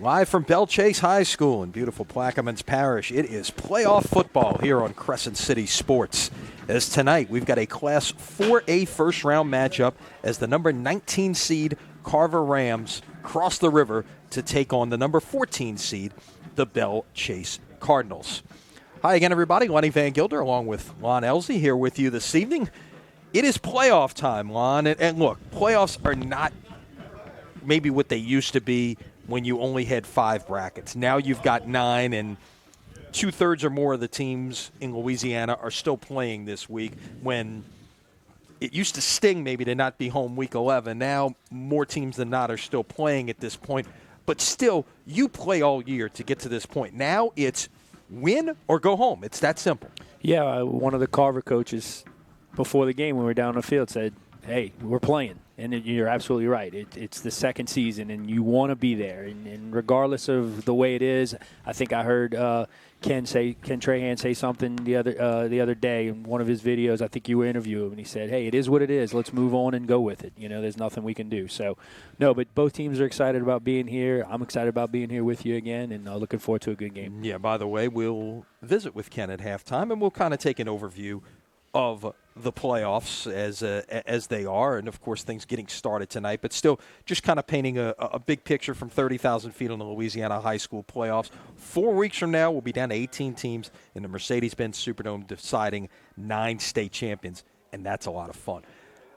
Live from Belle Chase High School in beautiful Plaquemines Parish, it is playoff football here on Crescent City Sports. As tonight, we've got a Class 4A first-round matchup as the number 19 seed Carver Rams cross the river to take on the number 14 seed, the Belle Chase Cardinals. Hi again, everybody. Lonnie Van Gilder along with Lon Elsey here with you this evening. It is playoff time, Lon. And look, playoffs are not maybe what they used to be when you only had 5 brackets. Now you've got 9, and 2/3 or more of the teams in Louisiana are still playing this week, when it used to sting maybe to not be home week 11. Now more teams than not are still playing at this point. But still, you play all year to get to this point. Now it's win or go home. It's that simple. Yeah, one of the Carver coaches before the game when we were down on the field said, hey, we're playing. And you're absolutely right. It's the second season, and you want to be there. And regardless of the way it is, I think I heard Ken Trahan say something the other day in one of his videos. I think you were interviewing him, and he said, hey, it is what it is. Let's move on and go with it. You know, there's nothing we can do. So, no, but both teams are excited about being here. I'm excited about being here with you again, and looking forward to a good game. Yeah, by the way, we'll visit with Ken at halftime, and we'll kind of take an overview of the playoffs as they are, and of course things getting started tonight, but still just kind of painting a big picture from 30,000 feet on the Louisiana high school playoffs. 4 weeks from now, we'll be down to 18 teams in the Mercedes-Benz Superdome, deciding 9 state champions, and that's a lot of fun.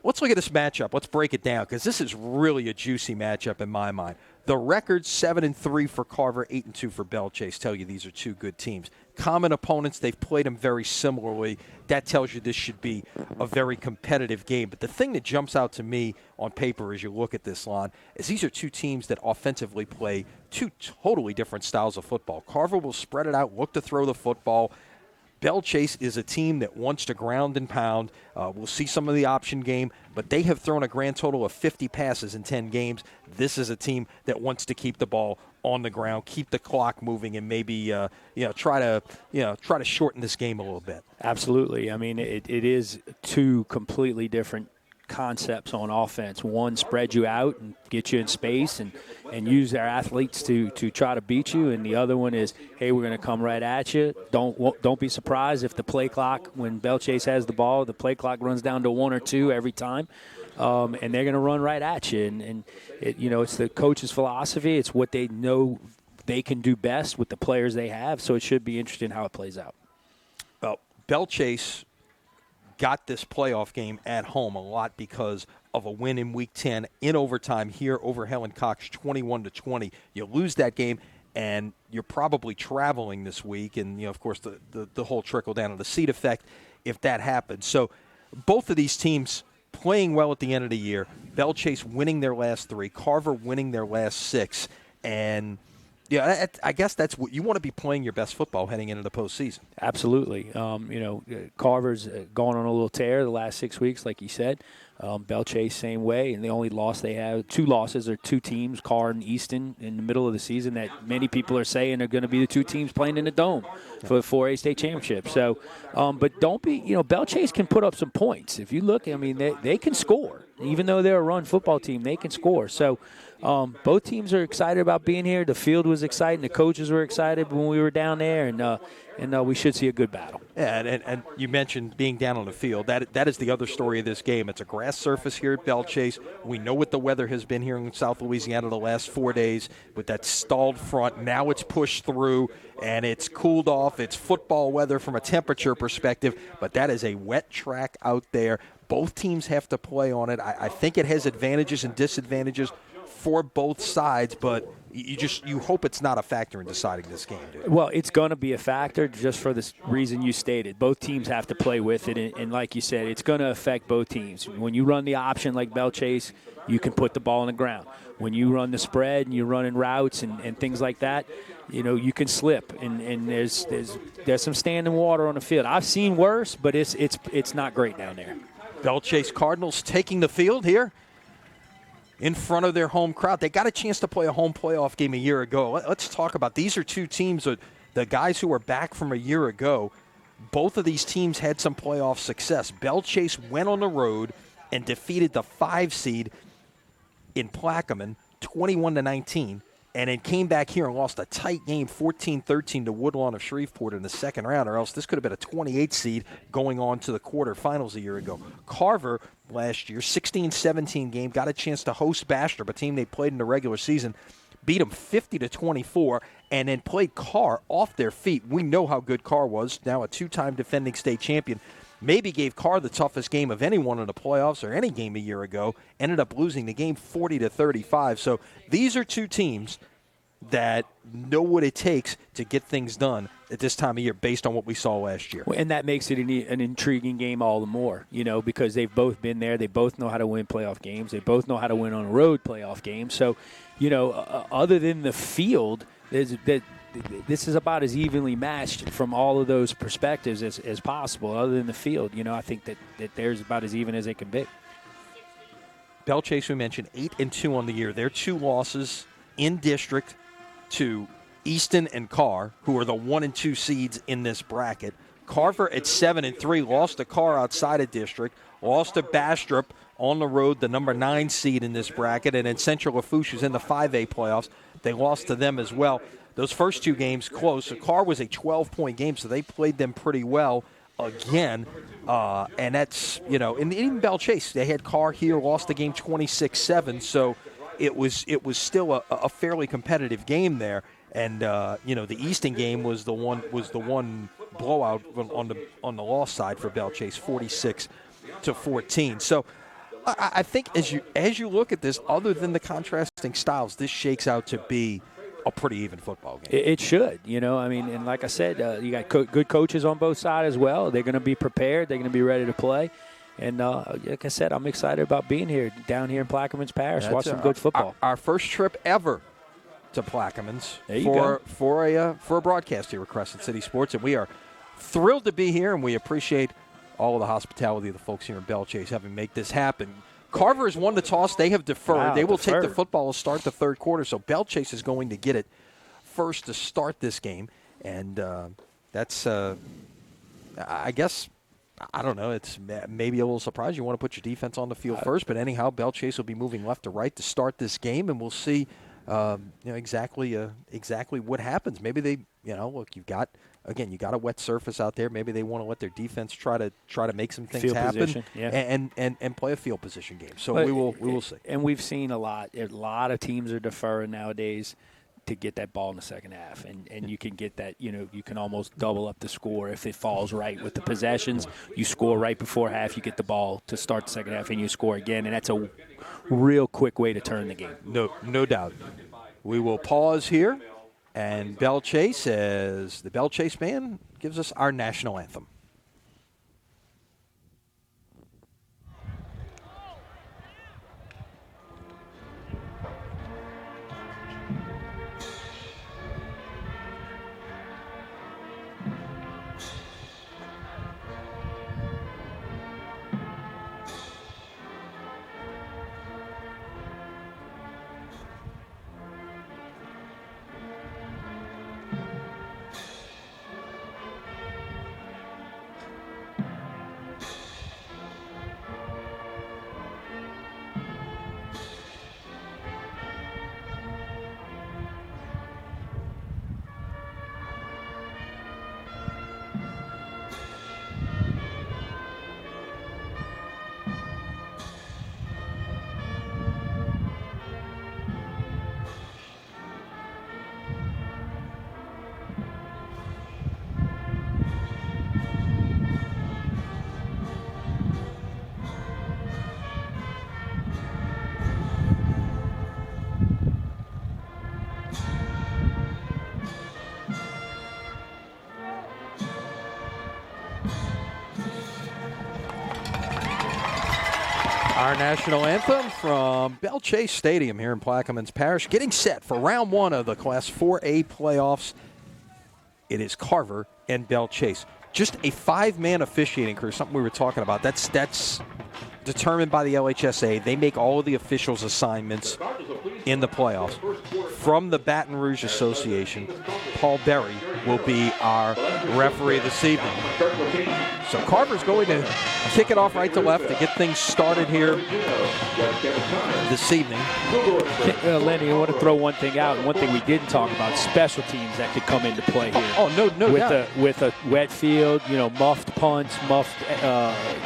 Let's look at this matchup. Let's break it down, because this is really a juicy matchup in my mind. The record 7-3 for Carver, 8-2 for Belle Chase tell you these are two good teams. Common opponents, they've played them very similarly. That tells you this should be a very competitive game. But the thing that jumps out to me on paper as you look at this, Lon, is these are two teams that offensively play two totally different styles of football. Carver will spread it out, look to throw the football. Belle Chase is a team that wants to ground and pound. We'll see some of the option game, but they have thrown a grand total of 50 passes in 10 games. This is a team that wants to keep the ball on the ground, keep the clock moving, and maybe try to shorten this game a little bit. Absolutely. I mean, it is two completely different concepts on offense. One, spread you out and get you in space and use their athletes to try to beat you, and the other one is, hey, we're going to come right at you. Don't be surprised if the play clock, when Belle Chase has the ball, the play clock runs down to 1 or 2 every time, and they're going to run right at you. And it's the coach's philosophy. It's what they know they can do best with the players they have, so it should be interesting how it plays out. Well, Belle Chase got this playoff game at home a lot because of a win in Week 10 in overtime here over Helen Cox, 21-20. You lose that game, and you're probably traveling this week, and of course the whole trickle down of the seed effect if that happens. So both of these teams playing well at the end of the year. Belle Chase winning their last 3, Carver winning their last 6, and yeah, I guess that's what you want to be, playing your best football heading into the postseason. Absolutely. Carver's gone on a little tear the last 6 weeks, like you said. Belle Chase, same way. And the only loss they have, 2 losses, are 2 teams, Carr and Easton, in the middle of the season that many people are saying are going to be the 2 teams playing in the Dome for the 4A state championship. So, but don't be, Belle Chase can put up some points. If you look, I mean, they can score. Even though they're a run football team, they can score. So both teams are excited about being here. The field was exciting. The coaches were excited when we were down there, and we should see a good battle. Yeah, and you mentioned being down on the field. That is the other story of this game. It's a grass surface here at Belle Chase. We know what the weather has been here in South Louisiana the last 4 days with that stalled front. Now it's pushed through, and it's cooled off. It's football weather from a temperature perspective, but that is a wet track out there. Both teams have to play on it. I think it has advantages and disadvantages for both sides, but you hope it's not a factor in deciding this game, dude. Well, it's going to be a factor just for this reason you stated. Both teams have to play with it, and like you said, it's going to affect both teams. When you run the option like Belle Chase, you can put the ball on the ground. When you run the spread and you're running routes and things like that, you can slip, and there's some standing water on the field. I've seen worse, but it's not great down there. Belle Chase Cardinals taking the field here in front of their home crowd. They got a chance to play a home playoff game a year ago. Let's talk about, these are 2 teams, the guys who are back from a year ago. Both of these teams had some playoff success. Belle Chase went on the road and defeated the 5 seed in Plaquemine 21-19. and then came back here and lost a tight game 14-13 to Woodlawn of Shreveport in the second round, or else this could have been a 28 seed going on to the quarterfinals a year ago. Carver last year, 16-17 game, got a chance to host Bastrop, a team they played in the regular season, beat them 50-24, and then played Carr off their feet. We know how good Carr was, now a two-time defending state champion. Maybe gave Carr the toughest game of anyone in the playoffs or any game a year ago, ended up losing the game 40-35. So these are two teams that know what it takes to get things done at this time of year based on what we saw last year. And that makes it an intriguing game all the more, because they've both been there. They both know how to win playoff games. They both know how to win on a road playoff game. So, other than the field, this is about as evenly matched from all of those perspectives as possible. Other than the field, I think that there's about as even as it can be. Belle Chase, we mentioned, 8-2 on the year. Their two losses in district to Easton and Carr, who are the 1 and 2 seeds in this bracket. Carver at 7-3, lost to Carr outside of district, lost to Bastrop on the road, the number 9 seed in this bracket, and then Central Lafourche, who's in the 5A playoffs. They lost to them as well. Those first two games close. So Carr was a 12-point game, so they played them pretty well again. And that's, and even Belle Chase, they had Carr here, lost the game 26-7. So it was still a fairly competitive game there. And the Easton game was the one blowout on the loss side for Belle Chase, 46-14. So I think as you look at this, other than the contrasting styles, this shakes out to be a pretty even football game. It should, and like I said, you got good coaches on both sides as well. They're going to be prepared. They're going to be ready to play. And like I said, I'm excited about being here, down here in Plaquemines Parish, watch some good football. Our first trip ever to Plaquemines for a broadcast here at Crescent City Sports, and we are thrilled to be here, and we appreciate all of the hospitality of the folks here in Belle Chase having make this happen. Carver has won the toss. They have deferred. Wow, they will take the football to start the third quarter, so Belle Chase is going to get it first to start this game. And that's, I guess, I don't know. It's maybe a little surprising. You want to put your defense on the field first, but anyhow, Belle Chase will be moving left to right to start this game, and we'll see exactly what happens. Maybe they, look, you got a wet surface out there. Maybe they want to let their defense try to make some things field happen position, yeah. and play a field position game. So we will see. And we've seen a lot of teams are deferring nowadays to get that ball in the second half, and you can get that. You can almost double up the score if it falls right with the possessions. You score right before half, you get the ball to start the second half, and you score again, and that's a real quick way to turn the game. No doubt. We will pause here. And Belle Chase, as the Belle Chase band gives us our national anthem. Our national anthem from Belle Chase Stadium here in Plaquemines Parish, getting set for round one of the Class 4A playoffs. It is Carver and Belle Chase. Just a 5-man officiating crew, something we were talking about. That's determined by the LHSA. They make all of the officials' assignments in the playoffs. From the Baton Rouge Association, Paul Berry will be our referee this evening. So Carver's going to kick it off right to left to get things started here this evening. Lenny, I want to throw one thing out, and one thing we didn't talk about, special teams that could come into play here. No with doubt. With a wet field, muffed punts, muffed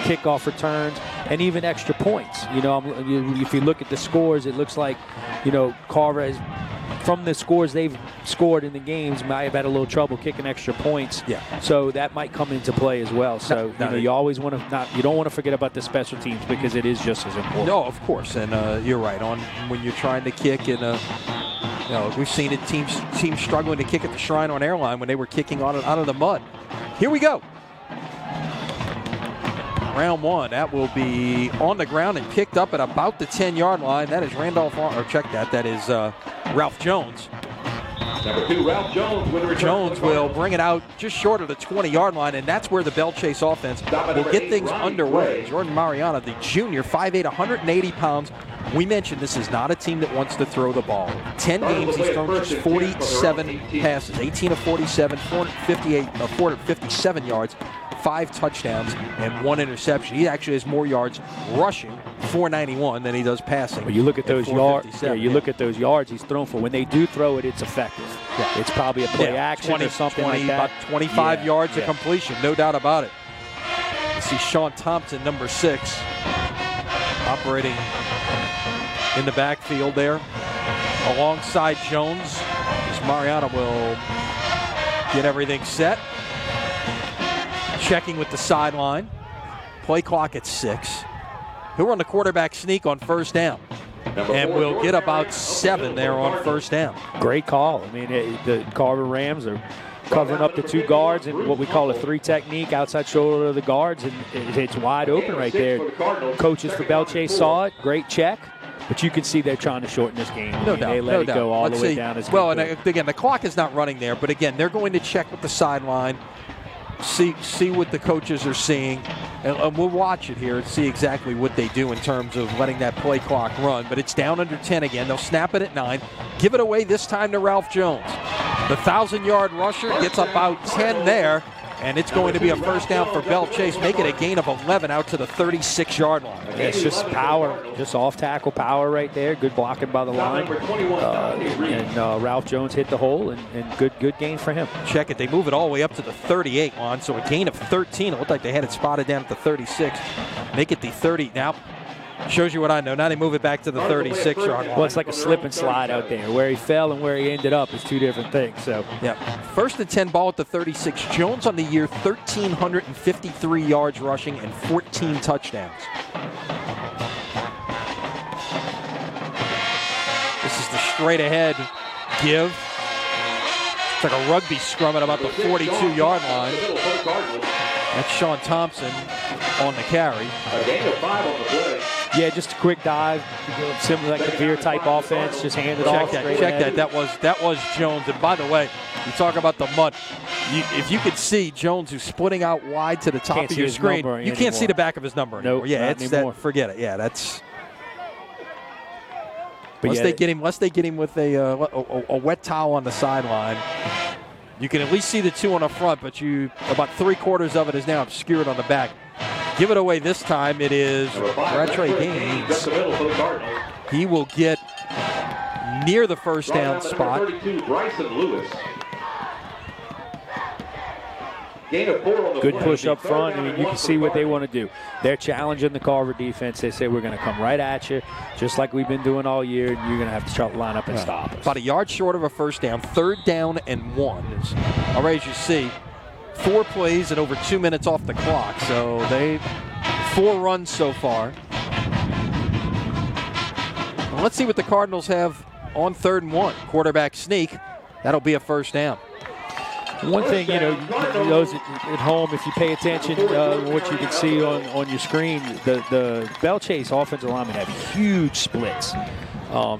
kickoff returns, and even extra points. If you look at the scores, it looks like, Carver has, from the scores they've scored in the games, might have had a little trouble kicking extra points. Yeah. So that might come into play as well. So you always want to you don't want to forget about the special teams, because it is just as important. No, of course, and you're right. On when you're trying to kick, and we've seen it teams struggling to kick at the Shrine on Airline when they were kicking out of the mud. Here we go. Round one, that will be on the ground and picked up at about the 10-yard line. That is that is Ralph Jones. Number 2, Ralph Jones. Jones will bring it out just short of the 20-yard line, and that's where the Belle Chase offense will get things underway. Jordan Mariana, the junior, 5'8", 180 pounds. We mentioned this is not a team that wants to throw the ball. 10 games, he's thrown just 47 passes, 18 of 47, 457 yards, 5 touchdowns, and 1 interception. He actually has more yards rushing, 491, than he does passing. Well, you look at those yards. Look at those yards he's thrown for. When they do throw it, it's effective. Yeah. It's probably a play action or something like that. About 25 yards of completion, no doubt about it. You see Sean Thompson, number 6, operating in the backfield there alongside Jones, as Mariana will get everything set. Checking with the sideline. Play clock at 6. He'll run the quarterback sneak on first down. And we'll get about 7 there on first down. Great call. I mean, the Carver Rams are covering up the 2 guards in what we call a 3 technique, outside shoulder of the guards, and it's wide open right there. Coaches for Belle Chase saw it. Great check. But you can see they're trying to shorten this game. No doubt. They let it go all the way down. Well, and again, the clock is not running there. But again, they're going to check with the sideline, see what the coaches are seeing, and we'll watch it here and see exactly what they do in terms of letting that play clock run. But it's down under 10 again. They'll snap it at 9. Give it away this time to Ralph Jones. The 1,000-yard rusher gets about 10 there, and it's going to be a first down for Belle Chase. Make it a gain of 11 out to the 36-yard line. It's just power, just off-tackle power right there. Good blocking by the line. Ralph Jones hit the hole, and good gain for him. Check it. They move it all the way up to the 38 line, so a gain of 13. It looked like they had it spotted down at the 36. Make it the 30 now. Shows you what I know. Now they move it back to the 36-yard line. Well, it's like a slip and slide out there. Where he fell and where he ended up is 2 different things. So, yeah. First and 10 ball at the 36. Jones on the year, 1,353 yards rushing and 14 touchdowns. This is the straight ahead give. It's like a rugby scrum at about the 42-yard line. That's Sean Thompson on the carry. A gain of 5 on the play. Yeah, just a quick dive, similar like a veer-type offense, just hand it off. Check that. That was Jones. And by the way, you talk about the mud. If you could see Jones, who's splitting out wide to the top of your screen, you can't see the back of his number anymore. Nope, yeah, it's that. Forget it. Yeah, that's. Unless they get him with a wet towel on the sideline. You can at least see the 2 on the front, but about 3/4 of it is now obscured on the back. Give it away this time. It is Rattray Gaines. He will get near the first down spot. 32, Bryson Lewis. Gain of 4 on the Good play. push up front. I mean, you can see what they want to do. They're challenging the Carver defense. They say, we're going to come right at you, just like we've been doing all year, and you're going to have to try to line up and stop us. About a yard short of a first down. 3rd down and 1. All right, as you see, 4 plays and over 2 minutes off the clock. So 4 runs so far. Well, let's see what the Cardinals have on 3rd and 1. Quarterback sneak. That'll be a first down. One thing, those at home, if you pay attention, what you can see on your screen, the Belle Chase offensive linemen have huge splits.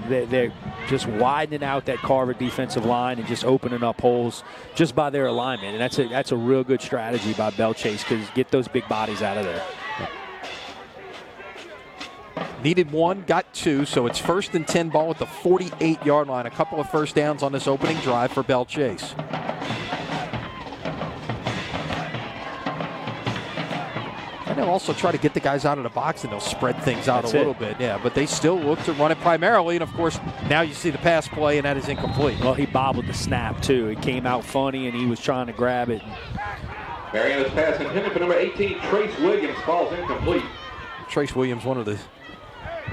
They're just widening out that Carver defensive line and just opening up holes just by their alignment. And that's a real good strategy by Belle Chase, because get those big bodies out of there. Needed 1, got 2, so it's 1st and 10 ball at the 48-yard line. A couple of first downs on this opening drive for Belle Chase. they'll also try to get the guys out of the box, and they'll spread things out That's a little bit. Yeah, but they still look to run it primarily. And, of course, now you see the pass play, and that is incomplete. Well, he bobbled the snap, too. It came out funny, and he was trying to grab it. Mariana's pass intended for number 18, Trace Williams, falls incomplete. Trace Williams, one of the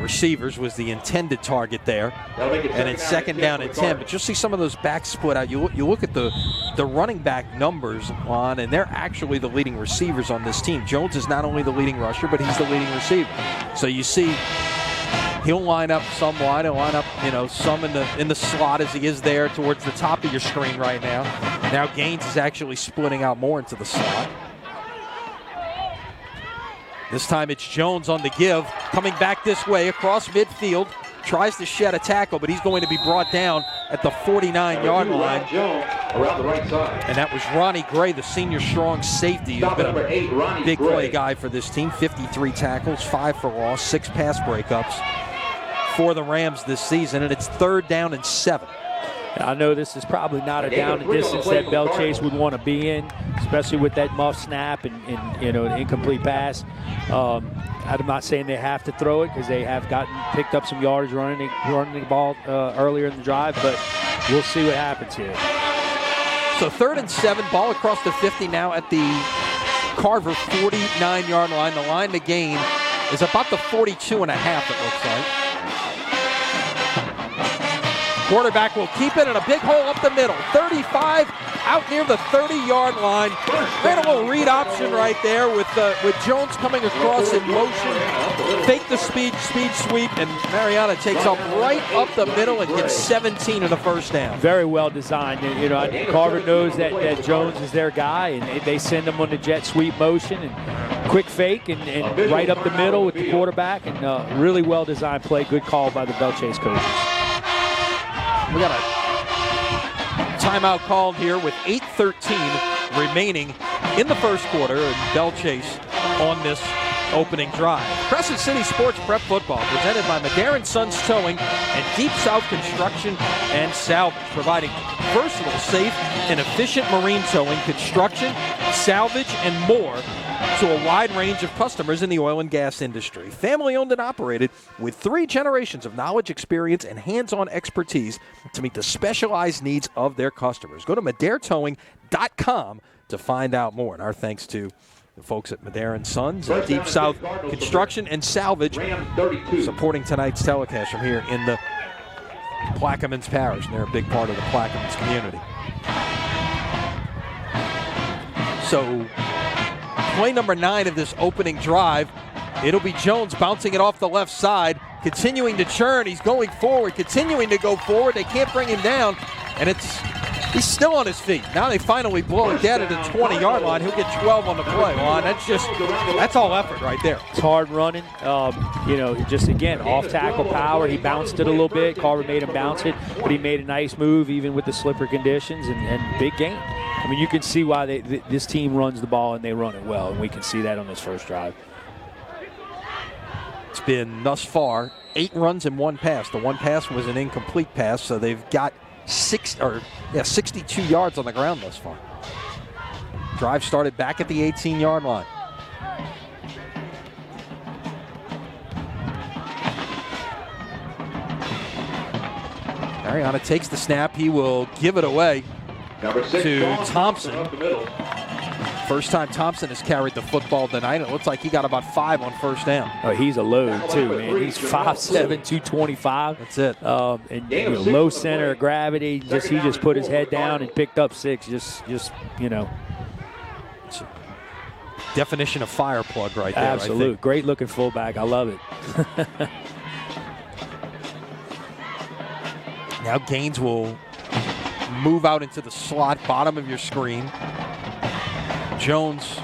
receivers, was the intended target there. And it's second down and 10. But you'll see some of those backs split out. You look at the running back numbers on, and they're actually the leading receivers on this team. Jones is not only the leading rusher, but he's the leading receiver. So you see he'll line up some wide. He'll line up, some in the slot as he is there towards the top of your screen right now. Now Gaines is actually splitting out more into the slot. This time it's Jones on the give, coming back this way across midfield. Tries to shed a tackle, but he's going to be brought down at the 49-yard line. Jones around the right side. And that was Ronnie Gray, the senior strong safety, who's been Number 8, Ronnie big Gray. play guy for this team. 53 tackles, 5 for loss, 6 pass breakups for the Rams this season, and it's 3rd down and 7. I know this is probably not a down and distance that Belle Chase would want to be in, especially with that muff snap and an incomplete pass. I'm not saying they have to throw it because they have picked up some yardage running the ball earlier in the drive, but we'll see what happens here. So 3rd and 7, ball across the 50 now at the Carver 49-yard line. The line to gain is about the 42 and a half, it looks like. Quarterback will keep it in a big hole up the middle. 35 out near the 30-yard line. Ran a little read option right there with Jones coming across in motion. Fake the speed sweep, and Mariana takes off right up the middle and gets 17 in the first down. Very well designed. Carver knows that Jones is their guy, and they send him on the jet sweep motion and quick fake and right up the middle with the quarterback, and really well designed play. Good call by the Belle Chase coaches. We got a timeout called here with 8:13 remaining in the first quarter, and Belle Chase on this opening drive. Crescent City Sports Prep Football presented by Madera & Sons Towing and Deep South Construction and Salvage, providing versatile, safe, and efficient marine towing, construction, salvage, and more to a wide range of customers in the oil and gas industry. Family owned and operated with 3 generations of knowledge, experience, and hands-on expertise to meet the specialized needs of their customers. Go to MaderaTowing.com to find out more. And our thanks to the folks at Madera & Sons and Deep South Construction and Salvage supporting tonight's telecast from here in the Plaquemines Parish. And they're a big part of the Plaquemines community. So play number 9 of this opening drive. It'll be Jones bouncing it off the left side, continuing to churn. He's going forward, continuing to go forward. They can't bring him down, and he's still on his feet. Now they finally blow it dead at the 20-yard line. He'll get 12 on the play. Well, that's all effort right there. It's hard running. Just again, off tackle power. He bounced it a little bit. Carver made him bounce it, but he made a nice move even with the slippery conditions and big gain. I mean, you can see why this team runs the ball and they run it well, and we can see that on this first drive. It's been thus far 8 runs and 1 pass. The 1 pass was an incomplete pass, so they've got 62 yards on the ground thus far. Drive started back at the 18-yard line. Mariana takes the snap. He will give it away to Thompson. First time Thompson has carried the football tonight. It looks like he got about 5 on first down. Oh, he's a load too, man. He's 5'7", 225. That's it. And low center of gravity. He just put his head down and picked up 6. It's a definition of fire plug right there. Absolute. Great looking fullback. I love it. Now Gaines will move out into the slot, bottom of your screen. Jones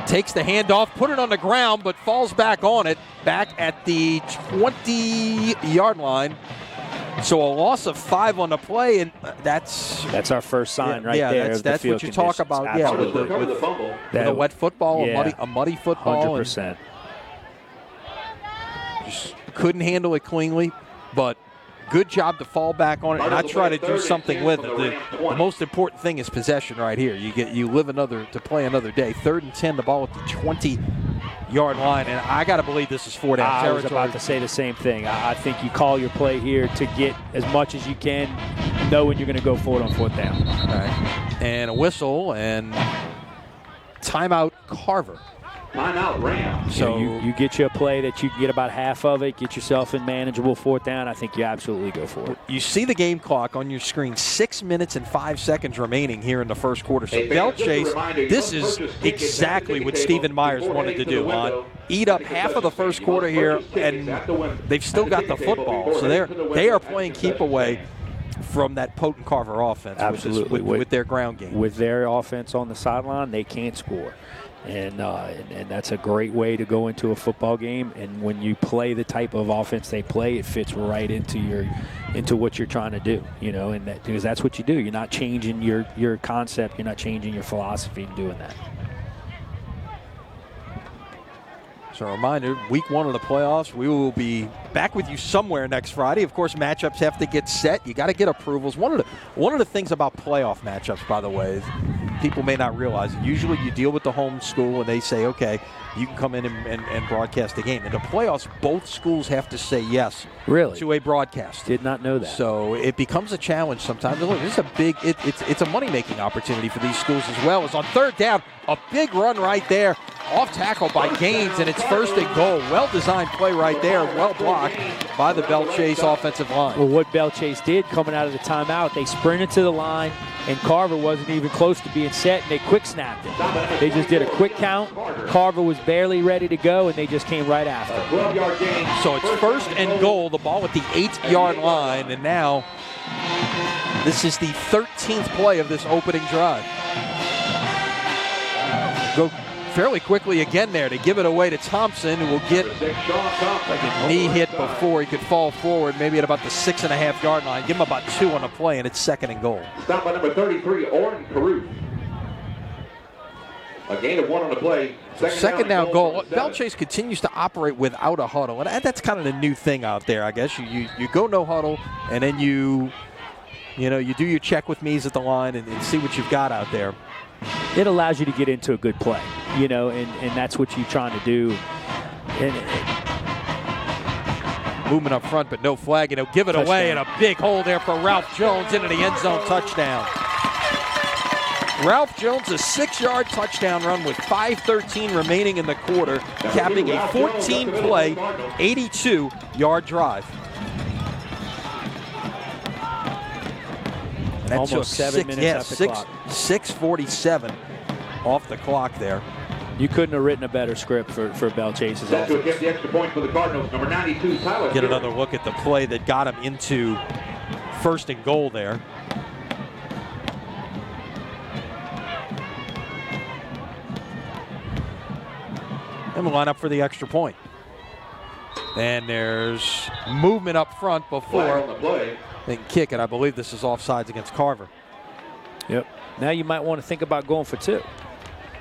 takes the handoff, put it on the ground, but falls back on it, back at the 20-yard line. So a loss of 5 on the play, and that's our first sign there. That's what you talk about. Absolutely. With a wet football, a muddy football. 100%. Just couldn't handle it cleanly, but good job to fall back on it and not try to do something with it. The most important thing is possession right here. You live to play another day. 3rd and 10, the ball at the 20 yard line, and I got to believe this is 4 down territory. I was about to say the same thing. I think you call your play here to get as much as you can, knowing you're going to go for it on 4th down. All right. And a whistle and timeout Carver. Timeout Rams. So you get you a play that you can get about half of it, get yourself in manageable 4th down. I think you absolutely go for it. You see the game clock on your screen, 6 minutes and 5 seconds remaining here in the first quarter. So Belle Chase, this is exactly what Stephen Myers wanted to do, Lon. Eat up half of the first quarter here, and they've still got the football. So they are playing keep away from that potent Carver offense. Absolutely. With their ground game. With their offense on the sideline, they can't score. And that's a great way to go into a football game. And when you play the type of offense they play, it fits right into what you're trying to do. And because that's what you do. You're not changing your concept. You're not changing your philosophy in doing that. So a reminder, week 1 of the playoffs, we will be back with you somewhere next Friday. Of course, matchups have to get set. You got to get approvals. One of the things about playoff matchups, by the way, people may not realize it. Usually you deal with the home school and they say, okay, you can come in and broadcast the game. In the playoffs, both schools have to say yes to a broadcast. Did not know that. So it becomes a challenge sometimes. Look, this is a big, it's a money-making opportunity for these schools as well. It's on 3rd down, a big run right there, off tackle by Gaines, and it's 1st and goal. Well-designed play right there, well blocked by the Belle Chase offensive line. Well, what Belle Chase did coming out of the timeout, they sprinted to the line, and Carver wasn't even close to being set, and they quick snapped it. They just did a quick count. Carver was barely ready to go, and they just came right after. So it's 1st and goal, the ball at the 8-yard line, and now this is the 13th play of this opening drive. Go fairly quickly again there to give it away to Thompson, who will get like a knee hit before he could fall forward, maybe at about the 6.5-yard line. Give him about 2 on the play, and it's 2nd and goal. Stop by number 33, Orrin Caruth. A gain of 1 on the play. Second down goal. Belle Chase continues to operate without a huddle, and that's kind of the new thing out there, I guess. You go no huddle, and then you do your check with me's at the line and see what you've got out there. It allows you to get into a good play, and that's what you're trying to do. Movement up front, but no flag, and he'll give it away, and a big hole there for Ralph Jones into the end zone touchdown. Ralph Jones, a 6-yard touchdown run with 5:13 remaining in the quarter, capping a 14-play, 82-yard drive. And that almost 7 minutes after the clock. 6:47 off the clock there. You couldn't have written a better script for Belle Chase's offense. To get the extra point for the Cardinals, number 92, Tyler. Get another look at the play that got him into 1st and goal there. And we'll line up for the extra point. And there's movement up front before they can kick it. I believe this is offsides against Carver. Yep. Now you might want to think about going for 2.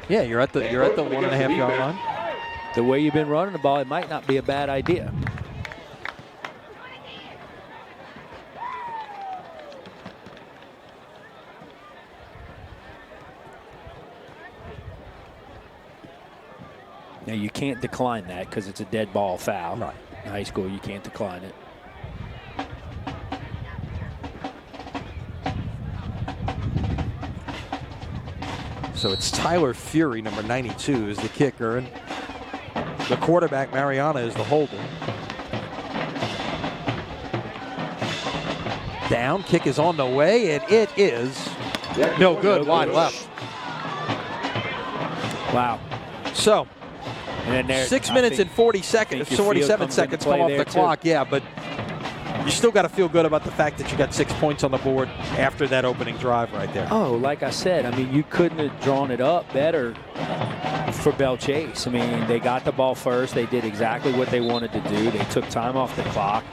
Yeah, you're at the 1.5-yard line. The way you've been running the ball, it might not be a bad idea. Now you can't decline that because it's a dead ball foul. Right. In high school, you can't decline it. So it's Tyler Fury, number 92, is the kicker, and the quarterback, Mariana, is the holder. Down, kick is on the way, and it is no good, wide left. Wow. So, and there, 6 minutes and 47 seconds come off the clock, yeah, but you still got to feel good about the fact that you got 6 points on the board after that opening drive right there. Oh, like I said, I mean, you couldn't have drawn it up better for Belle Chase. I mean, they got the ball first. They did exactly what they wanted to do. They took time off the clock.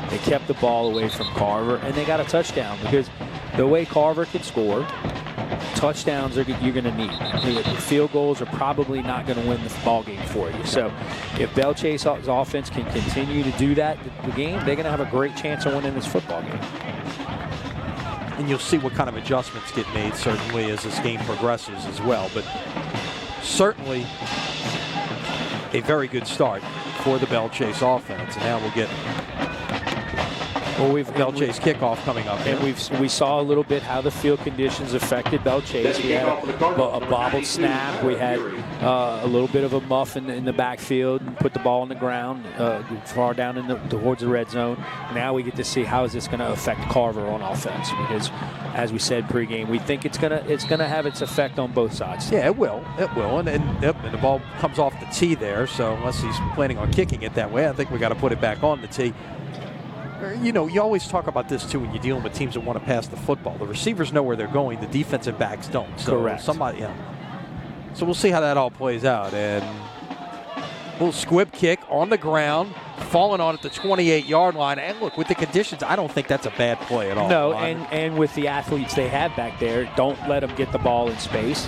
They kept the ball away from Carver, and they got a touchdown because the way Carver can score, touchdowns you're going to need. The field goals are probably not going to win the ball game for you. So if Belle Chase's offense can continue to do that, the game, they're going to have a great chance of winning this football game. And you'll see what kind of adjustments get made, certainly, as this game progresses as well. But certainly, a very good start for the Belle Chase offense. And now we'll get Belle Chase kickoff coming up here. And we saw a little bit how the field conditions affected Belle Chase. We had a bobbled snap. We had a little bit of a muff in the backfield and put the ball on the ground far down towards the red zone. Now we get to see how is this going to affect Carver on offense, because as we said pregame, we think it's gonna have its effect on both sides. Yeah, it will, and the ball comes off the tee there. So unless he's planning on kicking it that way, I think we got to put it back on the tee. You know, you always talk about this too when you're dealing with teams that want to pass the football. The receivers know where they're going. The defensive backs don't. So correct. So we'll see how that all plays out. And a little squib kick on the ground, falling on at the 28-yard line. And look, with the conditions, I don't think that's a bad play at all. No, and with the athletes they have back there, don't let them get the ball in space.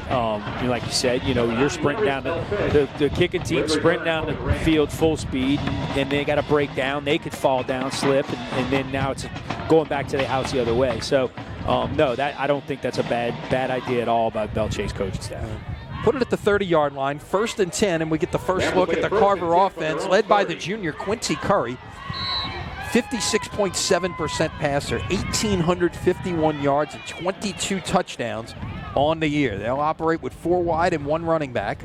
Like you said, you're sprinting down the kicking team sprint down the field full speed, and they got to break down. They could fall down, slip, and then now it's going back to the house the other way. So, no, I don't think that's a bad idea at all by Belle Chase coaching staff. Put it at the 30-yard line, 1st and 10, and we get the first look at the Carver offense, led by the junior Quincy Curry. 56.7% passer, 1,851 yards, and 22 touchdowns on the year. They'll operate with 4 wide and 1 running back.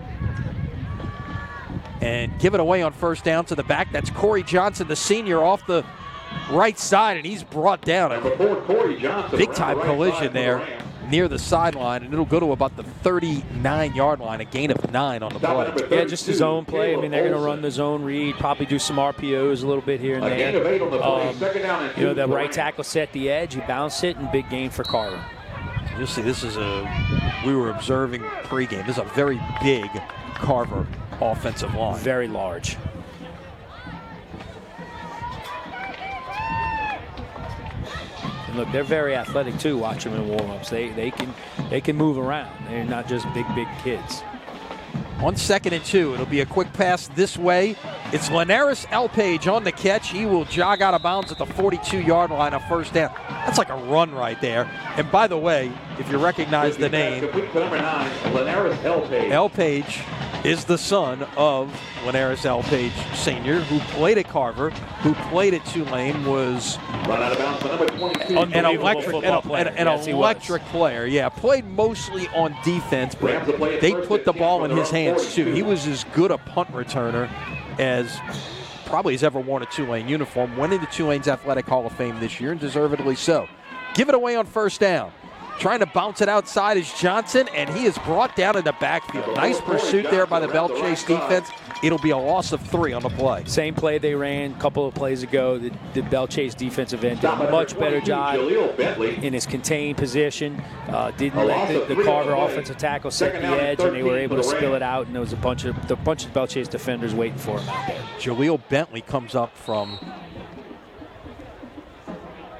And give it away on first down to the back. That's Corey Johnson, the senior, off the right side, and he's brought down a big-time collision there near the sideline, and it'll go to about the 39-yard line, a gain of 9 on the play. Yeah, just a zone play. I mean, they're going to run the zone read, probably do some RPOs a little bit here and there. The right tackle set the edge, he bounced it, and big gain for Carver. You'll see we were observing pregame. This is a very big Carver offensive line. Very large. And look, they're very athletic too. Watch them in warm-ups. They can move around. They're not just big kids. On 2nd and 2, it'll be a quick pass this way. It's Linares Elpage on the catch. He will jog out of bounds at the 42-yard line of first down. That's like a run right there. And by the way, if you recognize the name, number 9, Linares Elpage. Elpage is the son of Linares Elpage Sr., who played at Carver, who played at Tulane, was run out of bounds, number 22. an electric player. Yeah, played mostly on defense, but they put the ball in his hands too. He was as good a punt returner as probably has ever worn a Tulane uniform. Went into Tulane's Athletic Hall of Fame this year, and deservedly so. Give it away on first down. Trying to bounce it outside is Johnson, and he is brought down in the backfield. Nice pursuit there by the Belle Chase defense. It'll be a loss of 3 on the play. Same play they ran a couple of plays ago. The Belle Chase defensive end did a much better job in his contained position. Didn't let the Carver offensive tackle set the edge, and they were able to spill it out, and there was a bunch of Belle Chase defenders waiting for him out there. Jaleel Bentley comes up from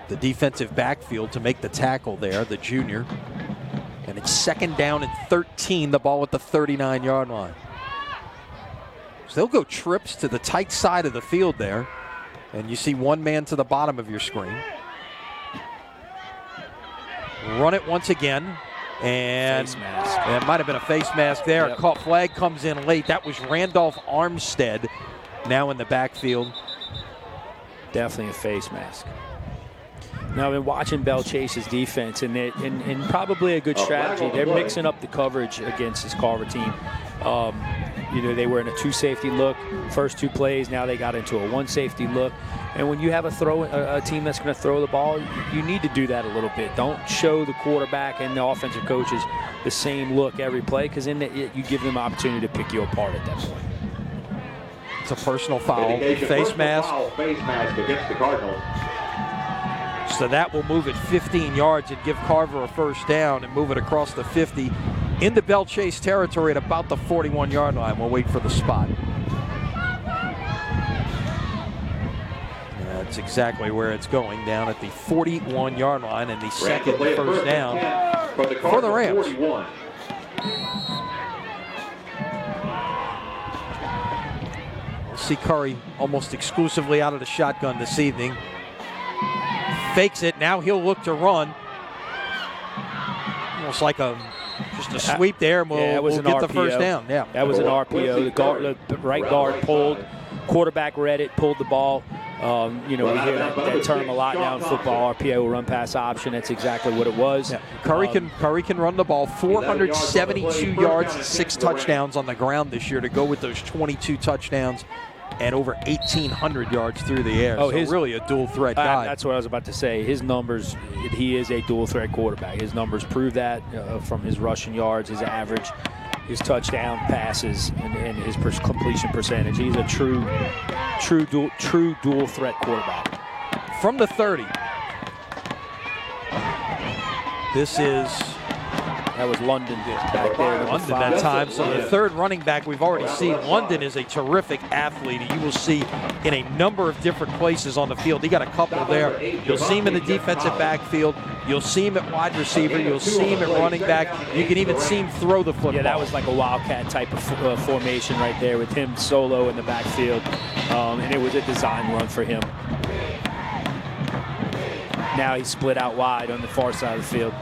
the defensive backfield to make the tackle there, the junior. And it's 2nd down and 13, the ball at the 39-yard line. So they'll go trips to the tight side of the field there. And you see one man to the bottom of your screen. Run it once again. And face mask. It might have been a face mask there. Yep. A flag comes in late. That was Randolph Armstead now in the backfield. Definitely a face mask. Now, I've been watching Belle Chase's defense, and probably a good strategy. They're mixing up the coverage against this Carver team. They were in a 2 safety look first 2 plays. Now they got into a 1 safety look. And when you have a team that's going to throw the ball, you need to do that a little bit. Don't show the quarterback and the offensive coaches the same look every play, because then you give them an opportunity to pick you apart at that point. It's a personal foul. Face mask. Face mask against the Cardinals. So that will move it 15 yards and give Carver a first down and move it across the 50 into Belle Chase territory at about the 41-yard line. We'll wait for the spot. That's exactly where it's going, down at the 41-yard line, and the second first down for the Rams. 41. We'll see Curry almost exclusively out of the shotgun this evening. Fakes it. Now he'll look to run. Almost like a Just a sweep there, and we'll get the first down. Yeah, that was an RPO. The right guard pulled, quarterback read it, pulled the ball. We hear that term a lot now in football, RPO, run pass option. That's exactly what it was. Yeah. Curry can run the ball, 472 yards and 6 touchdowns on the ground this year to go with those 22 touchdowns and over 1,800 yards through the air. Really a dual threat guy. That's what I was about to say. His numbers, he is a dual threat quarterback. His numbers prove that from his rushing yards, his average, his touchdown passes, and his completion percentage. He's a true dual threat quarterback. From the 30, that was London back there. London that time. So the third running back we've already seen. London is a terrific athlete. You will see in a number of different places on the field. He got a couple there. You'll see him in the defensive backfield. You'll see him at wide receiver. You'll see him at running back. You can even see him throw the football. Yeah, that was like a wildcat type of formation right there with him solo in the backfield. And it was a design run for him. Now he's split out wide on the far side of the field.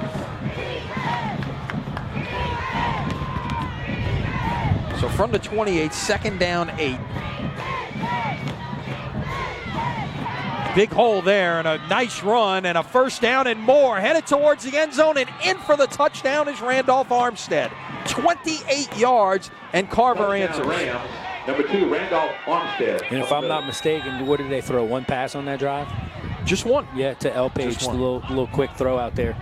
So from the 28, second down 8. Big hole there and a nice run and a first down and more. Headed towards the end zone and in for the touchdown is Randolph Armstead. 28 yards and Carver answers. Number 2, Randolph Armstead. And if I'm not mistaken, what did they throw? One pass on that drive? Just one. Yeah, to L. Page, a little quick throw out there.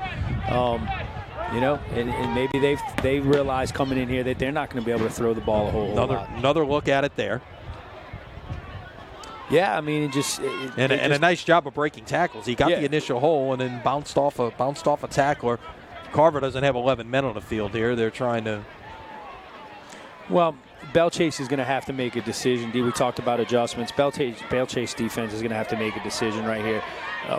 And maybe they realize coming in here that they're not going to be able to throw the ball a whole lot. Another look at it there. Yeah, I mean, a nice job of breaking tackles. He got the initial hole and then bounced off a tackler. Carver doesn't have 11 men on the field here. They're trying to. Well, Belle Chase is going to have to make a decision. We talked about adjustments. Belle Chase defense is going to have to make a decision right here.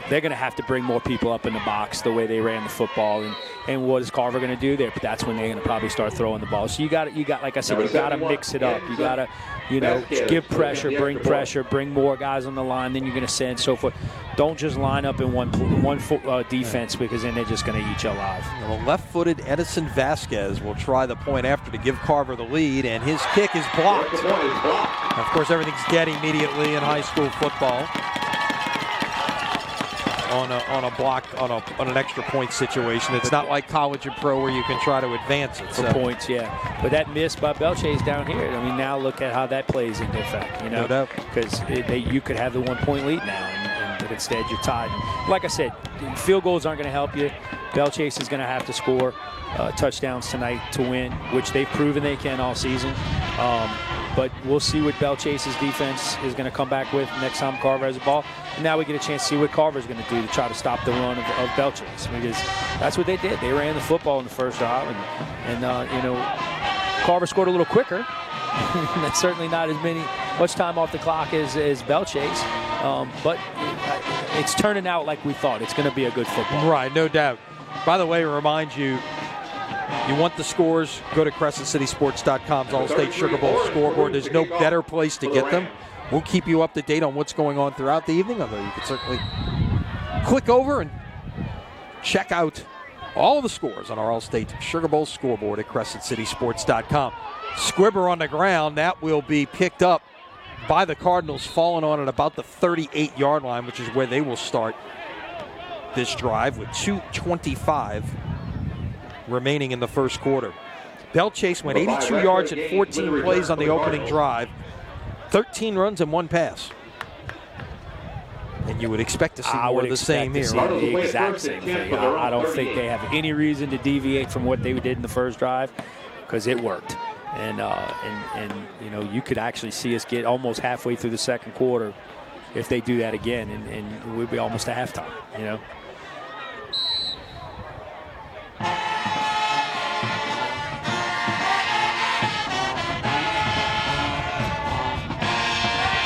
They're going to have to bring more people up in the box the way they ran the football. And what is Carver going to do there? But that's when they're going to probably start throwing the ball. So you got like I said, you got to mix it up. You got to, give pressure, bring more guys on the line. Then you're going to send so forth. Don't just line up in one defense because then they're just going to eat you alive. Well, left-footed Edison Vasquez will try the point after to give Carver the lead, and his kick is blocked. Of course, everything's dead immediately in high school football. On a block, on an extra point situation. It's not like college and pro where you can try to advance it. For points, yeah. But that miss by Belle Chase down here, I mean, now look at how that plays into effect, No doubt. Because you could have the 1 point lead now, but instead you're tied. Like I said, field goals aren't going to help you. Belle Chase is going to have to score touchdowns tonight to win, which they've proven they can all season. But we'll see what Belle Chase's defense is going to come back with next time Carver has the ball. And now we get a chance to see what Carver's going to do to try to stop the run of Belle Chase, because that's what they did. They ran the football in the first drive, and Carver scored a little quicker. That's certainly not much time off the clock as Belle Chase, but it's turning out like we thought. It's going to be a good football. Right, no doubt. By the way, remind you want the scores, go to CrescentCitySports.com's All-State Sugar Bowl scoreboard. There's no better place to get them. We'll keep you up to date on what's going on throughout the evening, although you can certainly click over and check out all the scores on our All-State Sugar Bowl scoreboard at CrescentCitySports.com. Squibber on the ground. That will be picked up by the Cardinals, falling on at about the 38-yard line, which is where they will start this drive with 2:25 remaining in the first quarter. Belle Chase went 82 yards at 14 plays on the opening drive, 13 runs and 1 pass. And you would expect to see more of the same here. The exact same thing. I don't think they have any reason to deviate from what they did in the first drive because it worked. And you could actually see us get almost halfway through the second quarter if they do that again, and we'd be almost to halftime,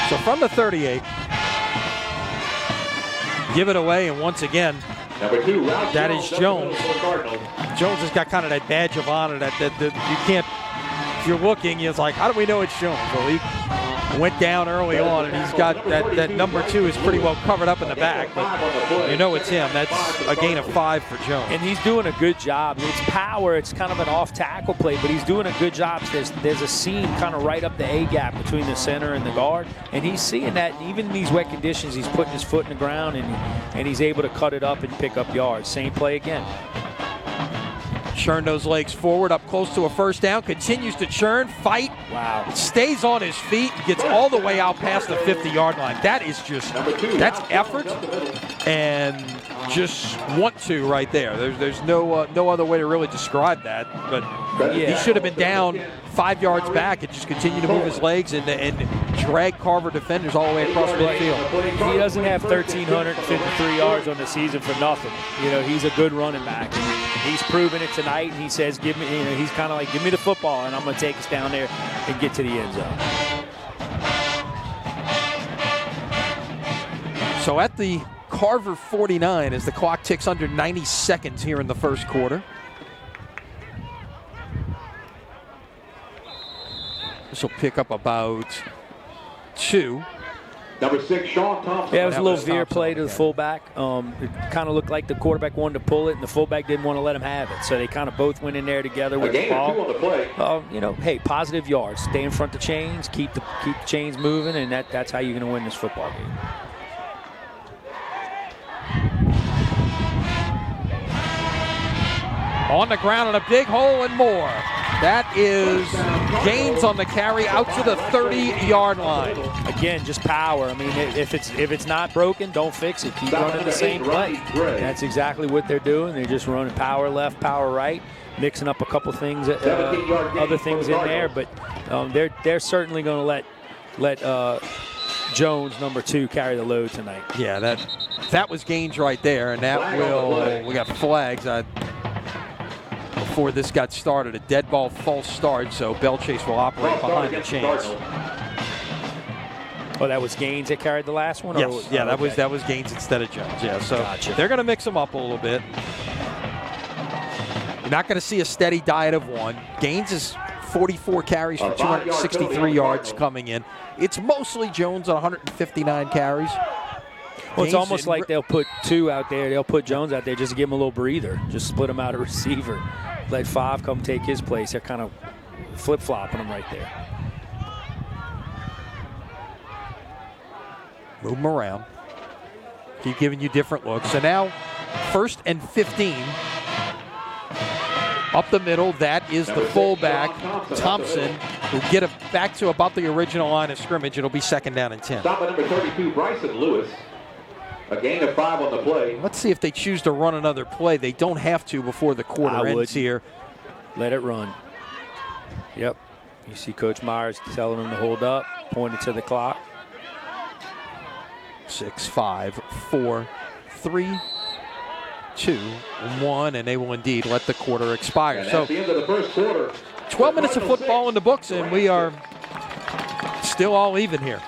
So from the 38, give it away, and once again, that is Jones. Jones has got kind of that badge of honor that you can't, if you're looking, it's like, how do we know it's Jones? Well, went down early on, and he's got that number 2 is pretty well covered up in the back, but you know it's him. That's a gain of 5 for Jones. And he's doing a good job. It's power. It's kind of an off-tackle play, but he's doing a good job. There's a seam kind of right up the A-gap between the center and the guard, and he's seeing that. And even in these wet conditions, he's putting his foot in the ground, and he's able to cut it up and pick up yards. Same play again. Churn those legs forward, up close to a first down, continues to churn, fight. Wow. Stays on his feet, gets all the way out past the 50-yard line. That is that's effort and just want to right there. There's no other way to really describe that. But he should have been down 5 yards back and just continue to move his legs and drag Carver defenders all the way across midfield. He doesn't have 1,353 yards on the season for nothing. You know, he's a good running back. He's proven it tonight, and he says, "Give me." You know, he's kind of like, "Give me the football, and I'm going to take us down there and get to the end zone." So at the Carver 49, as the clock ticks under 90 seconds here in the first quarter. This will pick up about 2. Number 6, Sean Thompson. Yeah, it was a little veer play to the fullback. It kind of looked like the quarterback wanted to pull it, and the fullback didn't want to let him have it. So they kind of both went in there together with the ball. On the play. You know, hey, positive yards. Stay in front of the chains, keep the chains moving, and that's how you're going to win this football game. On the ground in a big hole and more. That is gains on the carry out to the 30-yard line. Again, just power. I mean, if it's not broken, don't fix it. Keep running the same play. That's exactly what they're doing. They're just running power left, power right, mixing up a couple things, other things in there. But they're certainly going to let Jones, number 2, carry the load tonight. Yeah, that was gains right there, and that will. We got flags. Before this got started, a dead ball false start, so Belle Chase will operate behind the chains. Oh, that was Gaines that carried the last one? Yes, that was Gaines instead of Jones. Yeah, so They're going to mix them up a little bit. You're not going to see a steady diet of one. Gaines is 44 carries for 263 yards coming in. It's mostly Jones on 159 carries. Well, it's almost like they'll put 2 out there. They'll put Jones out there just to give him a little breather. Just split him out a receiver. Let 5 come take his place. They're kind of flip-flopping him right there. Move him around. Keep giving you different looks. So now, 1st and 15. Up the middle, that is the fullback, Thompson, who get it back to about the original line of scrimmage. It'll be 2nd down and 10. Stop at number 32, Bryson Lewis. A gain of 5 on the play. Let's see if they choose to run another play. They don't have to before the quarter ends here. Let it run. Yep. You see Coach Myers telling them to hold up, pointing to the clock. 6, 5, 4, 3, 2, 1, and they will indeed let the quarter expire. And so at the end of the first quarter, 12 minutes of football in the books, and we are still all even here.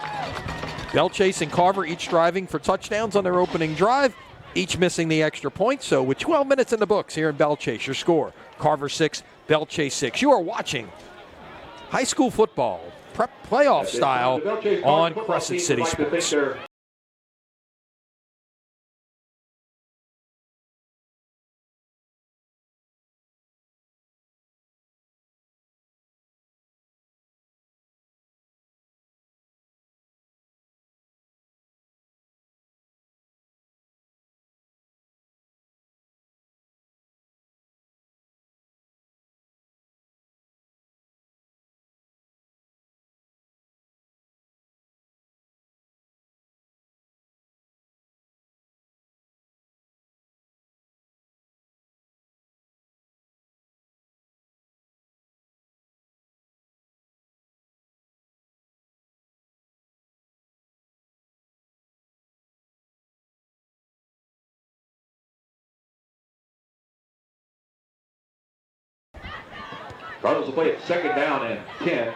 Belle Chase and Carver each driving for touchdowns on their opening drive, each missing the extra point. So with 12 minutes in the books here in Belle Chase, your score, Carver 6, Belle Chase 6. You are watching high school football, prep playoff style on Crescent City Sports. Cardinals will play it 2nd down and 10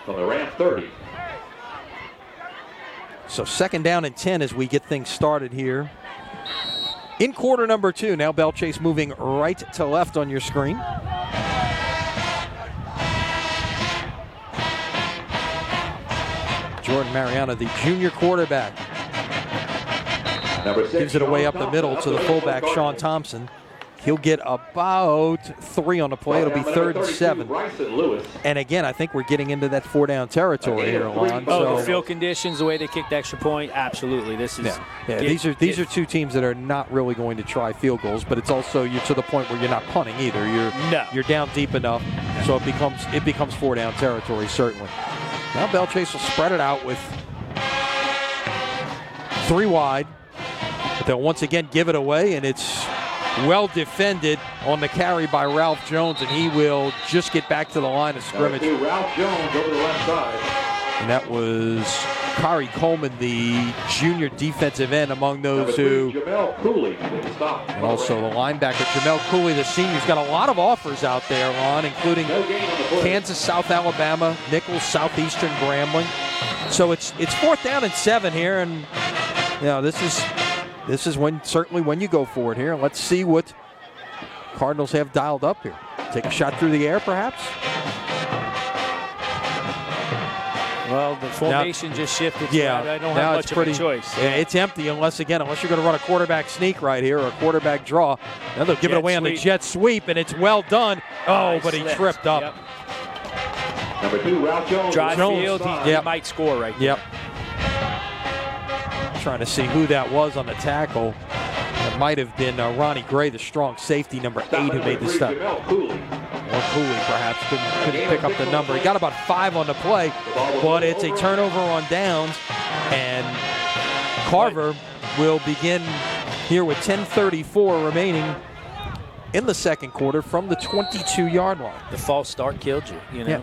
from the Ram 30. So 2nd down and 10 as we get things started here. In quarter number 2, now Belle Chase moving right to left on your screen. Jordan Mariano, the junior quarterback, Number 6, gives it away Sean up the Thompson, middle to the fullback, Sean Cardinals. Thompson. He'll get about 3 on the play. It'll be Number 3rd and 32, 7. Bryson Lewis. And again, I think we're getting into that 4-down territory here, Lon. Oh, the field conditions, the way they kicked the extra point, absolutely. This is These are two teams that are not really going to try field goals, but it's also you're to the point where you're not punting either. You're down deep enough, so it becomes 4-down territory certainly. Now Belle Chase will spread it out with 3 wide, but they'll once again give it away, and it's well defended on the carry by Ralph Jones, and he will just get back to the line of scrimmage. Ralph Jones over the left side. And that was Kari Coleman, the junior defensive end, among those who. Jamel Cooley. Stop. And also the linebacker, Jamel Cooley, the senior. He's got a lot of offers out there, Ron, including Kansas, South Alabama, Nichols, Southeastern Grambling. So it's 4th down and 7 here, and this is certainly when you go for it here. Let's see what Cardinals have dialed up here. Take a shot through the air, perhaps. Well, the formation just shifted. So Yeah, I don't now have it's much pretty. of a choice. Yeah, it's empty unless you're going to run a quarterback sneak right here or a quarterback draw. Now they'll give it away on the jet sweep, and it's well done. Oh, but he tripped up. Yep. Number 2, Ralph Jones. Drive Jones. field, he might score right there. Yep. Trying to see who that was on the tackle. It might have been Ronnie Gray, the strong safety, number 8, who made the stop. Jamel Cooley. Or Cooley, perhaps, couldn't pick up the number. He got about 5 on the play, but it's a turnover on downs, and Carver will begin here with 10:34 remaining in the second quarter from the 22-yard line. The false start killed you. You know,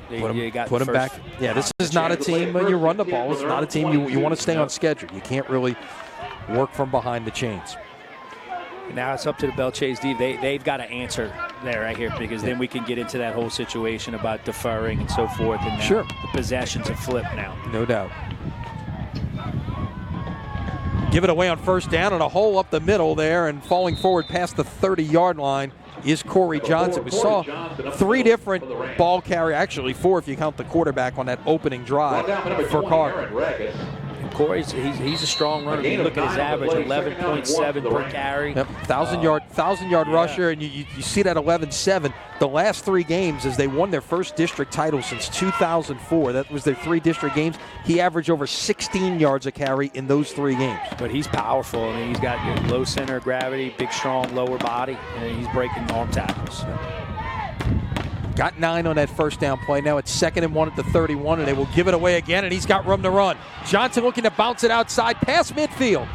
Put him back. Yeah, this is not a team when you run the ball. It's not a team you want to stay on schedule. You can't really work from behind the chains. Now it's up to the Belle Chase D. They've got to answer there right here, because then we can get into that whole situation about deferring and so forth. And sure, the possessions have flipped now. No doubt. Give it away on 1st down, and a hole up the middle there, and falling forward past the 30-yard line is Corey Johnson. We saw 3 different ball carry, actually 4 if you count the quarterback on that opening drive for Carver. Corey's he's a strong runner. You look at his average, 11.7 per carry. Yep, 1,000-yard rusher, and you see that 11.7. The last 3 games, as they won their first district title since 2004, that was their 3 district games. He averaged over 16 yards a carry in those 3 games. But he's powerful. I mean, he's got low center of gravity, big, strong lower body, and he's breaking arm tackles. Got 9 on that 1st down play. Now it's 2nd and 1 at the 31, and they will give it away again, and he's got room to run. Johnson looking to bounce it outside past midfield.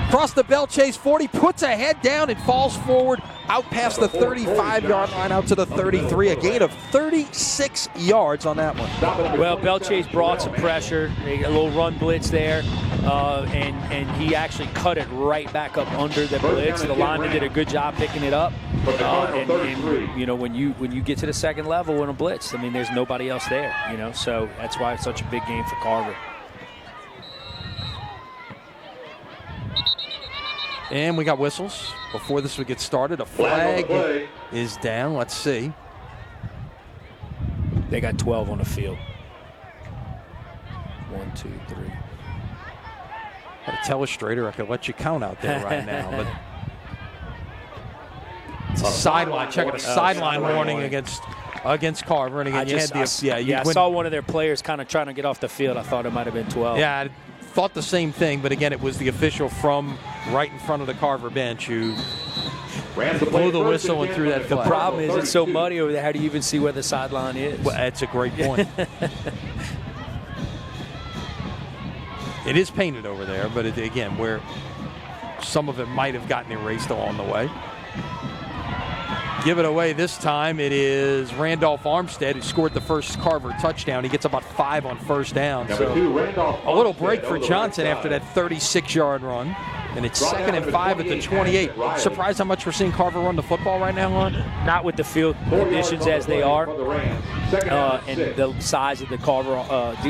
Across the Belle Chase 40, puts a head down and falls forward out past the 35-yard line out to the 33. A gain of 36 yards on that one. Well, Belle Chase brought some pressure, a little run blitz there, and he actually cut it right back up under the blitz. The lineman did a good job picking it up. And you know, when you get to the second level in a blitz, I mean, there's nobody else there. You know, so that's why it's such a big game for Carver. And we got whistles before this would get started. A flag is down. Let's see. They got 12 on the field. 1, 2, 3. Had a telestrator. I could let you count out there right now, but it's a sideline. Check it. A sideline warning against Carver. And again, I saw one of their players kind of trying to get off the field. I thought it might have been 12. Yeah, I thought the same thing, but again, it was the official from right in front of the Carver bench who blew the whistle and threw that flag. The problem is it's so muddy over there. How do you even see where the sideline is? Well, that's a great point. It is painted over there, but again, where some of it might have gotten erased along the way. Give it away this time. It is Randolph Armstead who scored the first Carver touchdown. He gets about 5 on 1st down. So a little break for Johnson after that 36-yard run. And it's 2nd and 5 at the 28. Surprised how much we're seeing Carver run the football right now, Lon? Not with the field conditions as they are, and the size of the Carver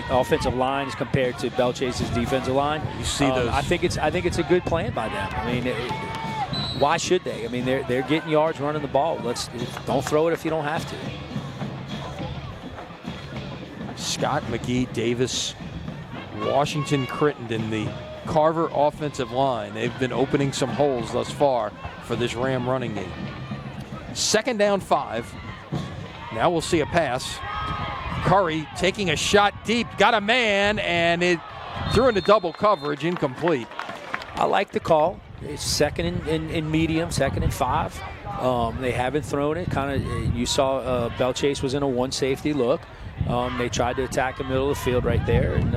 offensive line as compared to Belle Chase's defensive line. You see those? I think it's a good plan by them. I mean, why should they? I mean, they're getting yards running the ball. Don't throw it if you don't have to. Scott, McGee, Davis, Washington Crittenden, the Carver offensive line. They've been opening some holes thus far for this Ram running game. 2nd down 5. Now we'll see a pass. Curry taking a shot deep, got a man, and it threw into double coverage, incomplete. I like the call. It's 2nd and medium, 2nd and 5. They haven't thrown it. Kind of, you saw Belle Chase was in a 1 safety look. They tried to attack the middle of the field right there, and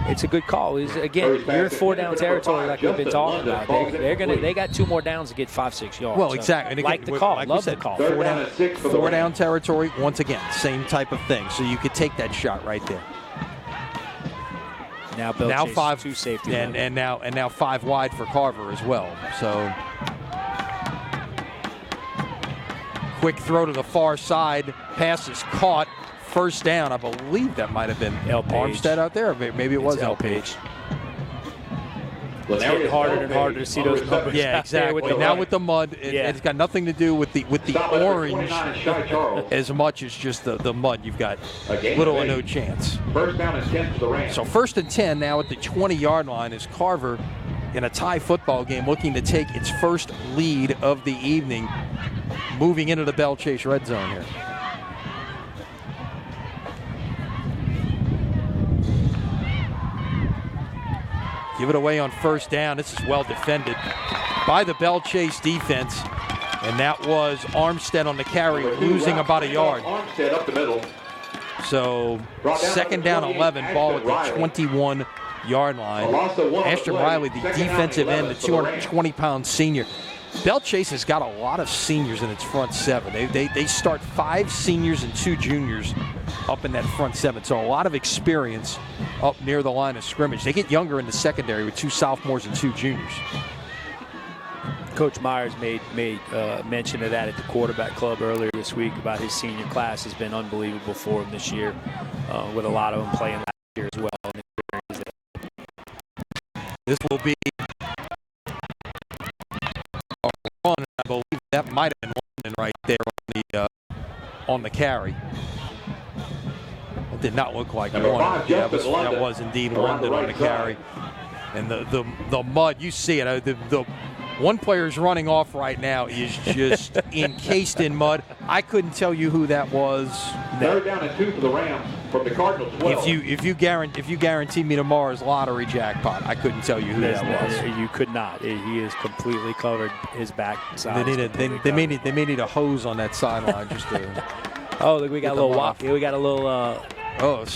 it's a good call. Again, you're in 4-down territory like we've been talking about. They got 2 more downs to get 5-6 yards. Well, exactly. And again, like the call. like Love the call. 4-down territory. Once again, same type of thing. So you could take that shot right there. Now Belle now Chase 5 2 safety, and now 5 wide for Carver as well. So quick throw to the far side. Pass is caught. 1st down. I believe that might have been Armstead out there. Maybe it was L. Page. It's getting harder and harder to see those numbers. Yeah, exactly. Now with the mud, it's got nothing to do with the orange as much as just the mud. You've got little or no chance. 1st down and 10 for the Rams. So 1st and 10 now at the 20-yard line is Carver in a tie football game looking to take its first lead of the evening, moving into the Belle Chase red zone here. Give it away on 1st down. This is well defended by the Belle Chase defense. And that was Armstead on the carry, losing about a yard. Armstead up the middle. So 2nd down 11, ball at the 21-yard line. Ashton Riley, the defensive end, the 220-pound senior. Belle Chase has got a lot of seniors in its front 7. They start 5 seniors and 2 juniors up in that front 7. So a lot of experience up near the line of scrimmage. They get younger in the secondary with 2 sophomores and 2 juniors. Coach Myers made mention of that at the quarterback club earlier this week about his senior class has been unbelievable for him this year, with a lot of them playing last year as well. This will be a run. I believe that might have been London right there on the carry. It did not look like one. Yeah, that was indeed London on the carry. And the mud, you see it. The one player's running off right now is just encased in mud. I couldn't tell you who that was. 3rd down and 2 for the Rams from the Cardinals 12. If you guarantee me tomorrow's lottery jackpot, I couldn't tell you who that was. You could not. He is completely covered. His back side. They may need a hose on that sideline just to. Oh, look, we got a little walk. We got a little. Oh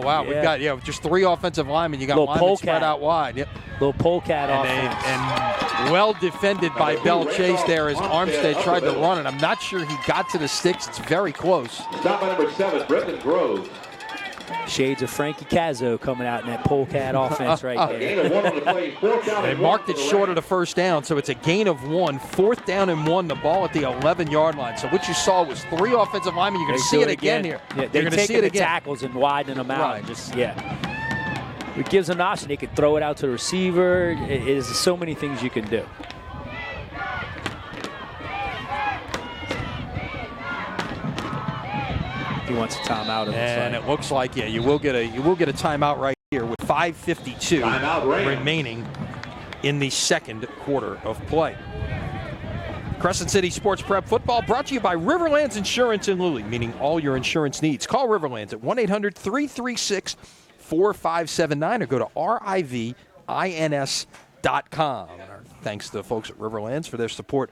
wow! Yeah. We've got just 3 offensive linemen. You got linemen spread out wide. Yep. Little polecat offense. And well defended by Belle Chase there as Armstead tried to run it. I'm not sure he got to the sticks. It's very close. Stop by number 7, Brendan Grove. Shades of Frankie Cazzo coming out in that polecat offense right there. Gain of 1 on the play. 4th down They and marked 1 it short of the 1st down, so it's a gain of 1. 4th down and 1. The ball at the 11-yard line. So what you saw was 3 offensive linemen. You're going to see it again here. Yeah, they're going to see it again. Tackles and widening them out. Right. It gives them an option. They can throw it out to the receiver. It is so many things you can do. He wants a timeout. And it looks like you will get a timeout right here with 5:52 remaining in the 2nd quarter of play. Crescent City Sports Prep Football brought to you by Riverlands Insurance in Louis, meaning all your insurance needs. Call Riverlands at 1-800-336-4579 or go to rivins.com. Our thanks to the folks at Riverlands for their support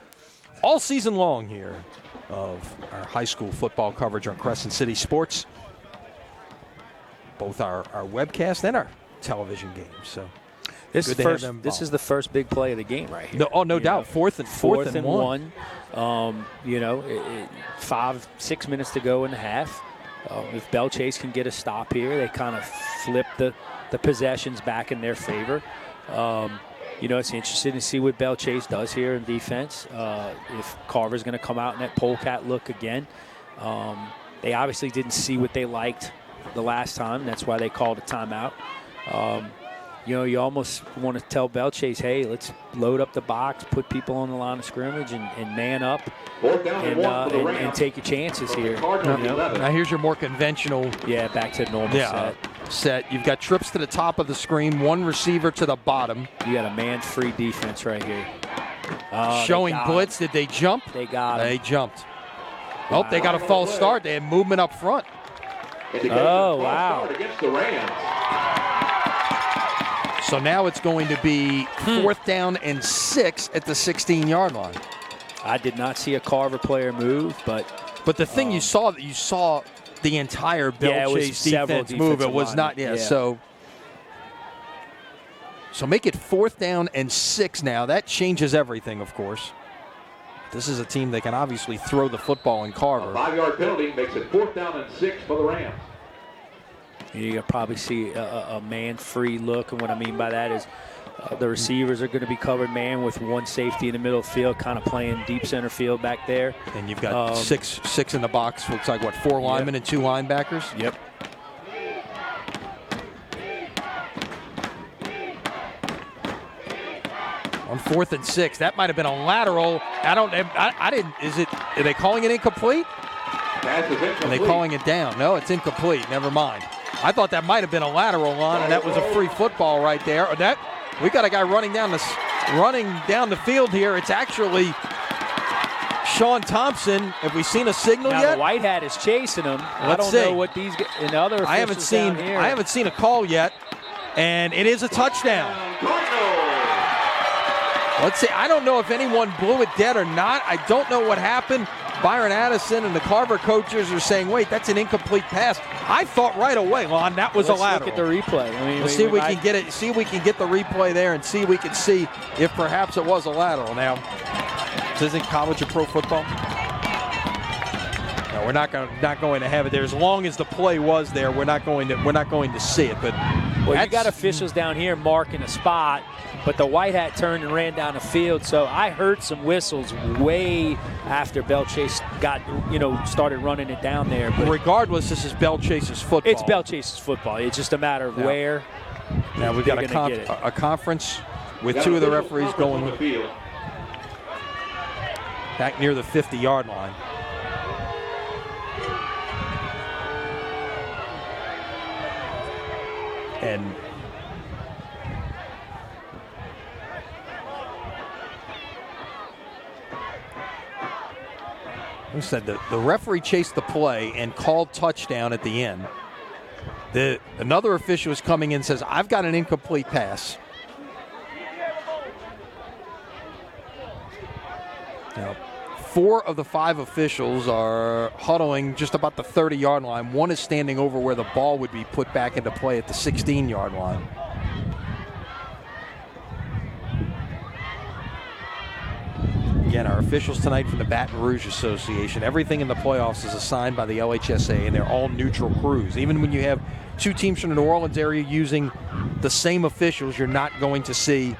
all season long here of our high school football coverage on Crescent City Sports, both our webcast and our television games. So this is the first big play of the game right here. No doubt. Fourth and one. 5-6 minutes to go in the half. If Belle Chase can get a stop here, they kind of flip the possessions back in their favor. It's interesting to see what Belle Chase does here in defense. If Carver's going to come out in that polecat look again. They obviously didn't see what they liked the last time. That's why they called a timeout. You almost want to tell Belle Chase, hey, let's load up the box, put people on the line of scrimmage, and man up and take your chances here. Now here's your more conventional. Yeah, back to normal set. set. You've got trips to the top of the screen, one receiver to the bottom. You got a man-free defense right here. Showing blitz. Did they jump? They got him. They jumped. Oh, they got a false start. They had movement up front. Oh, wow. Against the Rams. So now it's going to be 4th down and 6 at the 16-yard line. I did not see a Carver player move, but the thing you saw the entire Belle Chase defense move. It was not, So make it 4th down and 6 now. That changes everything, of course. This is a team that can obviously throw the football in Carver. A 5-yard penalty makes it 4th down and 6 for the Rams. You'll probably see a man-free look, and what I mean by that is the receivers are going to be covered man with one safety in the middle of the field, kind of playing deep center field back there. And you've got six in the box. Looks like, 4 linemen and 2 linebackers? Yep. On 4th and 6, that might have been a lateral. I didn't. Are they calling it incomplete? Pass is incomplete. Are they calling it down? No, it's incomplete. Never mind. I thought that might have been a lateral on, and that was a free football right there. We got a guy running down the field here. It's actually Sean Thompson. Have we seen a signal now yet? The white hat is chasing him. I don't know what these and the other officials I haven't seen a call yet, and it is a touchdown. Let's see. I don't know if anyone blew it dead or not. I don't know what happened. Byron Addison and the Carver coaches are saying, wait, that's an incomplete pass. I thought right away, Lon, that was a lateral. Let's look at the replay. We'll see if we can get it. See if we can get the replay there and see if we can see if perhaps it was a lateral. Now, this isn't college or pro football. No, we're not going to have it there. As long as the play was there, we're not going to see it. But you got officials down here marking a spot, but the white hat turned and ran down the field. So I heard some whistles way after Belle Chase started running it down there. But regardless, this is Belle Chase's football. It's Belle Chase's football. It's just a matter of where. Now we've got a conference with 2 of the referees going back near the 50-yard line. And I said the referee chased the play and called touchdown at the end. Another official is coming in and says, I've got an incomplete pass. Now, 4 of the 5 officials are huddling just about the 30-yard line. One is standing over where the ball would be put back into play at the 16-yard line. Again, our officials tonight from the Baton Rouge Association. Everything in the playoffs is assigned by the LHSA, and they're all neutral crews. Even when you have 2 teams from the New Orleans area using the same officials, you're not going to see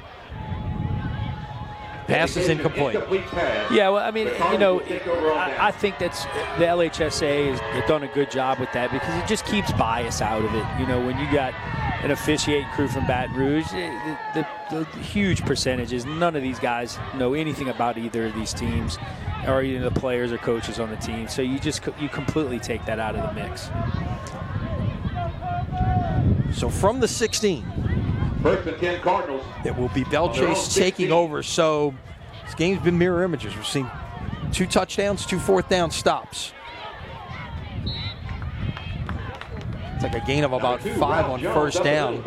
passes incomplete. Yeah, well, I mean, I think that's the LHSA has done a good job with that because it just keeps bias out of it. When you got an officiating crew from Baton Rouge, the huge percentages, none of these guys know anything about either of these teams or even the players or coaches on the team. So you completely take that out of the mix. So from the 16. 1st and 10 Cardinals. It will be Belle Chase taking over. So this game's been mirror images. We've seen 2 touchdowns, 2 4th down stops. It's like a gain of about 5 on 1st down.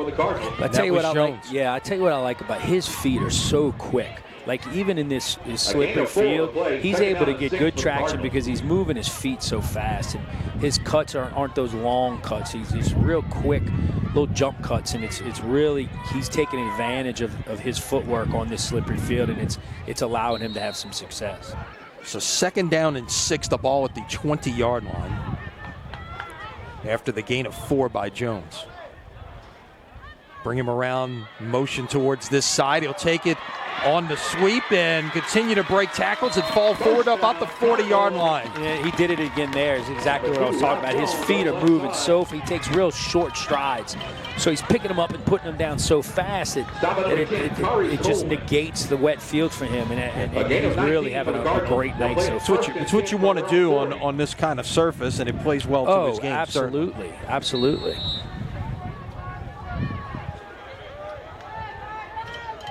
I tell you what I like. Yeah, I tell you what I like about his feet are so quick. Like even in this slippery field, he's able to get good traction because he's moving his feet so fast, and his cuts aren't those long cuts. He's real quick, little jump cuts, and it's really he's taking advantage of his footwork on this slippery field, and it's allowing him to have some success. So 2nd down and 6, the ball at the 20-yard line after the gain of 4 by Jones. Bring him around, motion towards this side. He'll take it on the sweep and continue to break tackles and fall forward about the 40-yard line. Yeah, he did it again there. Is exactly what I was talking about. His feet are moving he takes real short strides. So he's picking them up and putting them down so fast that it just negates the wet field for him. And he's really having a great night so far. It's what you want to do on this kind of surface, and it plays well to his game. Absolutely, absolutely.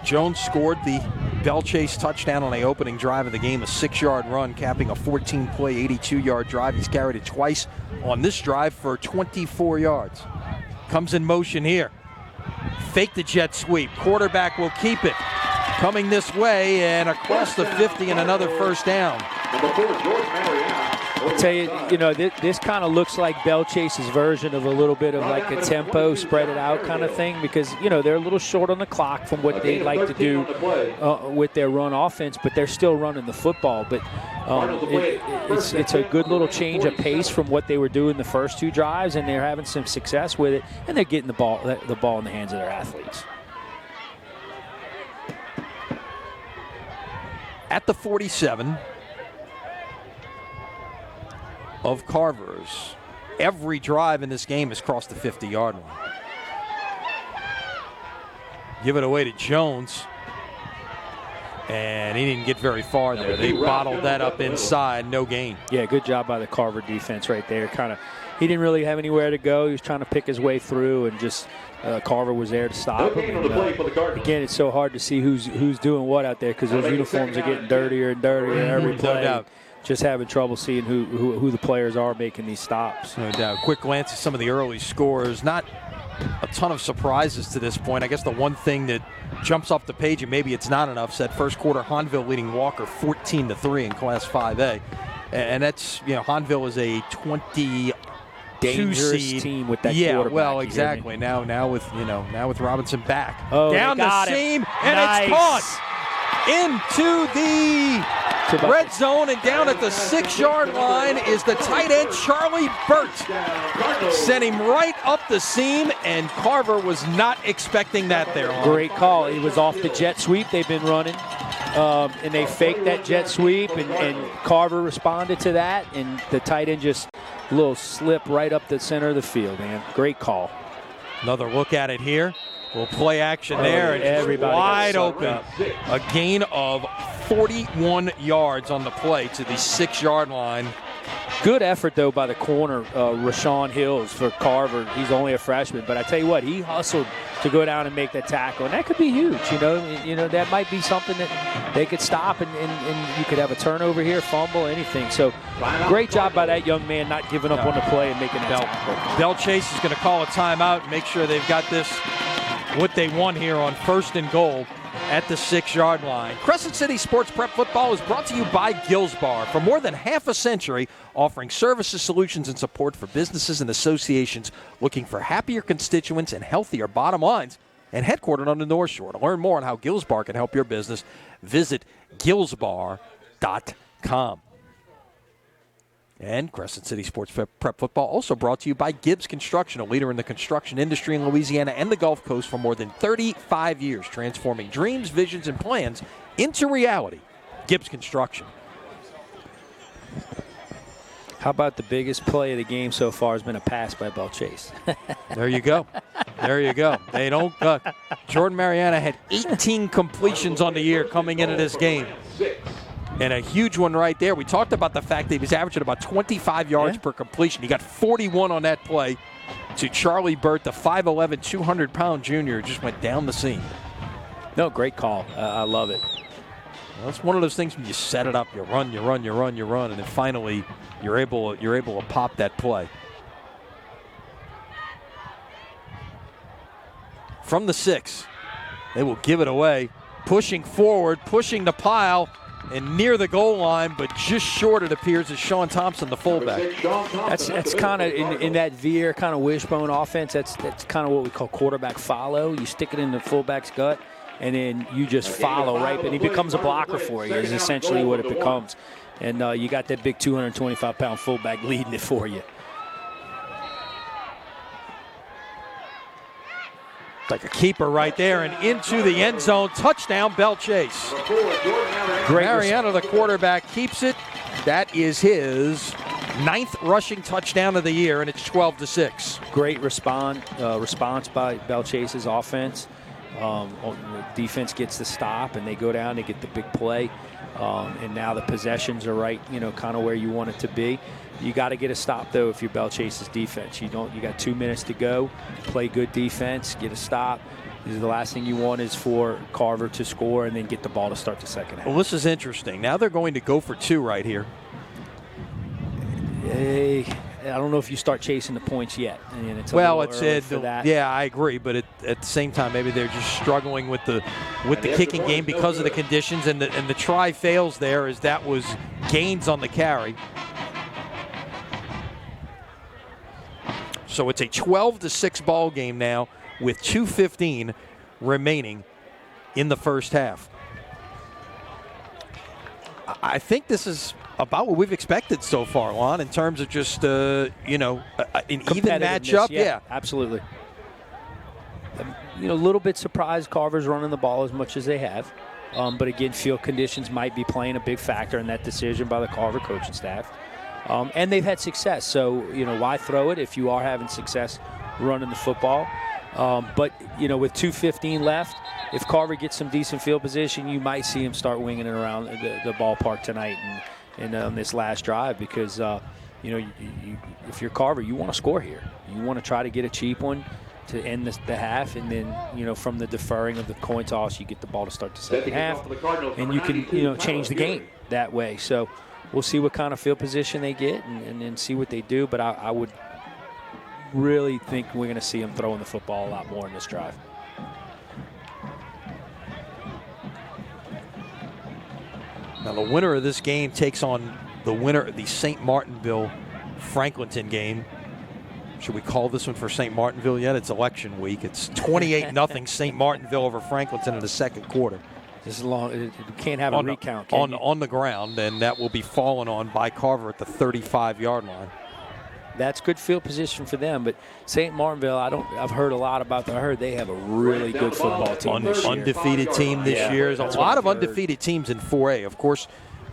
Jones scored the Belle Chase touchdown on the opening drive of the game, a 6-yard run, capping a 14-play, 82-yard drive. He's carried it twice on this drive for 24 yards. Comes in motion here. Fake the jet sweep. Quarterback will keep it. Coming this way and across the 50 and another first down. Number 4, George Mariana. I'll tell you, this kind of looks like Belle Chase's version of a little bit of like a tempo, spread it out kind of thing, because, they're a little short on the clock from what they like to do with their run offense, but they're still running the football. But it's a good little change of pace from what they were doing the first 2 drives, and they're having some success with it, and they're getting the ball in the hands of their athletes. At the 47 of Carver's, every drive in this game has crossed the 50-yard line. Give it away to Jones, and he didn't get very far there. They bottled that up inside, no gain. Yeah, good job by the Carver defense right there. He didn't really have anywhere to go. He was trying to pick his way through, and just Carver was there to stop him. And, again, it's so hard to see who's doing what out there, because those uniforms are getting dirtier and dirtier every play. No doubt. Just having trouble seeing who the players are making these stops. No doubt. Quick glance at some of the early scores. Not a ton of surprises to this point. I guess the one thing that jumps off the page, and maybe it's not enough, said first quarter Hahnville leading Walker 14-3 in Class 5A. And that's, Hahnville is a 22 dangerous seed team with that quarterback. quarterback. Well, exactly. Now with Robinson back. Oh, down the seam, and it's caught into the red zone, and down at the 6-yard line is the tight end Charlie Burt. Sent him right up the seam, and Carver was not expecting that there. Great call. He was off the jet sweep they've been running, and they faked that jet sweep, and Carver responded to that, and the tight end just a little slip right up the center of the field, man. Great call. Another look at it here. We'll play action there, and everybody wide open. A gain of 41 yards on the play to the 6-yard line. Good effort, though, by the corner, Rashawn Hills, for Carver. He's only a freshman, but I tell you what, he hustled to go down and make that tackle, and that could be huge. That might be something that they could stop, and you could have a turnover here, fumble, anything. So great job by that young man, not giving up on the play and making that tackle. Belle Chase is going to call a timeout and make sure they've got this, what they want here on 1st and goal at the 6-yard line. Crescent City Sports Prep Football is brought to you by Gills Bar. For more than half a century, offering services, solutions, and support for businesses and associations looking for happier constituents and healthier bottom lines, and headquartered on the North Shore. To learn more on how Gills Bar can help your business, visit gillsbar.com. And Crescent City Sports Prep Football also brought to you by Gibbs Construction, a leader in the construction industry in Louisiana and the Gulf Coast for more than 35 years, transforming dreams, visions, and plans into reality. Gibbs Construction. How about the biggest play of the game so far has been a pass by Belle Chase? There you go. There you go. They don't. Jordan Mariana had 18 completions on the year coming into this game. And a huge one right there. We talked about the fact that he was averaging about 25 yards per completion. He got 41 on that play to Charlie Burt, the 5'11", 200-pound junior, just went down the seam. No, great call. I love it. Well, it's one of those things when you set it up, you run, and then finally you're able to pop that play. From the 6, they will give it away, pushing forward, pushing the pile, and near the goal line, but just short, it appears, is Sean Thompson, the fullback. That's kind of in that veer kind of wishbone offense. That's kind of what we call quarterback follow. You stick it in the fullback's gut, and then you just follow, right? And he becomes a blocker for you, is essentially what it becomes. And you got that big 225-pound fullback leading it for you. Like a keeper right there, and into the end zone. Touchdown, Belle Chase. Mariano, the quarterback, keeps it. That is his 9th rushing touchdown of the year, and it's 12-6. Great response by Belle Chase's offense. Defense gets the stop, and they go down, they get the big play. And now the possessions are right, kind of where you want it to be. You got to get a stop, though, if you're Belle Chase's defense. You got 2 minutes to go. Play good defense, get a stop, The last thing you want is for Carver to score and then get the ball to start the second half. Well, this is interesting. Now they're going to go for 2 right here. I don't know if you start chasing the points yet. I mean, it's for that. Yeah, I agree. But at the same time, maybe they're just struggling with the kicking game because of the conditions, and the try fails there, as that was Gaines on the carry. So it's a 12-6 ball game now with 2:15 remaining in the first half. I think this is about what we've expected so far, Lon, in terms of just, an even matchup. Yeah, absolutely. A little bit surprised Carver's running the ball as much as they have. But again, field conditions might be playing a big factor in that decision by the Carver coaching staff. And they've had success. So, why throw it if you are having success running the football? But with 2:15 left, if Carver gets some decent field position, you might see him start winging it around the ballpark tonight and on this last drive, because if you're Carver, you want to score here. You want to try to get a cheap one to end the half, and then from the deferring of the coin toss, you get the ball to start the second half, and you can change the game that way. So we'll see what kind of field position they get and then see what they do. But I would really think we're going to see them throwing the football a lot more in this drive. Now the winner of this game takes on the winner of the St. Martinville-Franklinton game. Should we call this one for St. Martinville yet? It's election week. It's 28-0 St. Martinville over Franklinton in the second quarter. This is long. You can't have a recount. On the ground, and that will be fallen on by Carver at the 35-yard line. That's good field position for them, but St. Martinville, I've heard a lot about them. I heard they have a really good football team this year. Undefeated team this year. There's a lot of undefeated teams in 4A. Of course,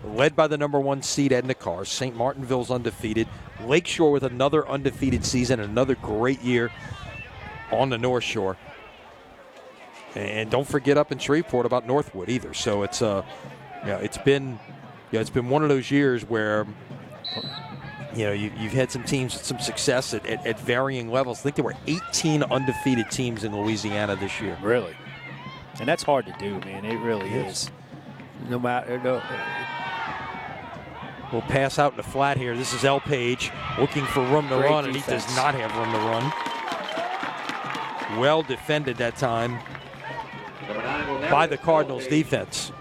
led by the number 1 seed Edna Carr. St. Martinville's undefeated. Lakeshore with another undefeated season, another great year on the North Shore. And don't forget up in Shreveport about Northwood either. So it's been one of those years where you've had some teams with some success at varying levels. I think there were 18 undefeated teams in Louisiana this year. Really? And that's hard to do, man. It really is. No matter. We'll pass out in the flat here. This is L. Page looking for room to run, and he does not have room to run. Well defended that time by the Cardinals defense.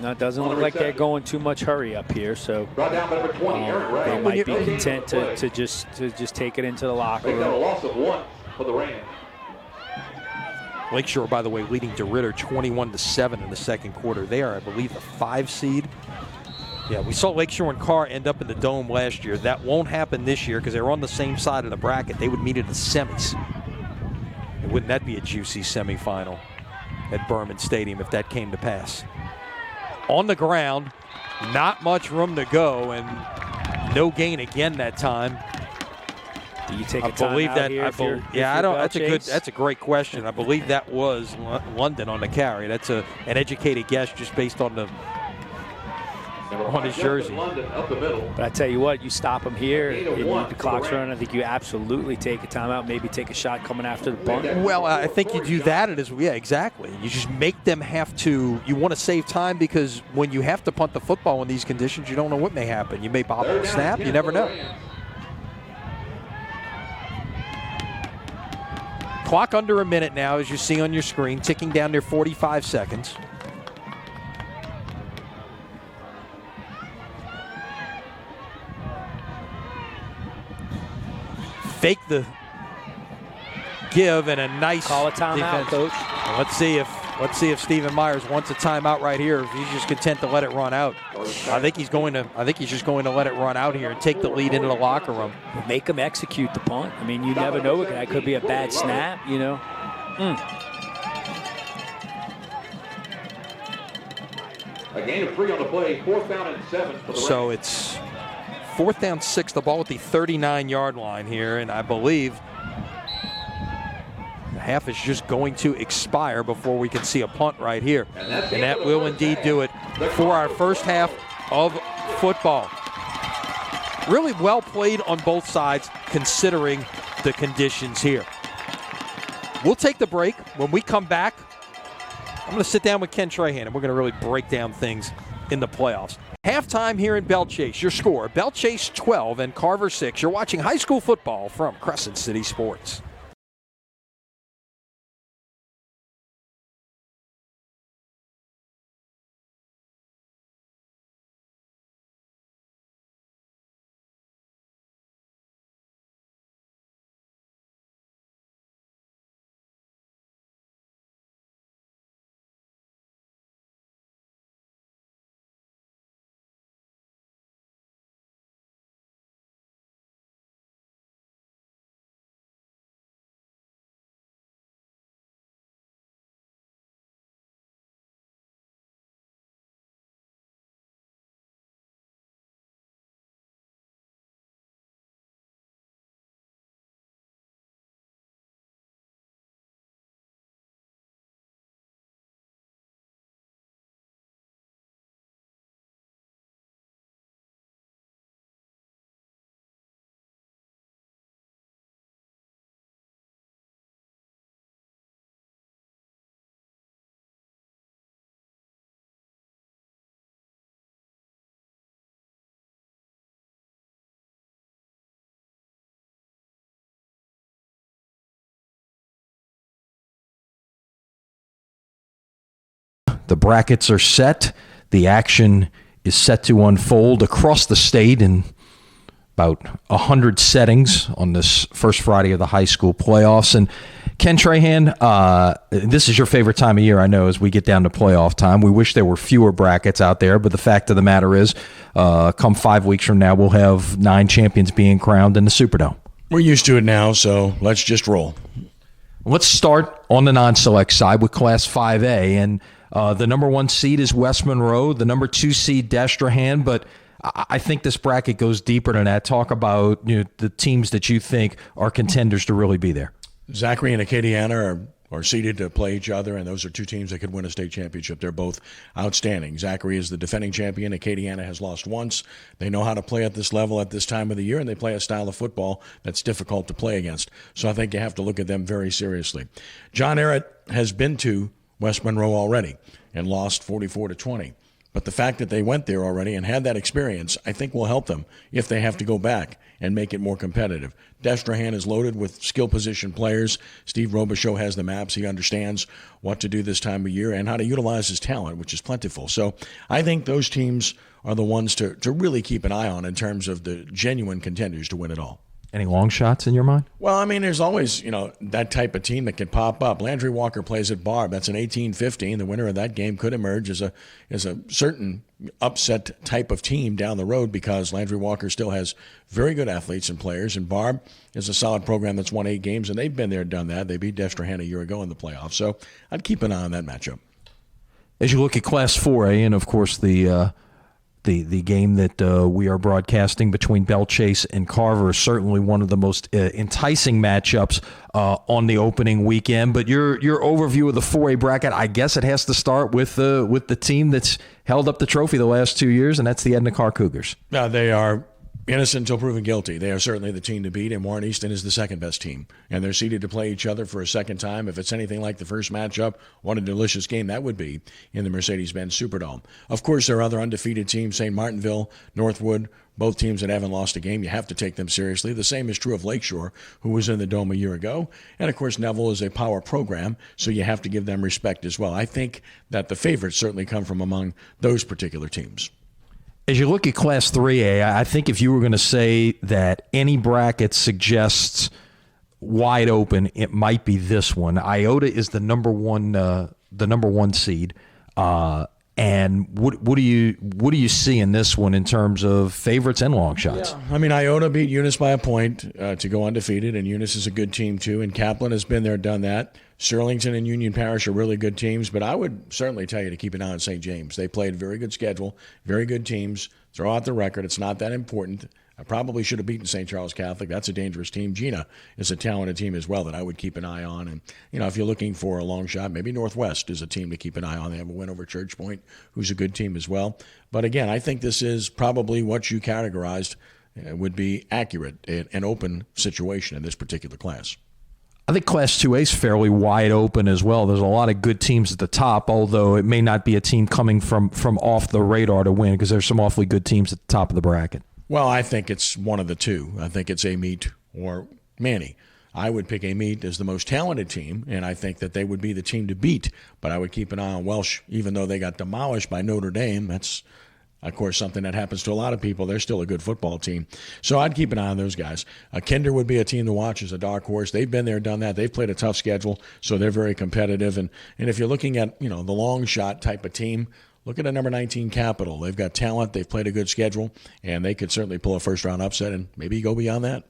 No, it doesn't look like they're going too much hurry up here, so they might be content to just take it into the locker room. They got a loss of 1 for the Rams. Lakeshore, by the way, leading DeRidder 21-7 in the second quarter. They are, I believe, the 5 seed. Yeah, we saw Lakeshore and Carr end up in the Dome last year. That won't happen this year because they're on the same side of the bracket. They would meet in the semis. And wouldn't that be a juicy semifinal at Berman Stadium if that came to pass? On the ground, not much room to go, and no gain again that time. Do you take a timeout here? That's a great question. I believe that was London on the carry. That's an educated guess just based on his jersey. But I tell you what, you stop him here, and the clock's running. I think you absolutely take a timeout, maybe take a shot coming after the punt. Well, I think you do that. Exactly. You just make them have to. You want to save time because when you have to punt the football in these conditions, you don't know what may happen. You may bobble a snap. You never know. Clock under a minute now, as you see on your screen, ticking down near 45 seconds. Fake the give and a nice call a timeout, Coach. Let's see if Stephen Myers wants a timeout right here. If he's just content to let it run out, I think he's just going to let it run out here and take the lead into the locker room. Make him execute the punt. I mean, you never know. That could be a bad snap. A gain of 3 on the play. 4th down and 7 for the Rams. So it's 4th down 6, the ball at the 39-yard line here, and I believe the half is just going to expire before we can see a punt right here. And that will indeed do it for our first half of football. Really well played on both sides considering the conditions here. We'll take the break. When we come back, I'm going to sit down with Ken Trahan, and we're going to really break down things in the playoffs. Halftime here in Belle Chase. Your score, Belle Chase 12 and Carver 6. You're watching high school football from Crescent City Sports. The brackets are set. The action is set to unfold across the state in about 100 settings on this first Friday of the high school playoffs. And Ken Trahan, this is your favorite time of year, I know, as we get down to playoff time. We wish there were fewer brackets out there, but the fact of the matter is, come 5 weeks from now, we'll have 9 champions being crowned in the Superdome. We're used to it now, so let's just roll. Let's start on the non-select side with Class 5A, and the number 1 seed is West Monroe, the number 2 seed Destrehan, but I think this bracket goes deeper than that. Talk about the teams that you think are contenders to really be there. Zachary and Acadiana are seeded to play each other, and those are 2 teams that could win a state championship. They're both outstanding. Zachary is the defending champion. Acadiana has lost once. They know how to play at this level at this time of the year, and they play a style of football that's difficult to play against. So I think you have to look at them very seriously. John Ehret has been to West Monroe already and lost 44-20. But the fact that they went there already and had that experience, I think will help them if they have to go back and make it more competitive. Destrehan is loaded with skill position players. Steve Robichaux has the maps. He understands what to do this time of year and how to utilize his talent, which is plentiful. So I think those teams are the ones to really keep an eye on in terms of the genuine contenders to win it all. Any long shots in your mind? Well, I mean, there's always, that type of team that can pop up. Landry Walker plays at Barb. That's an 18-15. The winner of that game could emerge as a certain upset type of team down the road because Landry Walker still has very good athletes and players, and Barb is a solid program that's won 8 games, and they've been there, done that. They beat Destrehan a year ago in the playoffs. So I'd keep an eye on that matchup. As you look at Class 4A, and of course the game that we are broadcasting between Belle Chase and Carver is certainly one of the most enticing matchups on the opening weekend. But your overview of the 4A bracket, I guess it has to start with the team that's held up the trophy the last 2 years, and that's the Edna Carr Cougars. They are innocent until proven guilty. They are certainly the team to beat, and Warren Easton is the second best team. And they're seeded to play each other for a second time. If it's anything like the first matchup, what a delicious game that would be in the Mercedes-Benz Superdome. Of course, there are other undefeated teams, St. Martinville, Northwood, both teams that haven't lost a game. You have to take them seriously. The same is true of Lakeshore, who was in the Dome a year ago. And, of course, Neville is a power program, so you have to give them respect as well. I think that the favorites certainly come from among those particular teams. As you look at Class 3A, I think if you were going to say that any bracket suggests wide open, it might be this one. Iota is the number one seed. And what do you see in this one in terms of favorites and long shots? Yeah. I mean, Iota beat Eunice by a point to go undefeated, and Eunice is a good team too. And Kaplan has been there, done that. Sterlington and Union Parish are really good teams, but I would certainly tell you to keep an eye on St. James. They played a very good schedule, very good teams. Throw out the record. It's not that important. I probably should have beaten St. Charles Catholic. That's a dangerous team. Gina is a talented team as well that I would keep an eye on. And, if you're looking for a long shot, maybe Northwest is a team to keep an eye on. They have a win over Church Point, who's a good team as well. But, again, I think this is probably what you categorized would be accurate, an open situation in this particular class. I think Class 2A is fairly wide open as well. There's a lot of good teams at the top, although it may not be a team coming from off the radar to win because there's some awfully good teams at the top of the bracket. Well, I think it's one of the two. I think it's Amite or Manny. I would pick Amite as the most talented team, and I think that they would be the team to beat. But I would keep an eye on Welsh, even though they got demolished by Notre Dame. That's, of course, something that happens to a lot of people. They're still a good football team. So I'd keep an eye on those guys. Kinder would be a team to watch as a dark horse. They've been there, done that. They've played a tough schedule, so they're very competitive. And if you're looking at, the long shot type of team, look at a number 19 Capital. They've got talent. They've played a good schedule, and they could certainly pull a first-round upset and maybe go beyond that.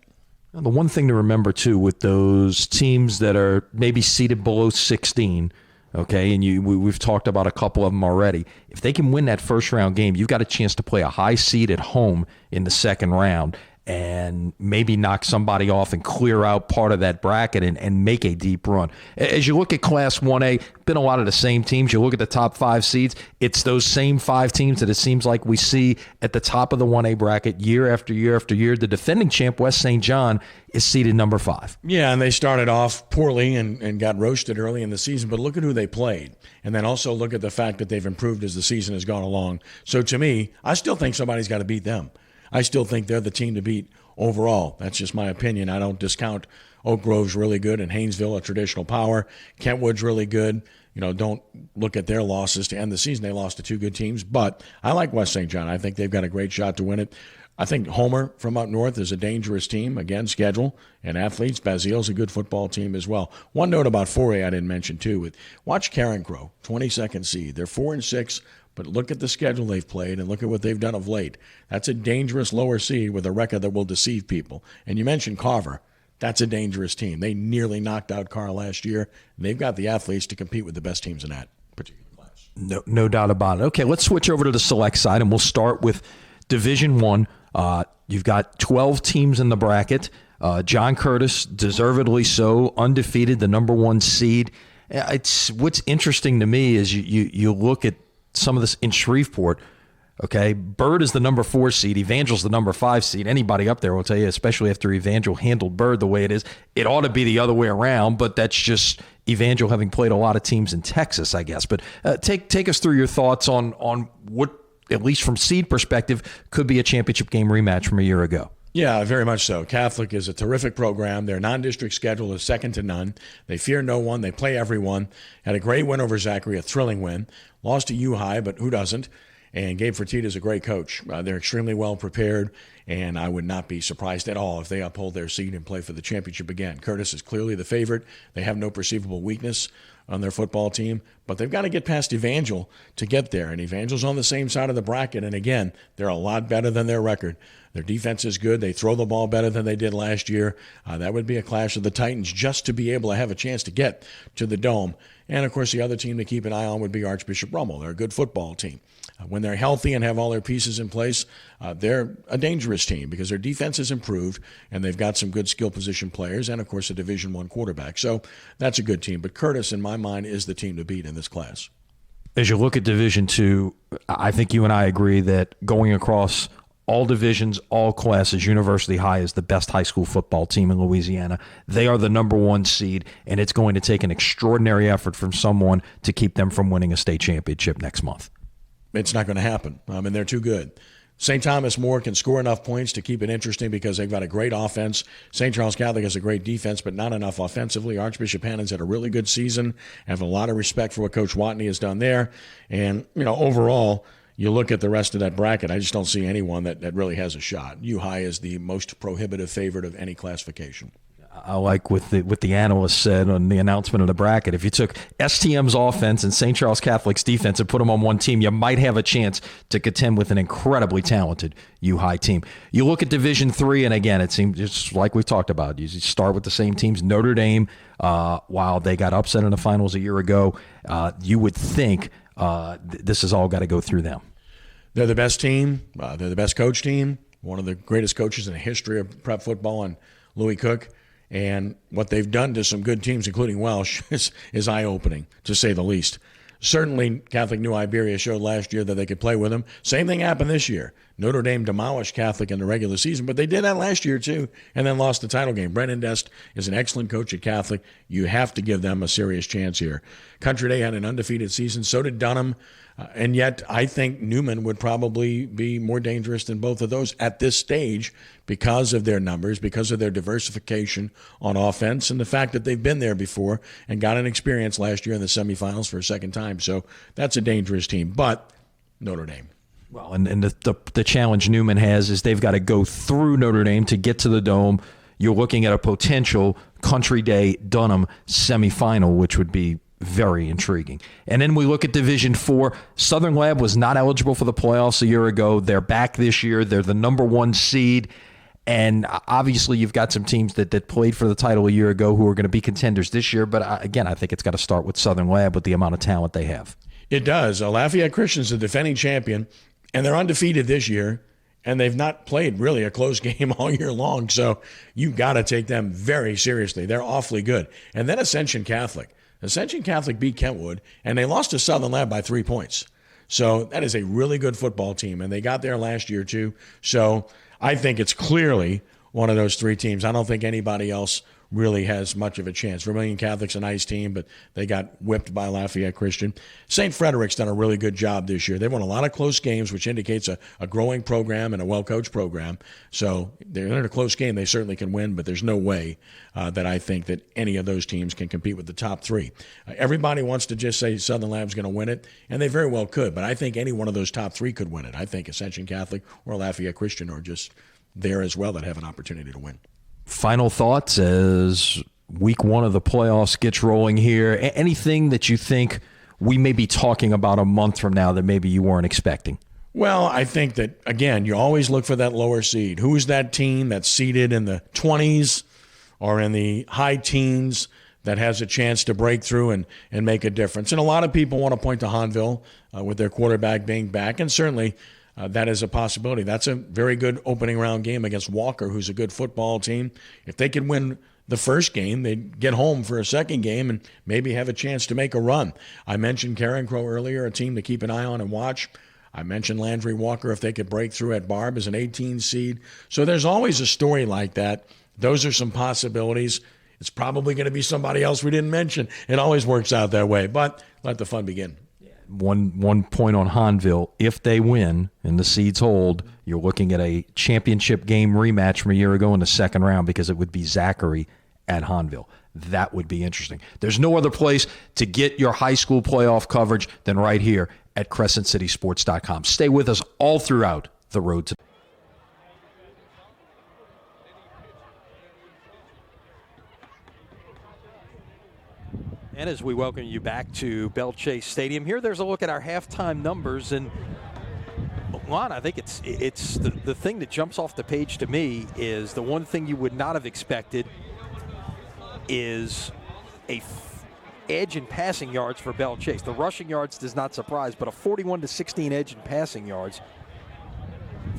The one thing to remember, too, with those teams that are maybe seated below 16, okay, and we've talked about a couple of them already, if they can win that first-round game, you've got a chance to play a high seed at home in the second round and maybe knock somebody off and clear out part of that bracket and make a deep run. As you look at Class 1A, been a lot of the same teams. You look at the top 5 seeds, it's those same 5 teams that it seems like we see at the top of the 1A bracket year after year after year. The defending champ, West St. John, is seeded number 5. Yeah, and they started off poorly and got roasted early in the season, but look at who they played. And then also look at the fact that they've improved as the season has gone along. So to me, I still think somebody's got to beat them. I still think they're the team to beat overall. That's just my opinion. I don't discount Oak Grove's really good and Haynesville, a traditional power. Kentwood's really good. Don't look at their losses to end the season. They lost to 2 good teams. But I like West St. John. I think they've got a great shot to win it. I think Homer from up north is a dangerous team. Again, schedule and athletes. Bazile's a good football team as well. One note about 4A I didn't mention, too. Watch Carencro, 22nd seed. They're 4-6. But look at the schedule they've played and look at what they've done of late. That's a dangerous lower seed with a record that will deceive people. And you mentioned Carver. That's a dangerous team. They nearly knocked out Carr last year, and they've got the athletes to compete with the best teams in that particular class. No doubt about it. Okay, let's switch over to the select side, and we'll start with Division I. You've got 12 teams in the bracket. John Curtis, deservedly so, undefeated, the number 1 seed. What's interesting to me is you look at some of this in Shreveport. Okay, Bird is the number 4 seed. Evangel's the number 5 seed. Anybody up there will tell you, especially after Evangel handled Bird the way it is, it ought to be the other way around, but that's just Evangel having played a lot of teams in Texas, I guess. But take us through your thoughts on what, at least from seed perspective, could be a championship game rematch from a year ago. Yeah, very much so. Catholic is a terrific program. Their non-district schedule is second to none. They fear no one. They play everyone. Had a great win over Zachary, a thrilling win. Lost to U-High, but who doesn't? And Gabe Fertitta is a great coach. They're extremely well prepared, and I would not be surprised at all if they uphold their seed and play for the championship again. Curtis is clearly the favorite. They have no perceivable weakness on their football team, but they've got to get past Evangel to get there, and Evangel's on the same side of the bracket, and again, they're a lot better than their record. Their defense is good. They throw the ball better than they did last year. That would be a clash of the Titans just to be able to have a chance to get to the Dome. And, of course, the other team to keep an eye on would be Archbishop Rummel. They're a good football team. When they're healthy and have all their pieces in place, they're a dangerous team because their defense has improved and they've got some good skill position players and, of course, a Division I quarterback. So that's a good team. But Curtis, in my mind, is the team to beat in this class. As you look at Division II, I think you and I agree that going across all divisions, all classes, University High is the best high school football team in Louisiana. They are the number 1 seed, and it's going to take an extraordinary effort from someone to keep them from winning a state championship next month. It's not going to happen. They're too good. St. Thomas More can score enough points to keep it interesting because they've got a great offense. St. Charles Catholic has a great defense, but not enough offensively. Archbishop Hannon's had a really good season. I have a lot of respect for what Coach Watney has done there. And, overall, you look at the rest of that bracket, I just don't see anyone that really has a shot. U-High is the most prohibitive favorite of any classification. I like what the analyst said on the announcement of the bracket. If you took STM's offense and St. Charles Catholic's defense and put them on one team, you might have a chance to contend with an incredibly talented U-High team. You look at Division III, and again, it seems just like we've talked about. You start with the same teams. Notre Dame, while they got upset in the finals a year ago, you would think this has all got to go through them. They're the best team. They're the best coach team. One of the greatest coaches in the history of prep football, and Louis Cook. And what they've done to some good teams, including Welsh, is eye-opening, to say the least. Certainly, Catholic New Iberia showed last year that they could play with them. Same thing happened this year. Notre Dame demolished Catholic in the regular season, but they did that last year too, and then lost the title game. Brennan Dest is an excellent coach at Catholic. You have to give them a serious chance here. Country Day had an undefeated season. So did Dunham. And yet I think Newman would probably be more dangerous than both of those at this stage because of their numbers, because of their diversification on offense, and the fact that they've been there before and got an experience last year in the semifinals for a second time. So that's a dangerous team. But Notre Dame. Well, and the challenge Newman has is they've got to go through Notre Dame to get to the Dome. You're looking at a potential Country Day Dunham semifinal, which would be very intriguing. And then we look at Division 4. Southern Lab was not eligible for the playoffs a year ago. They're back this year. They're the number 1 seed. And obviously you've got some teams that played for the title a year ago who are going to be contenders this year. But again, I think it's got to start with Southern Lab with the amount of talent they have. It does. Lafayette Christian's the defending champion, and they're undefeated this year. And they've not played really a close game all year long. So you've got to take them very seriously. They're awfully good. And then Ascension Catholic. Ascension Catholic beat Kentwood, and they lost to Southern Lab by 3 points. So that is a really good football team, and they got there last year too. So I think it's clearly one of those 3 teams. I don't think anybody else really has much of a chance. Vermilion Catholic's a nice team, but they got whipped by Lafayette Christian. St. Frederick's done a really good job this year. They've won a lot of close games, which indicates a growing program and a well-coached program. So they're in a close game. They certainly can win, but there's no way that I think that any of those teams can compete with the top 3. Everybody wants to just say Southern Lab's going to win it, and they very well could, but I think any one of those top 3 could win it. I think Ascension Catholic or Lafayette Christian are just there as well that have an opportunity to win. Final thoughts as week 1 of the playoffs gets rolling here. Anything that you think we may be talking about a month from now that maybe you weren't expecting? Well, I think that, again, you always look for that lower seed. Who's that team that's seeded in the 20s or in the high teens that has a chance to break through and make a difference? And a lot of people want to point to Hanville with their quarterback being back, and certainly that is a possibility. That's a very good opening round game against Walker, who's a good football team. If they could win the first game, they'd get home for a second game and maybe have a chance to make a run. I mentioned Karen Crow earlier, a team to keep an eye on and watch. I mentioned Landry Walker, if they could break through at Barb as an 18 seed. So there's always a story like that. Those are some possibilities. It's probably going to be somebody else we didn't mention. It always works out that way, but let the fun begin. One point on Hanville, if they win and the seeds hold, you're looking at a championship game rematch from a year ago in the second round because it would be Zachary at Hanville. That would be interesting. There's no other place to get your high school playoff coverage than right here at CrescentCitySports.com. Stay with us all throughout the road to. And as we welcome you back to Belle Chase Stadium, here there's a look at our halftime numbers. And Lon, I think it's the thing that jumps off the page to me is the one thing you would not have expected is a edge in passing yards for Belle Chase. The rushing yards does not surprise, but a 41-16 edge in passing yards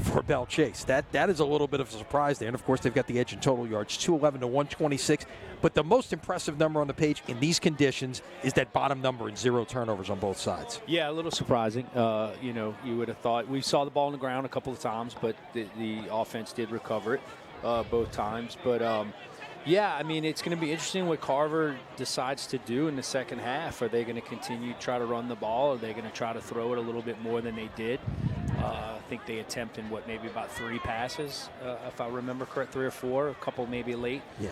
for Belle Chase. That is a little bit of a surprise there. And, of course, they've got the edge in total yards, 211 to 126. But the most impressive number on the page in these conditions is that bottom number and 0 turnovers on both sides. Yeah, a little surprising. You would have thought we saw the ball on the ground a couple of times, but the offense did recover it both times. But, yeah, I mean, it's going to be interesting what Carver decides to do in the second half. Are they going to continue to try to run the ball? Are they going to try to throw it a little bit more than they did? I think they attempted, maybe about 3 passes, if I remember correct, 3 or 4, a couple maybe late. Yeah.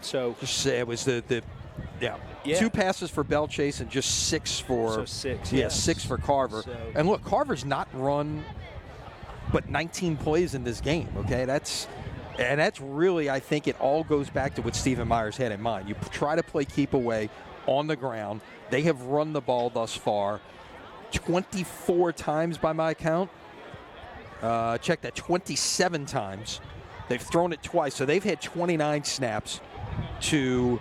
So just say it was the 2 passes for Belle Chase and just 6 for 6. Yeah, yes. 6 for Carver. So, and look, Carver's not run but 19 plays in this game. Okay, that's really, I think it all goes back to what Stephen Myers had in mind. You try to play keep away on the ground. They have run the ball thus far 24 times by my count. Check that, 27 times. They've thrown it twice, so they've had 29 snaps to,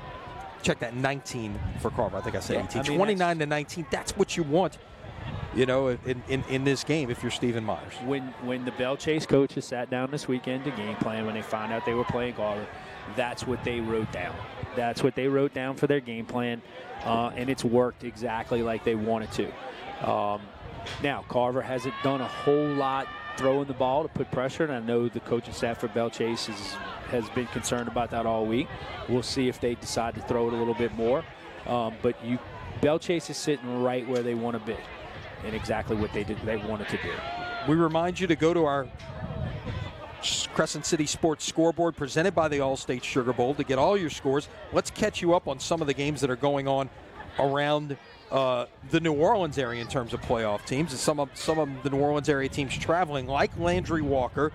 check that, 19 for Carver. I think I said 18. 29 to 19, that's what you want, in this game if you're Stephen Myers. When the Belle Chase coaches sat down this weekend to game plan, when they found out they were playing Carver, that's what they wrote down. That's what they wrote down for their game plan, and it's worked exactly like they wanted to. Now, Carver hasn't done a whole lot throwing the ball to put pressure, and I know the coaching staff for Belle Chase has been concerned about that all week. We'll see if they decide to throw it a little bit more. But Belle Chase is sitting right where they want to be and exactly what they wanted to do. We remind you to go to our Crescent City Sports scoreboard presented by the All-State Sugar Bowl to get all your scores. Let's catch you up on some of the games that are going on around the New Orleans area in terms of playoff teams, and some of the New Orleans area teams traveling, like Landry Walker,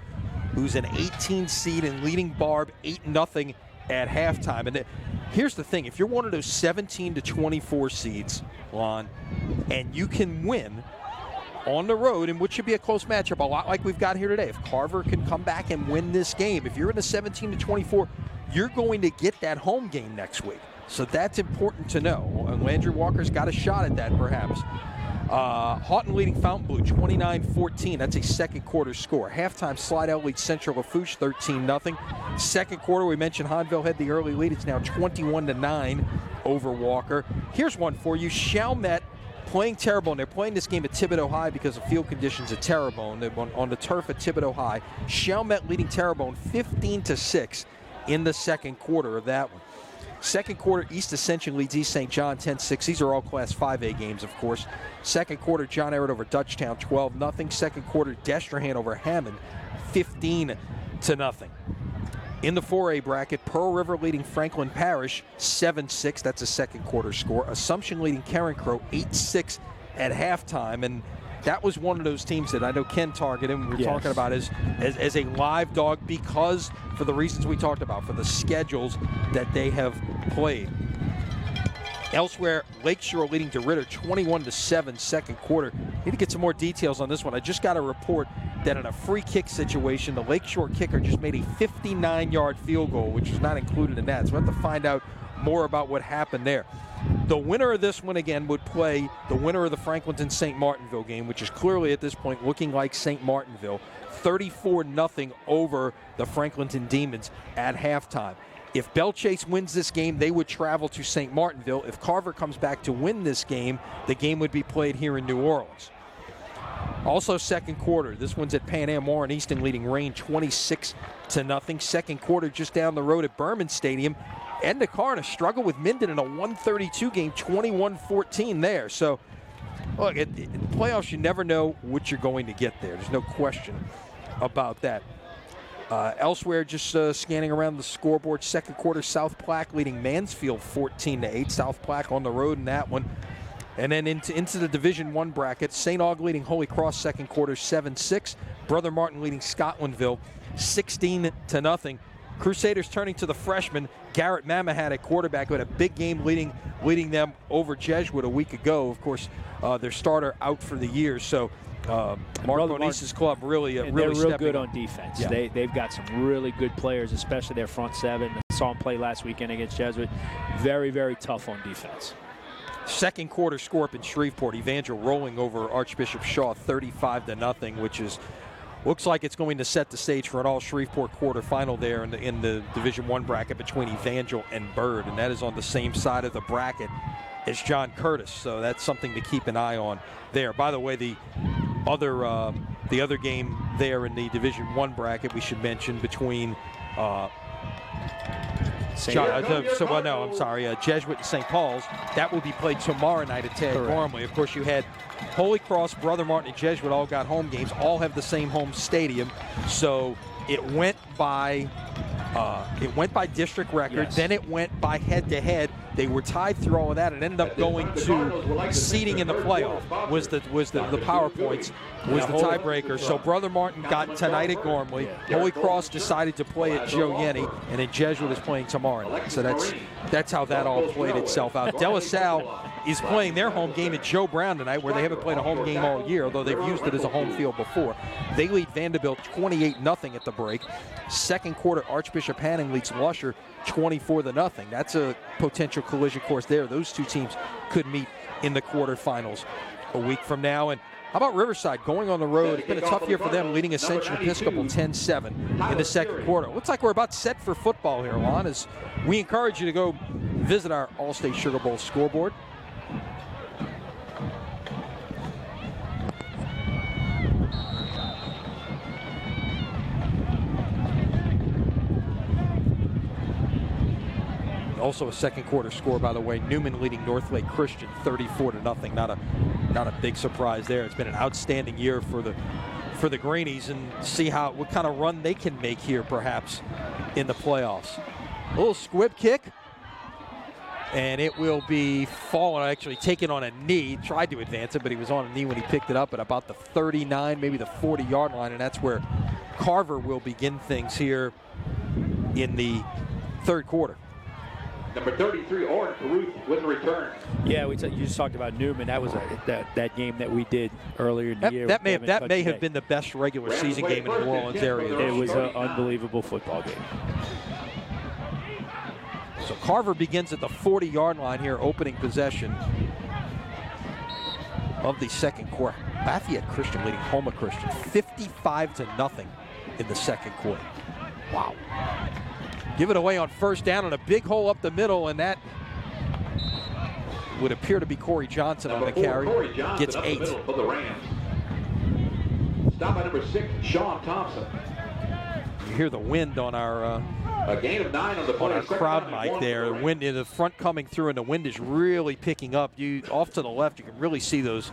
who's an 18 seed and leading Barb 8-0 at halftime. And here's the thing: if you're one of those 17 to 24 seeds, Lon, and you can win on the road, in which should be a close matchup, a lot like we've got here today. If Carver can come back and win this game, if you're in a 17 to 24, you're going to get that home game next week. So that's important to know. And Landry Walker's got a shot at that, perhaps. Houghton leading Fontainebleau 29-14. That's a second quarter score. Halftime, Slidell leads Central Lafourche 13-0. Second quarter, we mentioned Hanville had the early lead. It's now 21-9 over Walker. Here's one for you. Chalmette playing Terrebonne. They're playing this game at Thibodeau High because of field conditions at Terrebonne. They're on the turf at Thibodeau High. Chalmette leading Terrebonne 15-6 in the second quarter of that one. Second quarter, East Ascension leads East St. John 10-6. These are all Class 5A games, of course. Second quarter, John Ehret over Dutchtown 12-0. Second quarter, Destrehan over Hammond 15-0. In the 4A bracket, Pearl River leading Franklin Parish 7-6. That's a second quarter score. Assumption leading Karen Crow 8-6 at halftime. And that was one of those teams that I know Ken targeted and we're talking about as a live dog because, for the reasons we talked about, for the schedules that they have played. Elsewhere, Lakeshore leading DeRidder 21-7 second quarter. Need to get some more details on this one. I just got a report that in a free kick situation, the Lakeshore kicker just made a 59-yard field goal, which is not included in that. So we'll have to find out more about what happened there. The winner of this one, again, would play the winner of the Franklinton-St. Martinville game, which is clearly at this point looking like St. Martinville. 34-0 over the Franklinton Demons at halftime. If Belle Chase wins this game, they would travel to St. Martinville. If Carver comes back to win this game, the game would be played here in New Orleans. Also second quarter, this one's at Pan Am. Warren Easton leading Rain 26-0. Second quarter just down the road at Berman Stadium. Edna Karna struggled with Minden in a 132 game, 21-14 there. So, look, in playoffs, you never know what you're going to get there. There's no question about that. Elsewhere, just scanning around the scoreboard, second quarter, South Platte leading Mansfield 14-8. South Platte on the road in that one. And then into the Division I bracket, St. Aug leading Holy Cross second quarter 7-6. Brother Martin leading Scotlandville 16-0. Crusaders turning to the freshman, Garrett Mamahat at quarterback, who had a big game leading them over Jesuit a week ago. Of course, their starter out for the year. So Mark Bonice's club really they're real good up on defense. Yeah. They've got some really good players, especially their front seven. I saw them play last weekend against Jesuit. Very, very tough on defense. Second quarter score up in Shreveport. Evangel rolling over Archbishop Shaw 35-0, which looks like it's going to set the stage for an all-Shreveport quarterfinal there in the Division I bracket between Evangel and Byrd, and that is on the same side of the bracket as John Curtis. So that's something to keep an eye on there. By the way, the other game there in the Division I bracket we should mention between Jesuit and St. Paul's. That will be played tomorrow night at Tad Gormley. Of course, you had Holy Cross, Brother Martin, and Jesuit all got home games. All have the same home stadium. So it went by district record. Yes. Then it went by head-to-head. They were tied through all of that. It ended up going to seeding in the playoff. Was the PowerPoints was the tiebreaker. So Brother Martin got tonight at Gormley. Holy Cross decided to play at Joe Yenny, and then Jesuit is playing tomorrow night. So that's how that all played itself out. De La Salle is playing their home game at Joe Brown tonight, where they haven't played a home game all year, although they've used it as a home field before. They lead Vanderbilt 28-0 at the break. Second quarter, Archbishop Hanning leads Lusher 24-0. That's a potential collision course there. Those two teams could meet in the quarterfinals a week from now. And how about Riverside going on the road? It's been a tough year for them, leading Ascension Episcopal 10-7 in the second quarter. Looks like we're about set for football here, Lon, as we encourage you to go visit our All-State Sugar Bowl scoreboard. Also a second quarter score, by the way. Newman leading Northlake Christian 34-0. Not a big surprise there. It's been an outstanding year for the Greenies, and see what kind of run they can make here perhaps in the playoffs. A little squib kick, and it will be fallen, actually taken on a knee. Tried to advance it, but he was on a knee when he picked it up at about the 39, maybe the 40-yard line, and that's where Carver will begin things here in the third quarter. Number 33, Oren Caruth with the return. Yeah, you just talked about Newman. That was that game that we did earlier in the year. That may have been the best regular season game in the New Orleans area. It was an unbelievable football game. So Carver begins at the 40-yard line here, opening possession of the second quarter. Lafayette Christian leading Houma Christian 55-0 in the second quarter. Wow. Give it away on first down and a big hole up the middle, and that would appear to be Corey Johnson on the carry. Corey Johnson gets up 8. the middle for the Rams. Stop by number 6, Sean Thompson. You hear the wind on our a gain of 9 on the play. crowd mic there. The wind in the front coming through, and the wind is really picking up. You off to the left, you can really see those,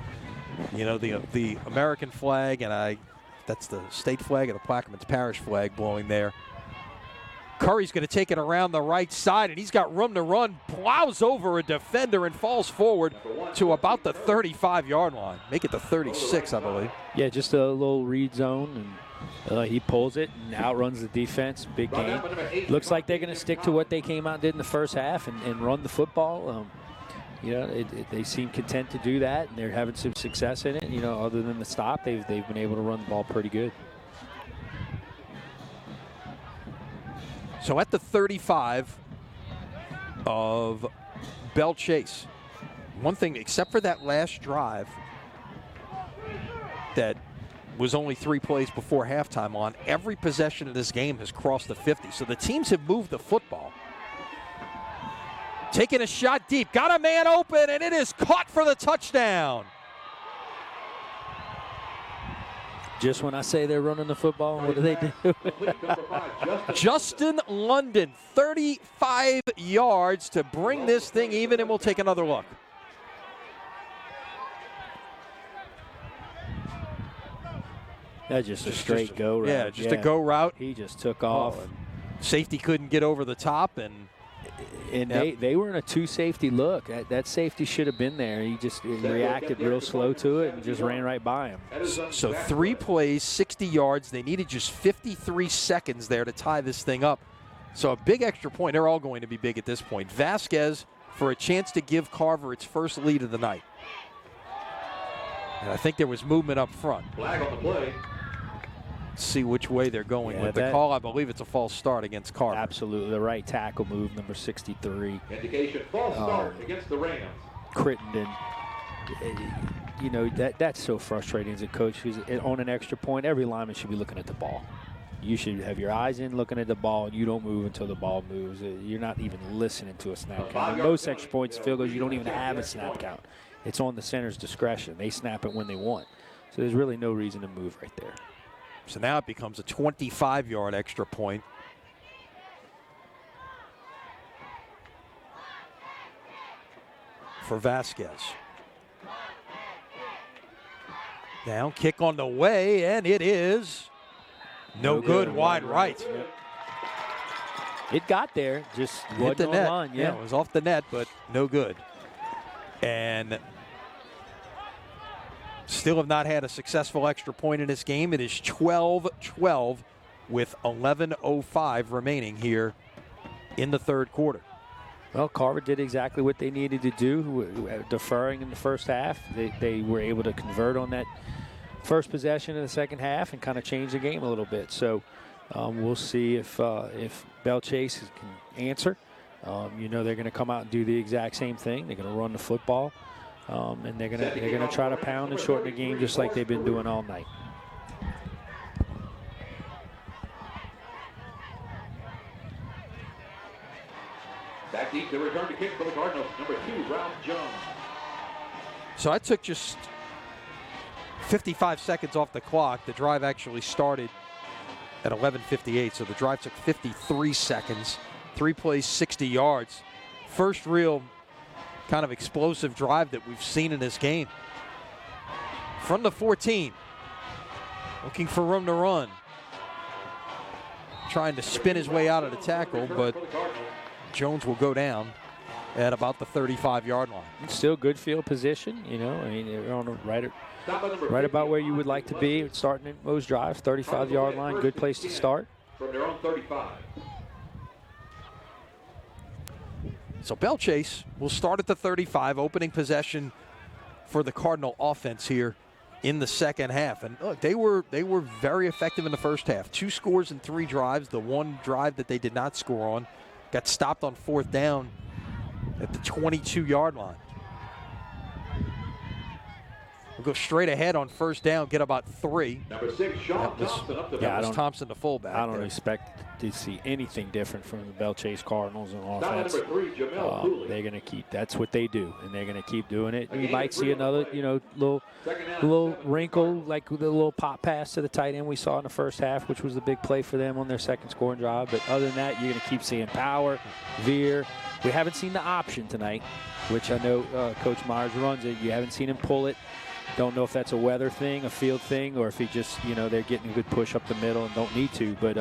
the American flag, and that's the state flag, and the Plaquemines Parish flag blowing there. Curry's going to take it around the right side, and he's got room to run, plows over a defender and falls forward to about the 35-yard line. Make it the 36, I believe. Yeah, just a little read zone, and he pulls it and outruns the defense. Big game. Looks like they're going to stick to what they came out and did in the first half and run the football. They seem content to do that, and they're having some success in it. Other than the stop, they've been able to run the ball pretty good. So at the 35 of Belle Chase, one thing, except for that last drive that was only 3 plays before halftime on, every possession of this game has crossed the 50. So the teams have moved the football. Taking a shot deep, got a man open, and it is caught for the touchdown. Just when I say they're running the football, what do they do? Justin London, 35 yards to bring this thing even, and we'll take another look. That's just a straight go route. Yeah, just a go route. He just took off. Safety couldn't get over the top, and they were in a 2 safety look. That safety should have been there. He just reacted real slow to it and just ran right by him. So 3 plays, 60 yards. They needed just 53 seconds there to tie this thing up. So a big extra point. They're all going to be big at this point. Vasquez for a chance to give Carver its first lead of the night. And I think there was movement up front. Flag on the play. See which way they're going with the call. I believe it's a false start against Carver. Absolutely. The right tackle move, number 63. Indication false start against the Rams. Crittenden. That's so frustrating as a coach. Because on an extra point, every lineman should be looking at the ball. You should have your eyes in looking at the ball, and you don't move until the ball moves. You're not even listening to a snap count. And most extra points, field goals, you don't even have a snap count. It's on the center's discretion. They snap it when they want. So there's really no reason to move right there. So now it becomes a 25-yard extra point. For Vasquez. Down, kick on the way, and it is no good, wide right. Yep. It got there, just hit the wasn't net. on line. Yeah, it was off the net, but no good. And still have not had a successful extra point in this game. It is 12-12 with 11:05 remaining here in the third quarter. Well, Carver did exactly what they needed to do, deferring in the first half. They were able to convert on that first possession in the second half and kind of change the game a little bit. So we'll see if Belle Chase can answer. They're going to come out and do the exact same thing. They're going to run the football. And they're gonna try to pound and shorten the game just like they've been doing all night. Back deep to return to kick for the Cardinals. Number 2, Ralph Jones. So I took just 55 seconds off the clock. The drive actually started at 11:58, so the drive took 53 seconds. 3 plays, 60 yards. first real kind of explosive drive that we've seen in this game. From the 14, looking for room to run. Trying to spin his way out of the tackle, but Jones will go down at about the 35-yard line. Still good field position, you know. I mean, they're on the right about where you would like to be starting at most drives, 35-yard line, good place to start. From their own 35. So Belle Chase will start at the 35, opening possession for the Cardinal offense here in the second half. And look, they were very effective in the first half. 2 scores and 3 drives. The one drive that they did not score on got stopped on 4th down at the 22-yard line. We'll go straight ahead on 1st down, get about 3. Number 6, Sean Thompson up the That was Thompson, the fullback. I don't there. expect to see anything different from the Belle Chase Cardinals on offense. Number 3, Jamel Cooley. They're going to keep. That's what they do, and they're going to keep doing it. You might see another, little wrinkle, like the little pop pass to the tight end we saw in the first half, which was the big play for them on their second scoring drive. But other than that, you're going to keep seeing power, veer. We haven't seen the option tonight, which I know Coach Myers runs it. You haven't seen him pull it. Don't know if that's a weather thing, a field thing, or if he just, they're getting a good push up the middle and don't need to. But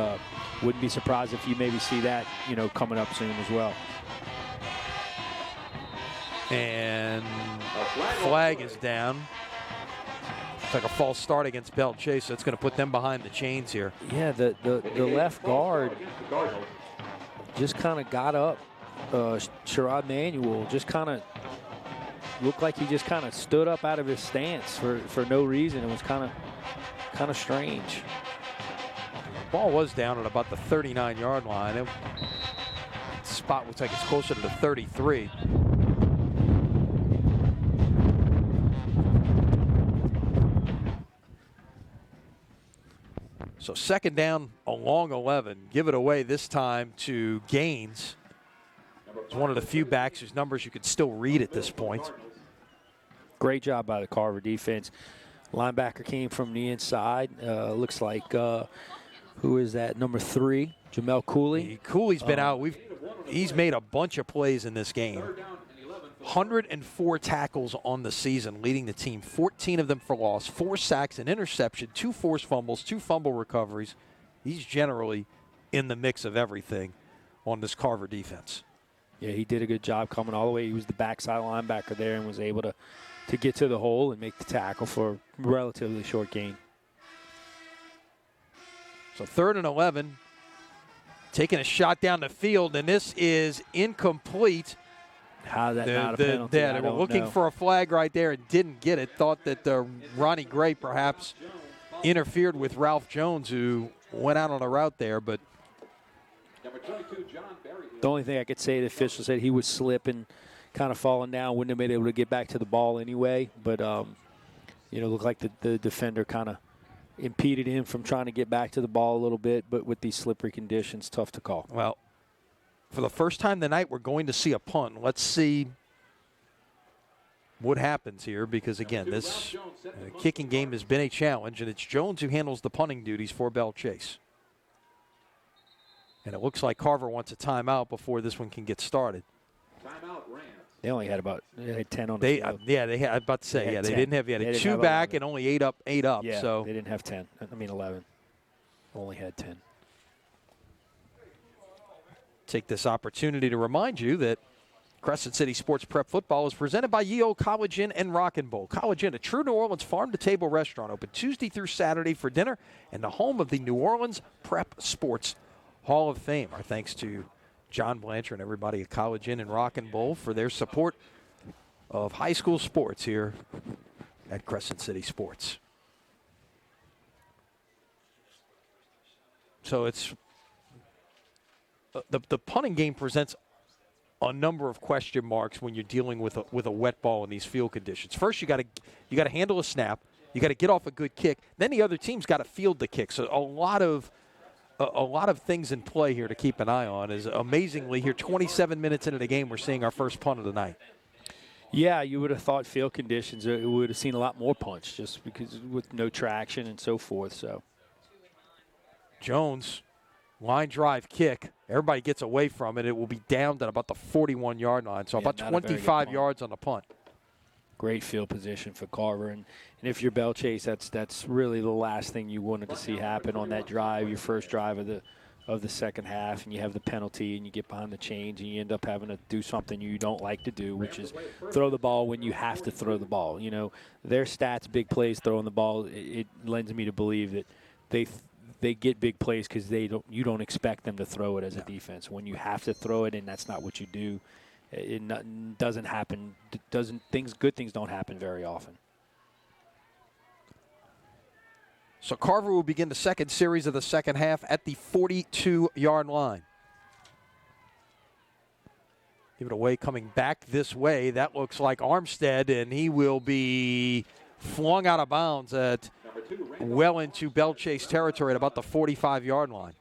wouldn't be surprised if you maybe see that, coming up soon as well. And flag is down. It's like a false start against Belle Chase. So it's going to put them behind the chains here. Yeah, the left guard just kind of got up. Sherrod Manuel just kind of looked like he just kind of stood up out of his stance for no reason. It was kind of strange. Ball was down at about the 39-yard line. The spot looks like it's closer to the 33. So 2nd down along 11. Give it away this time to Gaines. He's one of the few backs whose numbers you could still read at this point. Great job by the Carver defense. Linebacker came from the inside. Looks like, who is that? Number 3, Jamel Cooley. Cooley's been out. He's made a bunch of plays in this game. 104 tackles on the season, leading the team. 14 of them for loss, 4 sacks, an interception, 2 forced fumbles, 2 fumble recoveries. He's generally in the mix of everything on this Carver defense. Yeah, he did a good job coming all the way. He was the backside linebacker there and was able to get to the hole and make the tackle for a relatively short gain. So 3rd and 11, taking a shot down the field, and this is incomplete. How that not a penalty? They were looking for a flag right there and didn't get it. Thought that Ronnie Gray perhaps interfered with Ralph Jones, who went out on a route there, but the only thing I could say, the official said he was slipping, kind of falling down, wouldn't have been able to get back to the ball anyway. But, looked like the defender kind of impeded him from trying to get back to the ball a little bit. But with these slippery conditions, tough to call. Well, for the first time tonight, we're going to see a punt. Let's see what happens here because, again, this kicking game has been a challenge, and it's Jones who handles the punting duties for Belle Chase. And it looks like Carver wants a timeout before this one can get started. Timeout, Rams. They only had 10 on the field. They had. I'm about to say, they didn't have. They had 2 back 11. and only 8 up. Yeah, so they didn't have 10. 11. Only had 10. Take this opportunity to remind you that Crescent City Sports Prep Football is presented by Ye Olde College Inn and Rock and Bowl. College Inn, a true New Orleans farm-to-table restaurant, open Tuesday through Saturday for dinner, and the home of the New Orleans Prep Sports Hall of Fame. Our thanks to John Blanchard and everybody at College Inn and Rock and Bowl for their support of high school sports here at Crescent City Sports. So it's the punting game presents a number of question marks when you're dealing with a wet ball in these field conditions. First, you got to handle a snap. You got to get off a good kick. Then the other team's got to field the kick. So a lot of things in play here to keep an eye on. Is amazingly here, 27 minutes into the game, we're seeing our first punt of the night. Yeah, you would have thought field conditions, it would have seen a lot more punch just because with no traction and so forth. So Jones Line drive kick. Everybody gets away from it. It will be downed at about the 41-yard line, so about 25 yards on the punt. Great field position for Carver, and if you're Belle Chase, that's really the last thing you wanted to see happen on that drive, your first drive of the second half, and you have the penalty, and you get behind the chains, and you end up having to do something you don't like to do, which is throw the ball when you have to throw the ball. You know, their stats, big plays, throwing the ball. It lends me to believe that they get big plays because you don't expect them to throw it as a defense. When you have to throw it, and that's not what you do, it doesn't happen. Good things don't happen very often. So Carver will begin the second series of the second half at the 42-yard line. Give it away, coming back this way. That looks like Armstead, and he will be flung out of bounds at well into Belle Chase territory at about the 45-yard line.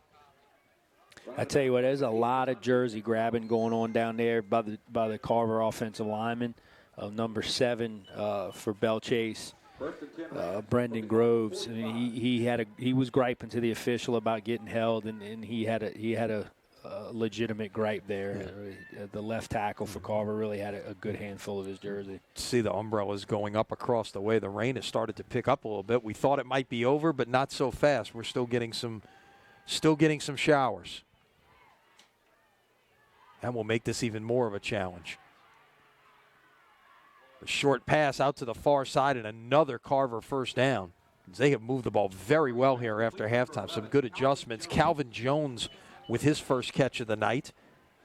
I tell you what, there's a lot of jersey grabbing going on down there by the Carver offensive lineman, number 7 for Belle Chase. Brendan Groves. I mean, he was griping to the official about getting held, and he had a legitimate gripe there. The left tackle for Carver really had a good handful of his jersey. See the umbrellas going up across the way. The rain has started to pick up a little bit. We thought it might be over, but not so fast. We're still getting some showers. And will make this even more of a challenge. A short pass out to the far side and another Carver first down. They have moved the ball very well here after halftime. Some good adjustments. Calvin Jones with his first catch of the night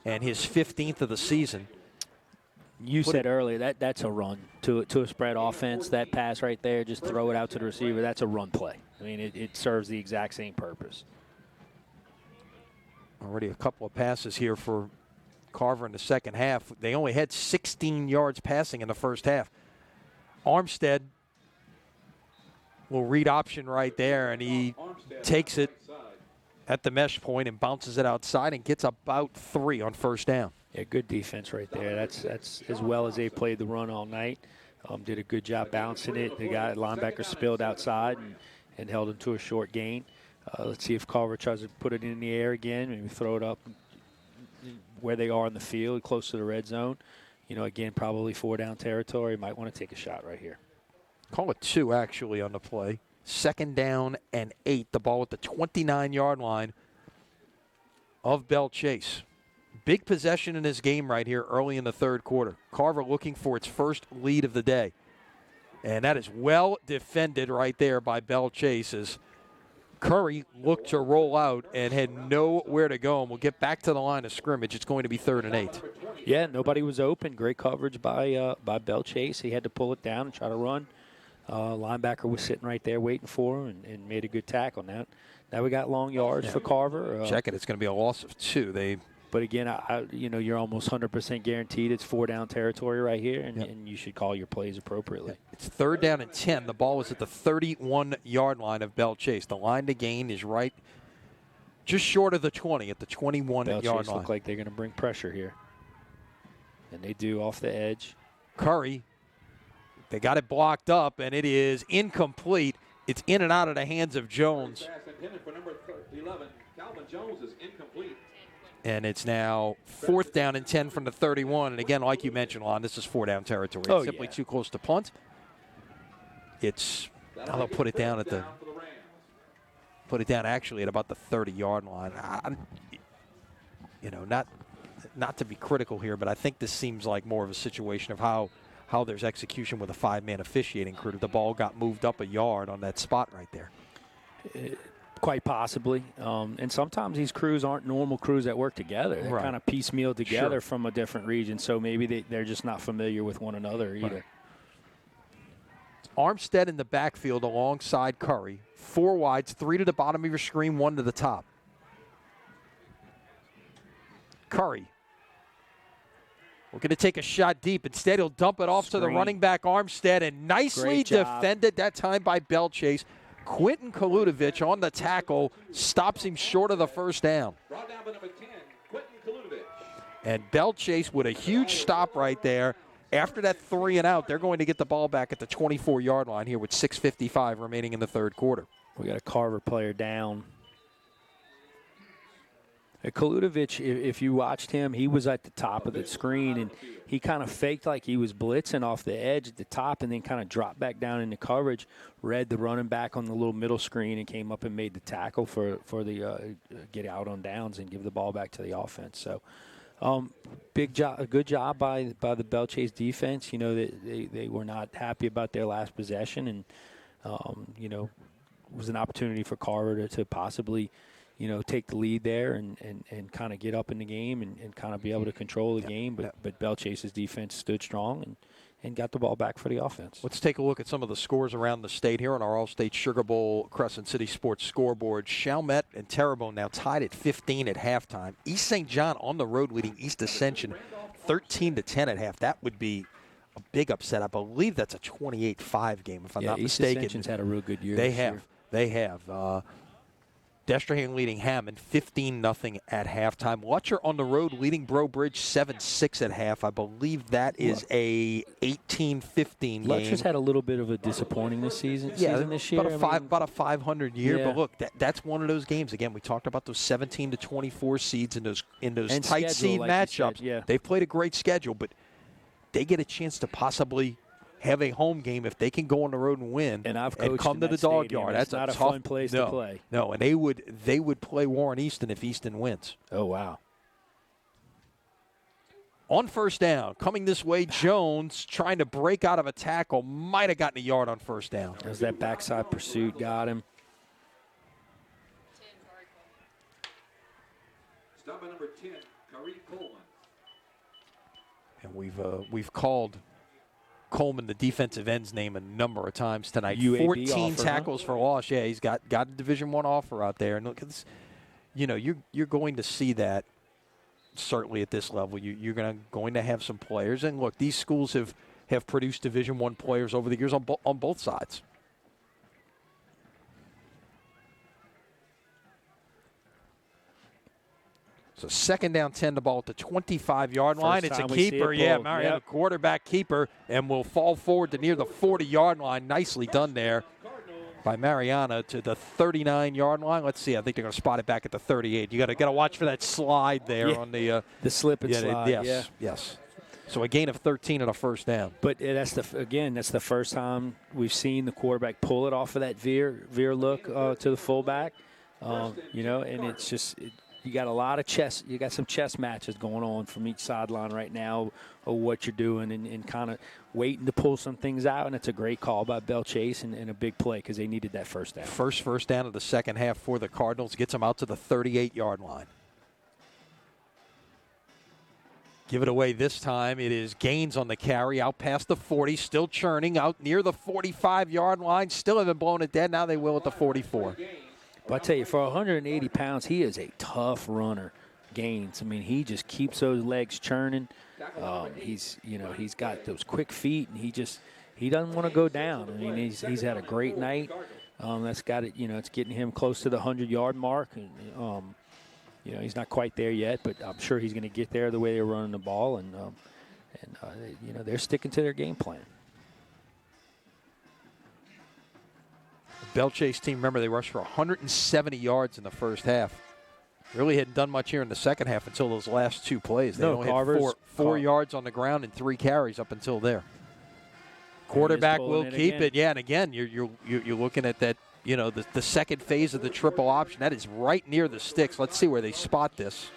and his 15th of the season. You said earlier that's a run to a spread offense. That pass right there, just throw it out to the receiver. That's a run play. I mean, it serves the exact same purpose. Already a couple of passes here for Carver in the second half. They only had 16 yards passing in the first half. Armstead will read option right there, and he takes it at the mesh point and bounces it outside and gets about 3 on first down. Yeah, good defense right there. That's as well as they played the run all night. Did a good job bouncing it. The linebacker spilled outside and held him to a short gain. Let's see if Carver tries to put it in the air again, maybe throw it up where they are in the field, close to the red zone. You know, again, probably 4-down territory. Might want to take a shot right here. Call it 2, actually, on the play. 2nd down and 8. The ball at the 29-yard line of Belle Chase. Big possession in this game right here early in the third quarter. Carver looking for its first lead of the day. And that is well defended right there by Belle Chase as Curry looked to roll out and had nowhere to go. And we'll get back to the line of scrimmage. It's going to be 3rd and 8. Yeah, nobody was open. Great coverage by Belle Chase. He had to pull it down and try to run. Linebacker was sitting right there waiting for him and made a good tackle. Now we got long yards for Carver. Check it. It's going to be a loss of 2. But again, you're almost 100% guaranteed it's 4-down territory right here, and you should call your plays appropriately. It's 3rd down and 10. The ball is at the 31-yard line of Belle Chase. The line to gain is right just short of the 20 at the 21-yard line. Look like they're going to bring pressure here. And they do off the edge. Curry, they got it blocked up, and it is incomplete. It's in and out of the hands of Jones. Pass intended for number 11. Calvin Jones is incomplete. And it's now 4th down and 10 from the 31. And again, like you mentioned, Lon, this is 4-down territory. It's simply too close to punt. They'll put it down actually at about the 30-yard line. Not to be critical here, but I think this seems like more of a situation of how there's execution with a 5-man officiating crew. The ball got moved up a yard on that spot right there. Quite possibly. And sometimes these crews aren't normal crews that work together. They're kind of piecemeal together from a different region, so maybe they're just not familiar with one another either. Right. Armstead in the backfield alongside Curry. 4 wides, 3 to the bottom of your screen, 1 to the top. Curry. We're going to take a shot deep. Instead, he'll dump it off to the running back, Armstead, and nicely defended that time by Belle Chase. Quentin Kalutovich on the tackle stops him short of the first down. Brought down by number 10, Quentin Kalutovich. And Belle Chase with a huge stop right there. After that 3 and out, they're going to get the ball back at the 24-yard line here with 6:55 remaining in the third quarter. We got a Carver player down. Kalutovic, if you watched him, he was at the top of the screen, and he kind of faked like he was blitzing off the edge at the top and then kind of dropped back down into coverage, read the running back on the little middle screen, and came up and made the tackle for the get out on downs and give the ball back to the offense. So big job, good job by the Belle Chase defense. You know, they were not happy about their last possession, and, you know, it was an opportunity for Carver to possibly – you know, take the lead there and kind of get up in the game and kind of be able to control the game. But Belle Chase's defense stood strong and got the ball back for the offense. Let's take a look at some of the scores around the state here on our All-State Sugar Bowl Crescent City Sports scoreboard. Chalmette and Terrebonne now tied at 15 at halftime. East St. John on the road leading East Ascension 13-10 at half. That would be a big upset. I believe that's a 28-5 game, if I'm not East mistaken. Ascension's had a real good year. They have. Destrehan leading Hammond 15-0 at halftime. Lutcher on the road leading Breaux Bridge 7-6 at half. I believe that is a 18-15 game. Lutcher's had a little bit of a disappointing this season this year. About a 500 year. Yeah. But look, that's one of those games. Again, we talked about those 17 to 24 seeds in those tight schedule, seed like matchups. Said, yeah. They've played a great schedule, but they get a chance to possibly have a home game if they can go on the road and win and I've coached come in to that the dog stadium. yard. It's That's not a tough fun place to play. No, and they would play Warren Easton if Easton wins. Oh, wow. On first down, coming this way, Jones trying to break out of a tackle, might have gotten a yard on first down. As that backside pursuit got him. Stop by number 10, Kari Coleman. And we've called Coleman the defensive end's name a number of times tonight. UAB 14 offer, tackles for loss. Yeah, he's got a Division I offer out there. And look, you know, you're going to see that certainly at this level. You're going to have some players. And look, these schools have produced Division I players over the years on both sides. So second down 10, the ball at the 25-yard line. It's a keeper. Mariana, yep. Quarterback keeper, and will fall forward to near the 40-yard line. Nicely done there by Mariana to the 39-yard line. Let's see. I think they're going to spot it back at the 38. You got to watch for that slide there on the slip and slide. Yes. So a gain of 13 and a first down. But that's the first time we've seen the quarterback pull it off of that veer look to the fullback. You know, and it's just. You got a lot of chess. You got some chess matches going on from each sideline right now of what you're doing and kind of waiting to pull some things out. And it's a great call by Belle Chase and a big play because they needed that first down. First down of the second half for the Cardinals. Gets them out to the 38-yard line. Give it away this time. It is Gaines on the carry out past the 40. Still churning out near the 45-yard line. Still haven't blown it dead. Now they will at the 44. But I tell you, for 180 pounds, he is a tough runner, Gaines. I mean, he just keeps those legs churning. He's got those quick feet, and he doesn't want to go down. I mean, he's had a great night. That's got it. You know, it's getting him close to the 100-yard mark, and you know, he's not quite there yet, but I'm sure he's going to get there the way they're running the ball, and you know, they're sticking to their game plan. Belle Chase team, remember, they rushed for 170 yards in the first half. Really hadn't done much here in the second half until those last two plays. They only had four yards on the ground and 3 carries up until there. Quarterback will keep it. Yeah, and again, you're looking at that, you know, the second phase of the triple option. That is right near the sticks. Let's see where they spot this.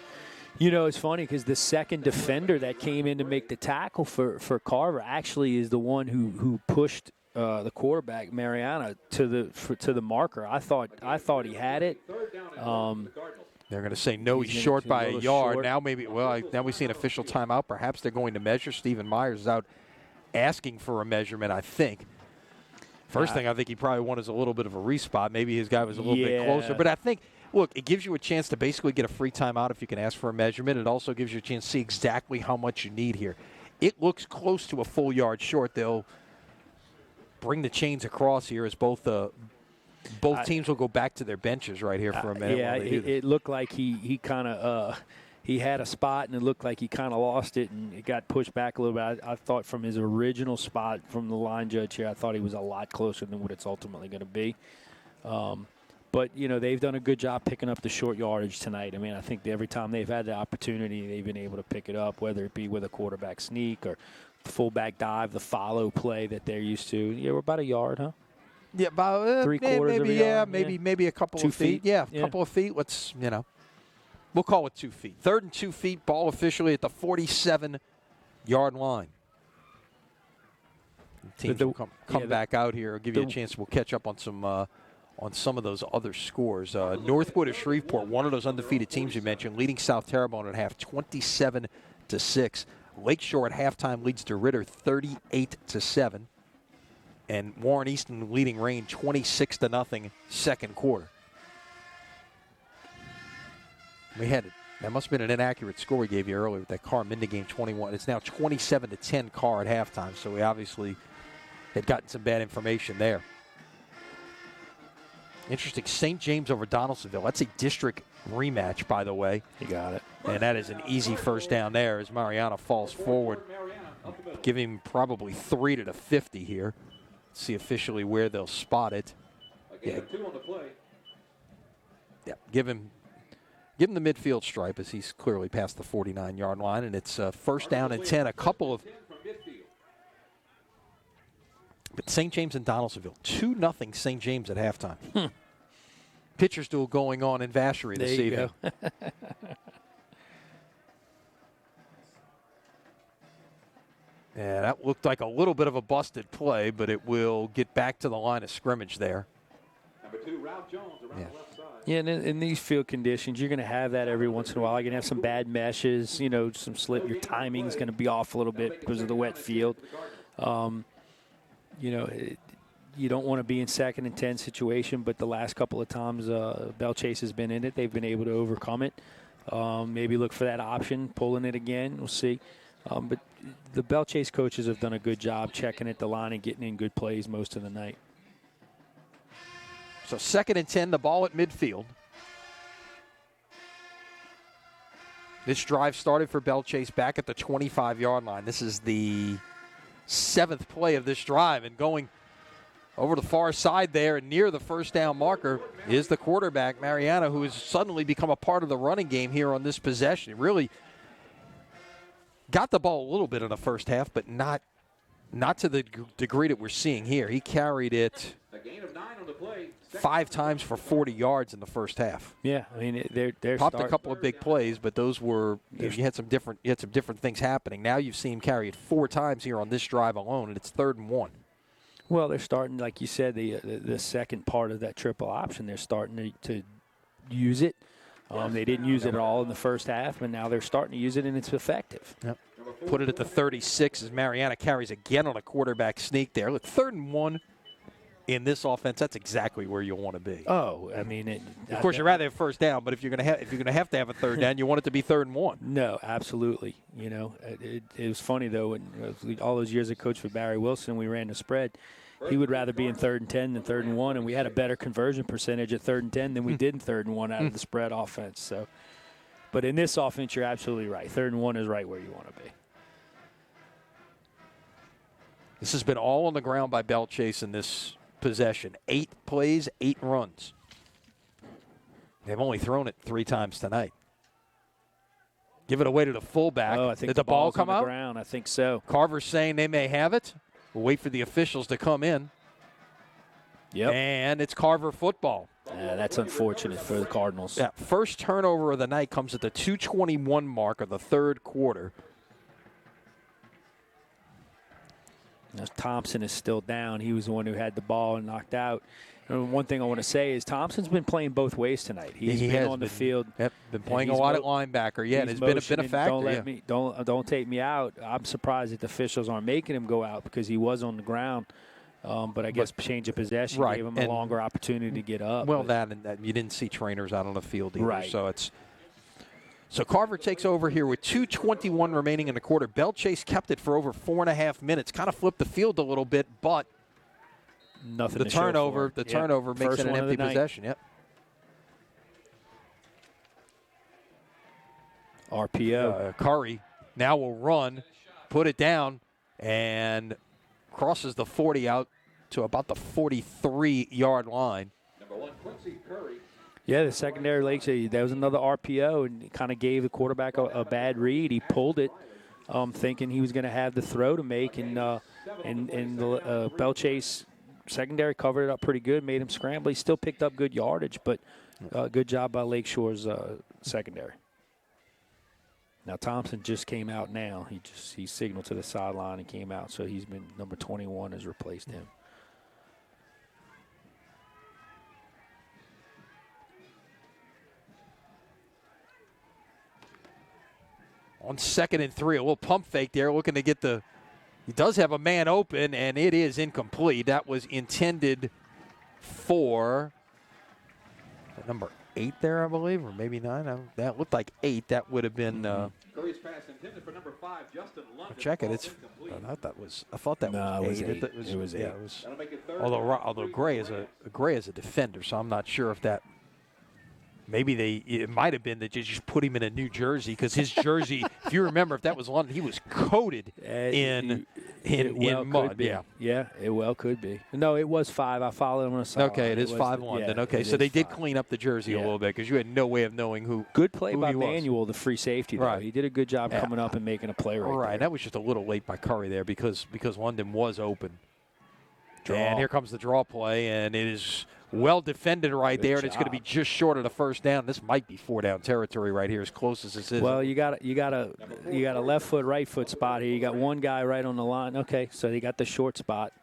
You know, it's funny because the second defender that came in to make the tackle for Carver actually is the one who pushed the quarterback Mariana to the marker. I thought he had it. They're going to say no. He's short by a yard. Now now we see an official timeout. Perhaps they're going to measure. Stephen Myers is out asking for a measurement, I think. First thing I think he probably wanted is a little bit of a respot. Maybe his guy was a little bit closer. But I think, look, it gives you a chance to basically get a free timeout if you can ask for a measurement. It also gives you a chance to see exactly how much you need here. It looks close to a full yard short. They'll bring the chains across here as both teams will go back to their benches right here for a minute. Yeah, it looked like he kind of he had a spot, and it looked like he kind of lost it, and it got pushed back a little bit. I thought from his original spot from the line judge here, I thought he was a lot closer than what it's ultimately going to be. But But, they've done a good job picking up the short yardage tonight. I mean, I think every time they've had the opportunity, they've been able to pick it up, whether it be with a quarterback sneak or the fullback dive, the follow play that they're used to. Yeah, we're about a yard, huh? Yeah, about 3/4 of a yard. Maybe a couple 2 of feet. feet. Yeah, a Yeah. couple of feet. Let's, we'll call it 2 feet. 3rd and 2 feet, ball officially at the 47-yard line. Teams will come back out here. I'll give you a chance. We'll catch up on some of those other scores. Northwood of Shreveport, one of those undefeated teams you mentioned, leading South Terrebonne at half, 27-6. Lakeshore at halftime leads DeRidder 38-7. And Warren Easton leading Rain 26-0 second quarter. That must have been an inaccurate score we gave you earlier with that Carr Minden game 21. It's now 27-10 Carr at halftime, so we obviously had gotten some bad information there. Interesting. St. James over Donaldsonville. That's a district rematch, by the way. You got it. And that is an easy first down there as Mariana falls forward. Give him probably 3 to the 50 here. See officially where they'll spot it. Again, 2 on the play. Yeah, give him the midfield stripe as he's clearly past the 49-yard line, and it's first down and 10. A couple of, but St. James and Donaldsonville 2-0 St. James at halftime. Pitcher's duel going on in Vacherie this evening. Go. Yeah, that looked like a little bit of a busted play, but it will get back to the line of scrimmage there. Number 2, Ralph Jones around the left side. Yeah, and in these field conditions, you're going to have that every once in a while. You're going to have some bad meshes, some slip. Your timing's going to be off a little bit because of the wet field. You don't want to be in 2nd and 10 situation, but the last couple of times Belle Chase has been in it, they've been able to overcome it. Maybe look for that option, pulling it again. We'll see. But the Belle Chase coaches have done a good job checking at the line and getting in good plays most of the night. So 2nd and 10, the ball at midfield. This drive started for Belle Chase back at the 25-yard line. This is the 7th play of this drive, and going over the far side there and near the first down marker is the quarterback, Mariana, who has suddenly become a part of the running game here on this possession. He really got the ball a little bit in the first half, but not to the degree that we're seeing here. He carried it A gain of 9 on the play. 5 times for 40 yards in the first half. Yeah, I mean they're popped a couple of big plays, but those were you had some different things happening. Now you've seen him carry it 4 times here on this drive alone, and it's 3rd and 1. Well, they're starting, like you said, the second part of that triple option. They're starting to use it. They didn't use it at all in the first half, but now they're starting to use it, and it's effective. Yep. Put it at the 36 as Mariana carries again on a quarterback sneak there. Look, 3rd and 1 in this offense. That's exactly where you want to be. Oh, I mean, of course, you'd rather have first down, but if you're going to have to have a 3rd down, you want it to be 3rd and 1. No, absolutely. It was funny though. When all those years I coached for Barry Wilson, we ran the spread. He would rather be in 3rd and 10 than 3rd and 1, and we had a better conversion percentage at 3rd and 10 than we did in 3rd and 1 out of the spread offense. So, but in this offense, you're absolutely right. 3rd and 1 is right where you want to be. This has been all on the ground by Belle Chase in this possession. 8 plays, 8 runs. They've only thrown it 3 times tonight. Give it away to the fullback. Oh, I think Did the ball come on the out? ground. I think so. Carver's saying they may have it. We'll wait for the officials to come in. Yep. And it's Carver football. That's unfortunate for the Cardinals. Yeah, first turnover of the night comes at the 2:21 mark of the 3rd quarter. Now, Thompson is still down. He was the one who had the ball and knocked out. And one thing I want to say is Thompson's been playing both ways tonight. He's been on the field. Yep, been playing a lot at linebacker. Yeah, and it's been a factor. Don't take me out. I'm surprised that the officials aren't making him go out because he was on the ground. But I guess change of possession gave him a longer opportunity to get up. Well, that you didn't see trainers out on the field either. Right. So Carver takes over here with 2:21 remaining in the quarter. Belle Chase kept it for over 4.5 minutes. Kind of flipped the field a little bit, but nothing. The turnover makes First it an empty possession. Yep. RPO. Curry now will run, put it down, and crosses the 40 out to about the 43-yard line. Number 1, Quincy Yeah, the secondary Lake, there was another RPO, and kind of gave the quarterback a bad read. He pulled it, thinking he was going to have the throw to make, and the Belle Chase secondary covered it up pretty good, made him scramble. He still picked up good yardage, but good job by Lakeshore's secondary. Now Thompson just came out now. He signaled to the sideline and came out, so he's been number 21 has replaced him. On 2nd and 3, a little pump fake there, looking to get the – he does have a man open, and it is incomplete. That was intended for number 8 there, I believe, or maybe 9. That looked like 8. That would have been Curry's pass intended for number 5, Justin London. check it. Falls It's incomplete. I thought that was 8. It was 8. Yeah, it was. That'll make it third Although down. Gray is a defender, so I'm not sure if that. Maybe it might have been that they just put him in a New Jersey because his jersey, if you remember, if that was London, he was coated in mud. Could be. Yeah. Yeah, it well could be. No, it was 5. I followed him on a sideline. Okay, it is 5 London. Okay, so they did clean up the jersey a little bit because you had no way of knowing who. Good play who by he was. Manuel, the free safety. Though. Right. He did a good job coming up and making a play right there. That was just a little late by Curry there because London was open. Draw. And here comes the draw play, and it is well defended right there, and it's going to be just short of the first down. This might be 4-down territory right here, as close as this is. Well, you got a left foot, right foot spot here. You got one guy right on the line. Okay, so they got the short spot.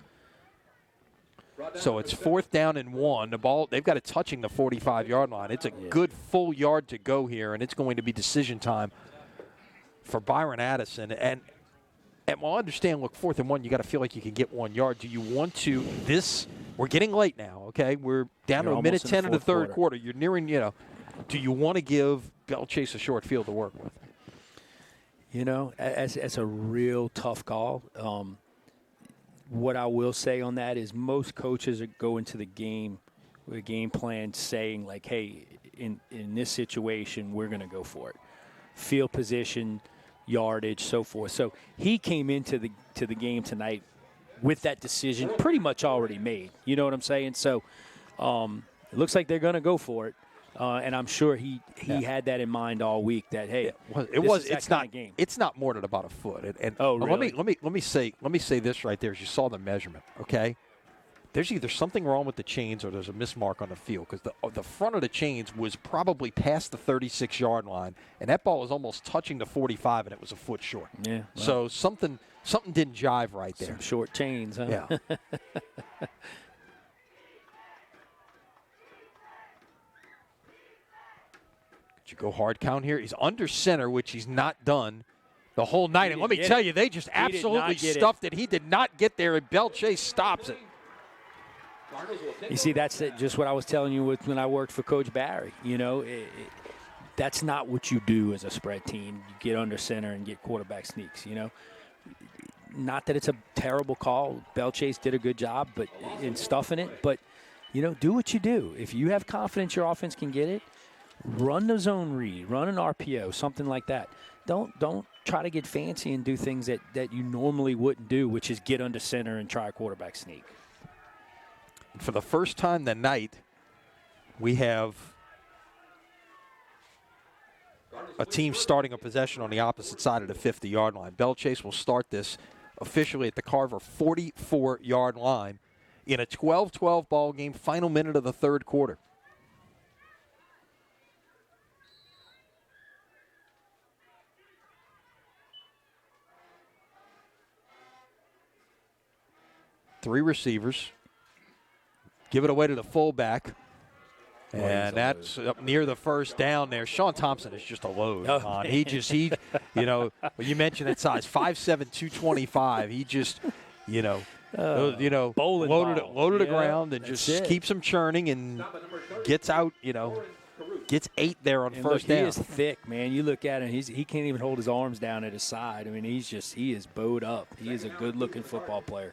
So it's 4th down and 1. The ball, they've got it touching the 45-yard line. It's a good full yard to go here, and it's going to be decision time for Byron Addison. And while I understand, look, 4th and 1, you got to feel like you can get 1 yard. Do you want to we're getting late now, okay? We're down to a minute 10 in the third quarter. You're nearing, do you want to give Belle Chase a short field to work with? It's a real tough call. What I will say on that is most coaches go into the game with a game plan saying, like, hey, in this situation, we're going to go for it. Field position, yardage, so forth. So he came into the game tonight with that decision pretty much already made. You know what I'm saying? So it looks like they're going to go for it. And I'm sure he had that in mind all week. That it's not more than about a foot. And really? let me say this right there. As you saw the measurement, okay? There's either something wrong with the chains or there's a mismark on the field because the front of the chains was probably past the 36-yard line, and that ball was almost touching the 45, and it was a foot short. Yeah. Well, so something didn't jive right there. Some short chains, huh? Yeah. Could you go hard count here? He's under center, which he's not done the whole night. And let me tell you, they just absolutely stuffed it. He did not get there, and Belle Chase stops it. You see, that's just what I was telling you when I worked for Coach Barry. That's not what you do as a spread team. You get under center and get quarterback sneaks, Not that it's a terrible call. Belle Chase did a good job in stuffing it. But, do what you do. If you have confidence your offense can get it, run the zone read, run an RPO, something like that. Don't try to get fancy and do things that you normally wouldn't do, which is get under center and try a quarterback sneak. For the first time tonight, we have a team starting a possession on the opposite side of the 50-yard line. Belle Chase will start this officially at the Carver 44-yard line in a 12-12 ball game, final minute of the third quarter. Three receivers. Give it away to the fullback. And that's up near the first down there. Sean Thompson is just a load. Oh, You mentioned that size, 5'7", 225. He just, loaded the ground and just keeps him churning and gets out, gets 8 there on first down. He is thick, man. You look at him, he can't even hold his arms down at his side. I mean, he is bowed up. He is a good-looking football player.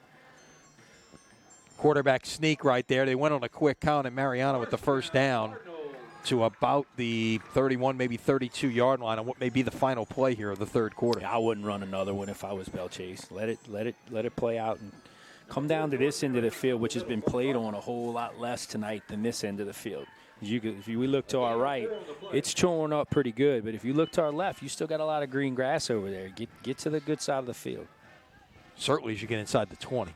Quarterback sneak right there. They went on a quick count at Mariana with the first down to about the 31, maybe 32-yard line on what may be the final play here of the third quarter. I wouldn't run another one if I was Belle Chase. Let it play out and come down to this end of the field, which has been played on a whole lot less tonight than this end of the field. If we look to our right, it's torn up pretty good. But if you look to our left, you still got a lot of green grass over there. Get to the good side of the field. Certainly as you get inside the 20.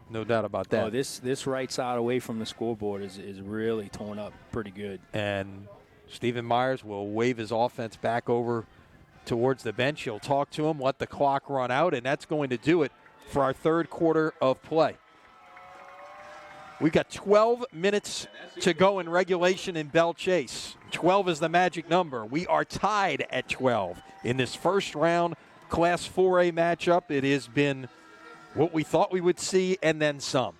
No doubt about that. Oh, this right side away from the scoreboard is really torn up pretty good. And Stephen Myers will wave his offense back over towards the bench. He'll talk to him, let the clock run out, and that's going to do it for our third quarter of play. We've got 12 minutes to go in regulation in Belle Chase. 12 is the magic number. We are tied at 12 in this first round Class 4A matchup. It has been what we thought we would see and then some.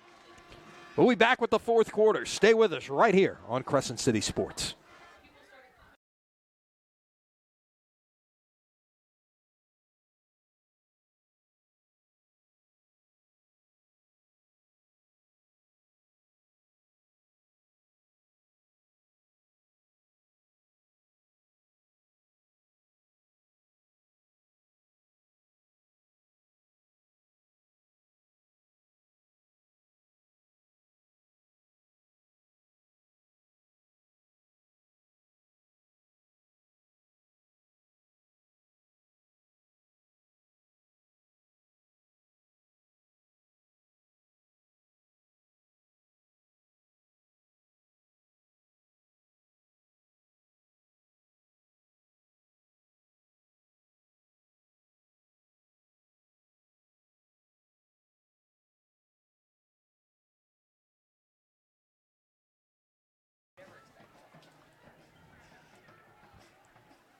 We'll be back with the fourth quarter. Stay with us right here on Crescent City Sports.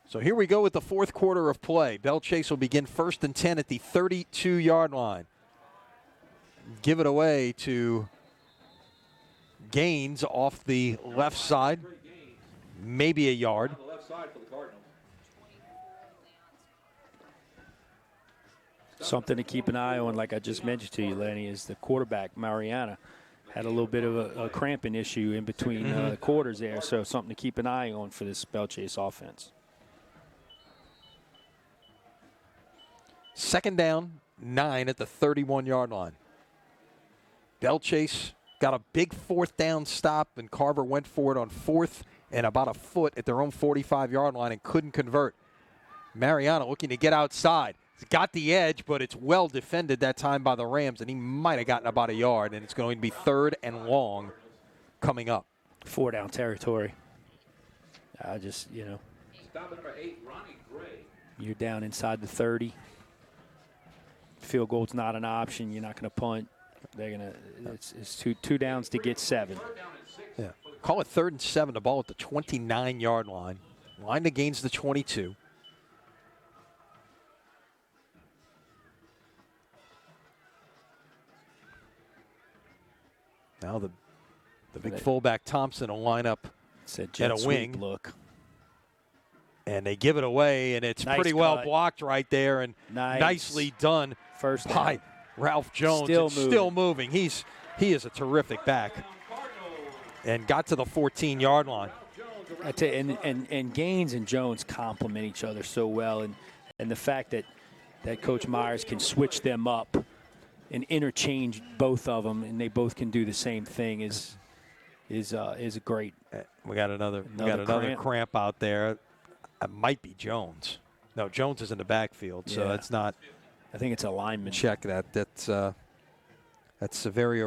So here we go with the fourth quarter of play. Belle Chase will begin 1st and 10 at the 32-yard line. Give it away to Gaines off the left side. Maybe a yard. Something to keep an eye on, like I just mentioned to you, Lenny, is the quarterback, Mariana. Had a little bit of a cramping issue in between the quarters there, so something to keep an eye on for this Belle Chase offense. 2nd down, 9 at the 31-yard line. Belle Chase got a big 4th down stop, and Carver went for it on 4th and about a foot at their own 45-yard line and couldn't convert. Mariano looking to get outside. He's got the edge, but it's well defended that time by the Rams, and he might have gotten about a yard, and it's going to be 3rd and long coming up. 4-down territory. Stop number 8, Ronnie Gray. You're down inside the 30. Field goal's not an option. You're not going to punt. They're going to. It's two downs to get 7. Yeah. Call it 3rd and 7. The ball at the 29-yard line. Line to gains the 22. Now the big fullback Thompson will line up at a wing. Look. And they give it away, and it's Nice pretty well cut. blocked right there, and nicely done First by down. Ralph Jones. Still moving. He is a terrific back, and got to the 14-yard line. I tell you, and Gaines and Jones complement each other so well, and the fact that Coach Myers can switch them up and interchange both of them, and they both can do the same thing is a great. We got another cramp out there. It might be Jones. No, Jones is in the backfield, so it's not. I think it's a lineman. Check that. That's Severio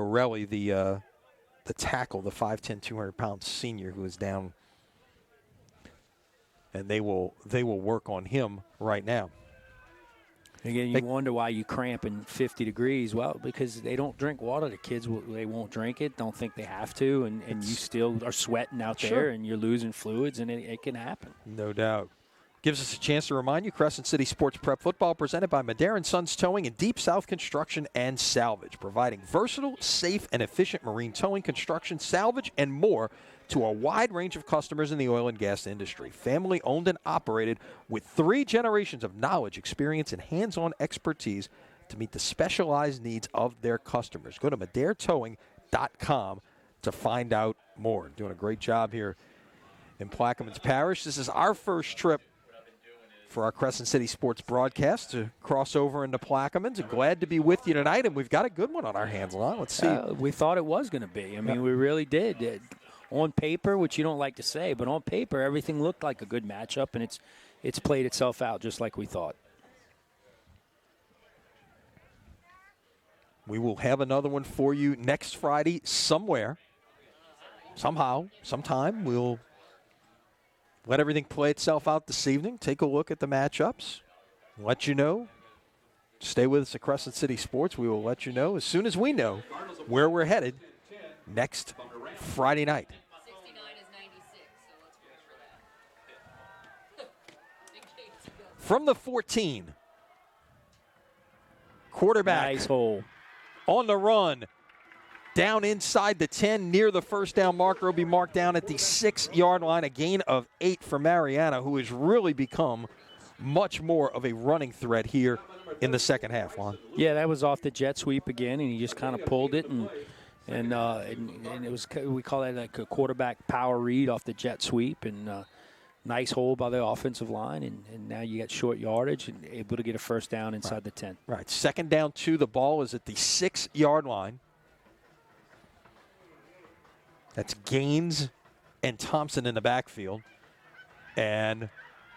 Relli, the tackle, the 5'10", 200-pound senior who is down, and they will work on him right now. Again, you wonder why you cramp in 50 degrees. Well, because they don't drink water. The kids, they won't drink it, don't think they have to, and you still are sweating out there, and you're losing fluids, and it can happen. No doubt. Gives us a chance to remind you, Crescent City Sports Prep Football presented by Madera & Sons Towing and Deep South Construction and Salvage, providing versatile, safe, and efficient marine towing, construction, salvage, and more to a wide range of customers in the oil and gas industry. Family owned and operated with 3 generations of knowledge, experience, and hands-on expertise to meet the specialized needs of their customers. Go to MaderaTowing.com to find out more. Doing a great job here in Plaquemines Parish. This is our first trip for our Crescent City Sports broadcast to cross over into Plaquemines. And glad to be with you tonight, and we've got a good one on our hands, Lon. Let's see. We thought it was going to be. I mean, we really did. on paper, which you don't like to say, but on paper, everything looked like a good matchup, and it's played itself out just like we thought. We will have another one for you next Friday somewhere, somehow, sometime. We'll let everything play itself out this evening, take a look at the matchups, let you know. Stay with us at Crescent City Sports. We will let you know as soon as we know where we're headed next Friday night. 69 is 96, so let's make sure that. From the 14, quarterback Nice hole. on the run, down inside the 10, near the first down marker, will be marked down at the 6-yard line. A gain of 8 for Mariana, who has really become much more of a running threat here in the second half, Lon. Yeah, that was off the jet sweep again, and he just kind of pulled it, and it was, we call that like a quarterback power read off the jet sweep, and nice hole by the offensive line, and now you got short yardage and able to get a first down inside the 10. Right, second down 2, the ball is at the 6-yard line. That's Gaines and Thompson in the backfield. And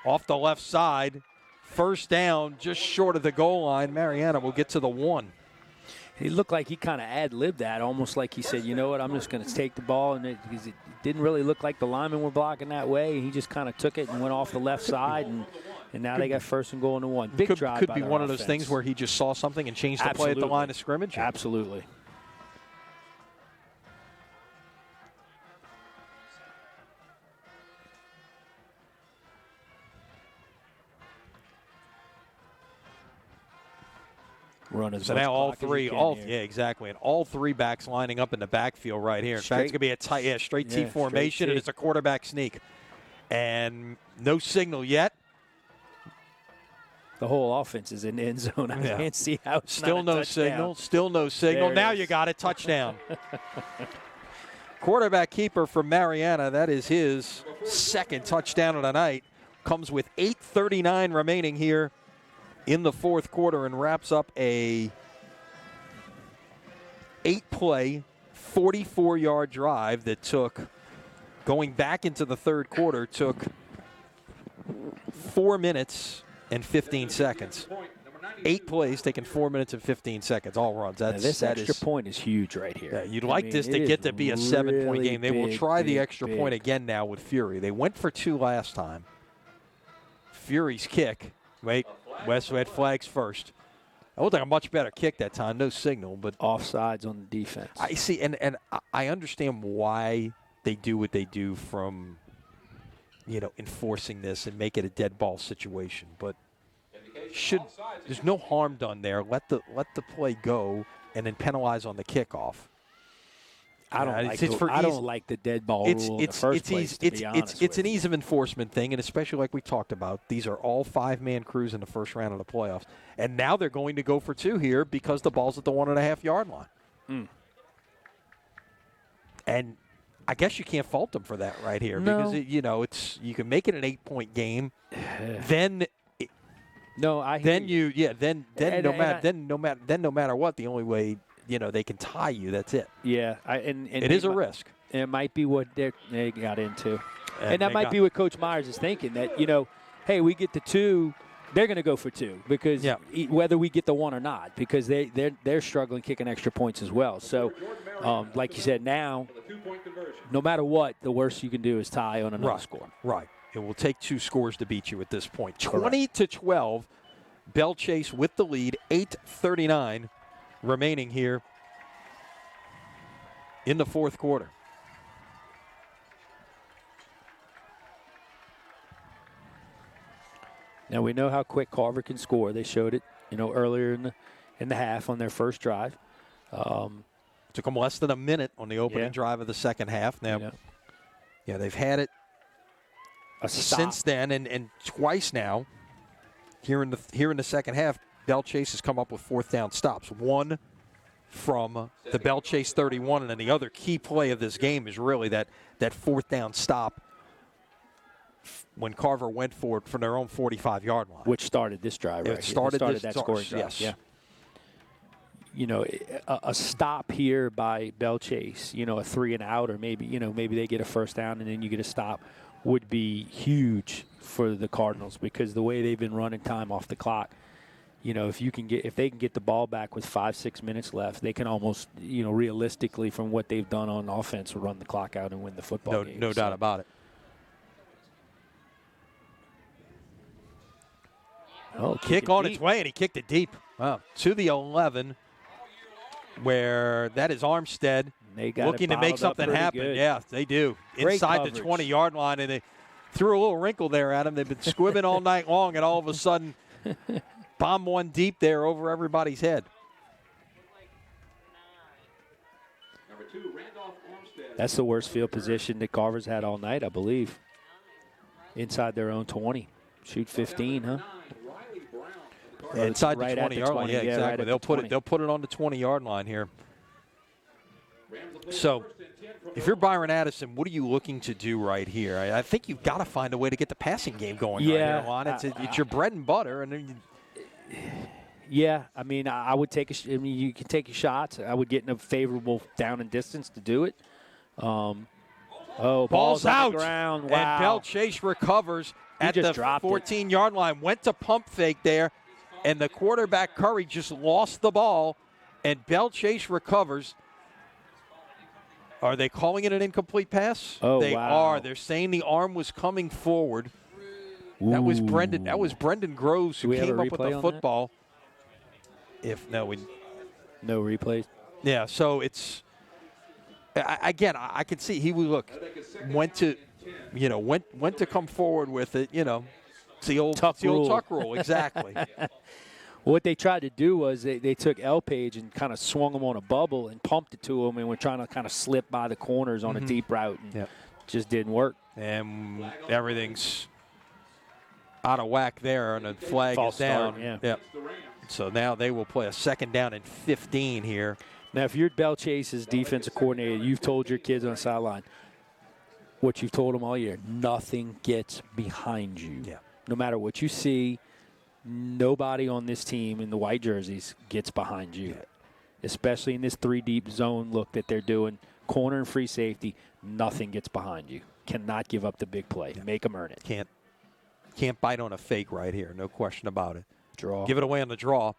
off the left side, first down, just short of the goal line. Mariana will get to the 1. He looked like he kind of ad-libbed that, almost like he said, you know what, I'm just going to take the ball. And because it didn't really look like the linemen were blocking that way. He just kind of took it and went off the left side, and now they got first and goal and 1. Big drive Could by be their one of those offense. things where he just saw something and changed the play at the line of scrimmage. Absolutely. Run as So much now all clock as you three, can here. exactly, and all 3 backs lining up in the backfield right here. In fact, it's going to be a tight, straight T Yeah, formation, straight T. and it's a quarterback sneak. And no signal yet. The whole offense is in the end zone. I can't see how it's Still not a no touchdown. signal. Still no signal. There it Now is. you got it. Touchdown. Quarterback keeper for Mariana. That is his second touchdown of the night. Comes with 8:39 remaining here in the fourth quarter and wraps up a 8-play, 44-yard drive that took, going back into the third quarter, took 4 minutes and 15 seconds. 8 plays, taking 4 minutes and 15 seconds, all runs. Now, this extra point is huge right here. Yeah, you'd like this to get to be a 7-point really game. They will big, try the big, extra big. point again now with Fury. They went for 2 last time. Fury's kick. Wait, Westwood flags first. That looked like a much better kick that time. No signal, but Offsides on the defense. I see, and I understand why they do what they do from, enforcing this and make it a dead ball situation. But there's no harm done there. Let the play go and then penalize on the kickoff. I don't like the dead ball rule in the first place, to be honest It's with an you. ease of enforcement thing, and especially like we talked about, these are all 5-man crews in the first round of the playoffs. And now they're going to go for 2 here because the ball's at the 1.5-yard line. And I guess you can't fault them for that right here No. because you can make it an 8-point game. Then No, I hear then no matter what, the only way they can tie you. That's it. Yeah, It is a risk. And it might be what they got into, and they that might be what Coach Myers is thinking. That hey, we get the 2, they're going to go for 2 because whether we get the 1 or not, because they're struggling kicking extra points as well. So, like you said, now no matter what, the worst you can do is tie on another score. Right. It will take 2 scores to beat you at this point. 20-12. Belle Chase with the lead. 8:39 remaining here in the fourth quarter. Now we know how quick Carver can score. They showed it, earlier in the half on their first drive. Took them less than a minute on the opening drive of the second half. Now, they've had it since then, and twice now. Here in the second half, Belle Chase has come up with 4th down stops. One from the Belle Chase 31, and then the other key play of this game is really that 4th down stop when Carver went for it from their own 45-yard line. Which started this drive, right? It started that scoring drive. yes. Yeah. a stop here by Belle Chase, a 3 and out, or maybe they get a first down and then you get a stop, would be huge for the Cardinals, because the way they've been running time off the clock, if they can get the ball back with 5-6 minutes left, they can almost, realistically, from what they've done on offense, run the clock out and win the football game. No doubt about it. Oh, Kick on its way, and he kicked it deep. Wow. To the 11, where that is Armstead They got looking to make something happen. Good. Yeah, they do. Great Inside coverage. the 20-yard line, and they threw a little wrinkle there at him. They've been squibbing all night long, and all of a sudden, bomb one deep there over everybody's head. Number 2, Randolph Armstead. That's the worst field position that Carver's had all night, I believe. Inside their own 20. Shoot 15, huh? Riley Brown. Inside right the at the 20-yard line. 20, Yeah, yeah, exactly. right at They'll the put 20. it. They'll put it on the 20-yard line here. Rams will play So, first and 10 from if the you're Byron Addison, what are you looking to do right here? I think you've got to find a way to get the passing game going right Yeah, here, Lon. It's your bread and butter, and then Yeah, I mean, I would take you can take your shots. I would get in a favorable down and distance to do it. Ball's on out. the ground. And Wow. Belle Chase recovers at just the dropped it. 14-yard line. Went to pump fake there, and the quarterback, Curry, just lost the ball, and Belle Chase recovers. Are they calling it an incomplete pass? Oh, they wow. are. They're saying the arm was coming forward. That was Brendan. That was Brendan Groves Do who we have came a up with replay the on football. No replays. Yeah. So it's I could see he would went to come forward with it. It's the old Tuck rule. tuck rule. Exactly. What they tried to do was they took L Page and kind of swung him on a bubble and pumped it to him, and were trying to kind of slip by the corners on a deep route, and Yep. just didn't work. And everything's out of whack there, and the flag False is down. start, yeah. Yep. So now they will play a 2nd down and 15 here. Now, if you're Belle Chase's defensive coordinator, you've told your kids on the sideline what you've told them all year: nothing gets behind you. Yeah. No matter what you see, nobody on this team in the white jerseys gets behind you, especially in this 3-deep zone look that they're doing. Corner and free safety, nothing gets behind you. Cannot give up the big play. Make them earn it. Can't bite on a fake right here. No question about it. Draw. Give it away on the draw.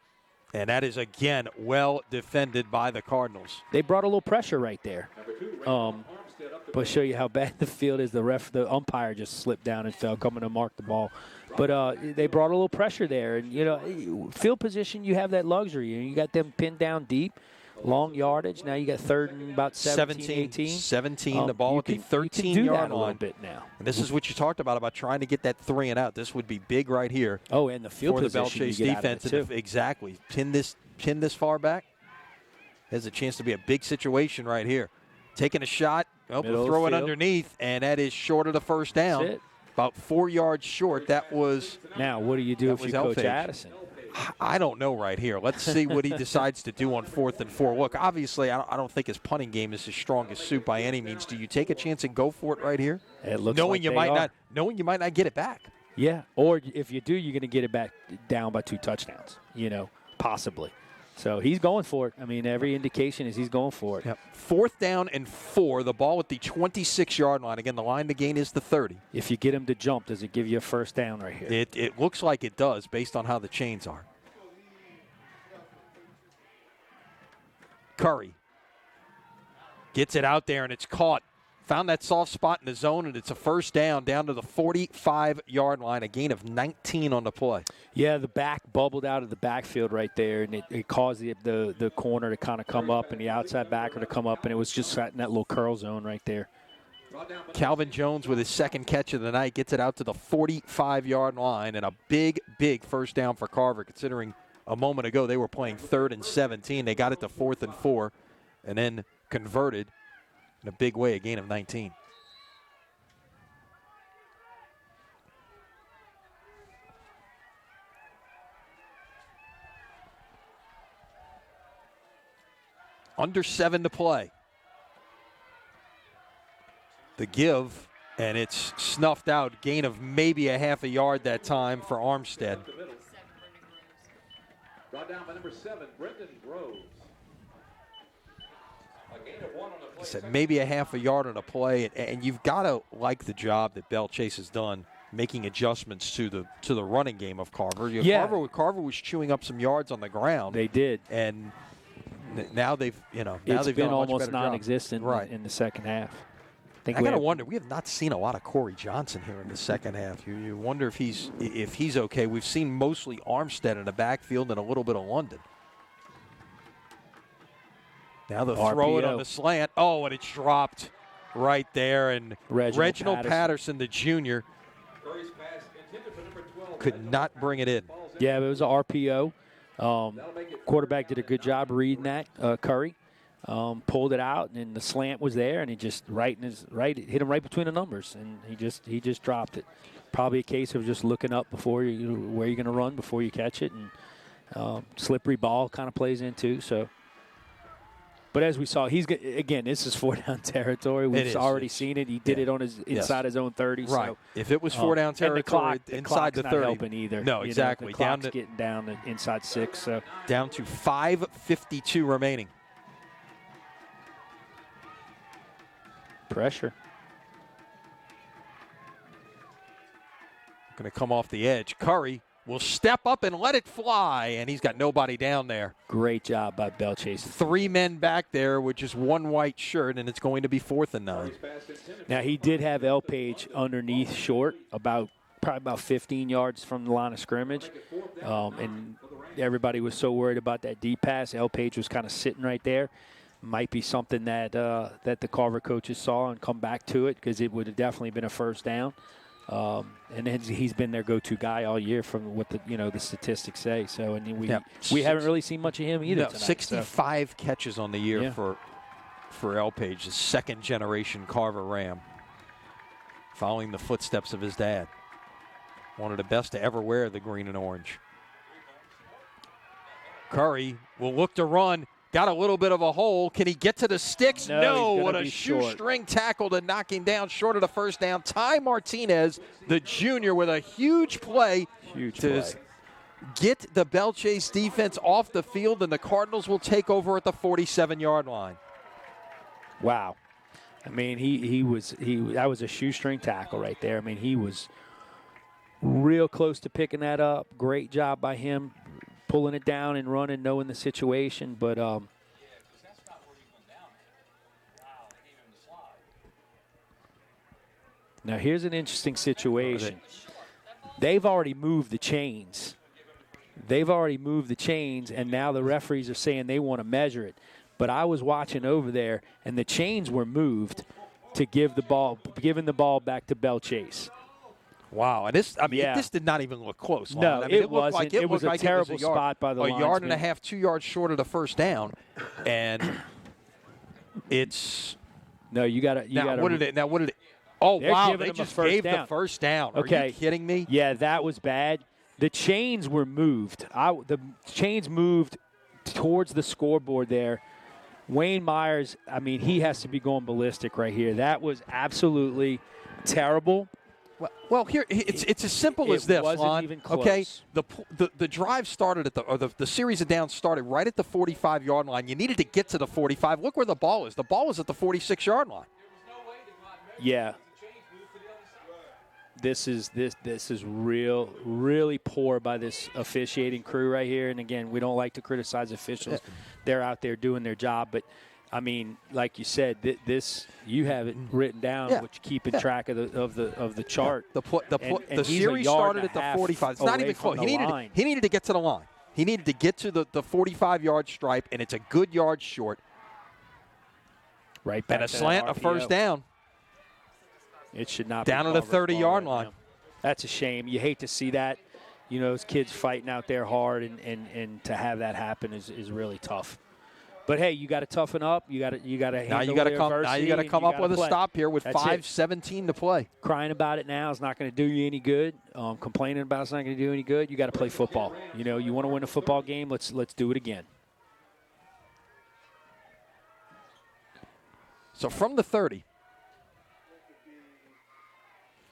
And that is, again, well defended by the Cardinals. They brought a little pressure right there. Number 2, Randolph Armstead up the But show you how bad the field is. The umpire just slipped down and fell, coming to mark the ball. But they brought a little pressure there. And, field position, you have that luxury. You got them pinned down deep, long yardage. Now you got 3rd and about 17, 18. 17, the ball you at the can- you can do 13-yard that a little line. bit now. And this is what you talked about trying to get that 3 and out. This would be big right here Oh, and the field for the position Belle Chase you get out of defense. it, And too. exactly. Pin this far back. Has a chance to be a big situation right here. Taking a shot, Middle of throw the it field. underneath, and that is short of the first down. That's it. About 4 yards short. That was, Now, what do you do That if was you coach Elfage. Addison? I don't know right here. Let's see what he decides to do on 4th and 4. Look, obviously, I don't think his punting game is his strongest suit by any means. Do you take a chance and go for it right here? It looks knowing like you they might are. knowing you might not get it back. Yeah, or if you do, you're going to get it back down by 2 touchdowns, possibly. So he's going for it. I mean, every indication is he's going for it. Yep. 4th down and 4. The ball at the 26-yard line. Again, the line to gain is the 30. If you get him to jump, does it give you a first down right here? It looks like it does based on how the chains are. Curry gets it out there, and it's caught. Found that soft spot in the zone, and it's a first down to the 45-yard line, a gain of 19 on the play. Yeah, the back bubbled out of the backfield right there, and it caused the corner to kind of come up and the outside backer to come up, and it was just in that little curl zone right there. Calvin Jones with his 2nd catch of the night gets it out to the 45-yard line, and a big, big first down for Carver, considering a moment ago they were playing 3rd and 17. They got it to 4th and 4 and then converted in a big way, a gain of 19. Under 7 to play. The give, and it's snuffed out. Gain of maybe a half a yard that time for Armstead. Brought down by number 7, Brendan Groves. A gain of 1 on the play. Said maybe a half a yard on a play, and you've got to like the job that Belle Chase has done making adjustments to the running game of Carver. Yeah. Carver was chewing up some yards on the ground. They did. And now they've It's been been done a much almost better job. non-existent Right. in the second half. I gotta wonder. We have not seen a lot of Corey Johnson here in the second half. You wonder if he's okay. We've seen mostly Armstead in the backfield and a little bit of London. Now they'll throw it on the slant. Oh, and it's dropped right there. And Reginald Patterson, the junior, Curry's pass intended for number 12. could not bring it in. Yeah, it was an RPO. Quarterback did a good job reading that. Curry pulled it out, and the slant was there, and he just hit him right between the numbers, and he just dropped it. Probably a case of just looking up before where you're going to run before you catch it, and slippery ball kind of plays into. So, but as we saw, again, this is 4-down territory. We've already seen it. He did it on inside his own 30. Right. So, if it was 4-down territory inside the 30, not helping either. No, exactly. The clock's getting down to inside 6. So down to 5:52 remaining. Pressure. Going to come off the edge. Curry will step up and let it fly, and he's got nobody down there. Great job by Belle Chase. 3 men back there with just 1 white shirt, and it's going to be 4th and 9. Now, he did have L. Page underneath short, probably about 15 yards from the line of scrimmage, and everybody was so worried about that deep pass. L. Page was kind of sitting right there. Might be something that the Carver coaches saw and come back to it, because it would have definitely been a first down. And he's been their go-to guy all year from what the statistics say. So, and we haven't really seen much of him either. No, tonight, 65 catches on the year for L. Page, the second-generation Carver Ram, following the footsteps of his dad. One of the best to ever wear the green and orange. Curry will look to run. Got a little bit of a hole. Can he get to the sticks? No. What a shoestring tackle to knock him down short of the first down. Ty Martinez, the junior, with a huge play to get the Belle Chase defense off the field, and the Cardinals will take over at the 47-yard line. Wow. I mean, that was a shoestring tackle right there. I mean, he was real close to picking that up. Great job by him, pulling it down and running, knowing the situation. But now here's an interesting situation. They've already moved the chains. And now the referees are saying they want to measure it. But I was watching over there, and the chains were moved to giving the ball back to Belle Chase. Wow, and this did not even look close. No, it wasn't. It was a terrible yard, spot by the linesman. A yard and a linesman. half, 2 yards short of the first down, and it's you got to. What did it? Oh They're wow, giving they him a just first gave down. the first down. Okay. Are you kidding me? Yeah, that was bad. The chains were moved. The chains moved towards the scoreboard there. Wayne Myers, I mean, he has to be going ballistic right here. That was absolutely terrible. Well, here it's as simple as this, wasn't Lon. even close. Okay, the drive started the series of downs started right at the 45-yard line. You needed to get to the 45. Look where the ball is. The ball is at the 46-yard line. Yeah. This is really poor by this officiating crew right here. And again, we don't like to criticize officials. They're out there doing their job, but I mean, like you said, this you have it written down, which keeping track of the chart. The series started at the 45. It's not even close. He needed to get to the line. He needed to get to the 45-yard stripe, and it's a good yard short. Right back and a to slant, that a first down. It should not down be to the 30-yard line. Now. That's a shame. You hate to see that. You know, those kids fighting out there hard, and to have that happen is really tough. But hey, you got to toughen up. You got to now you got to come up with a stop here with 5:17 to play. Crying about it now is not going to do you any good. Complaining about it's not going to do any good. You got to play football. You know, you want to win a football game. Let's do it again. So from the 30.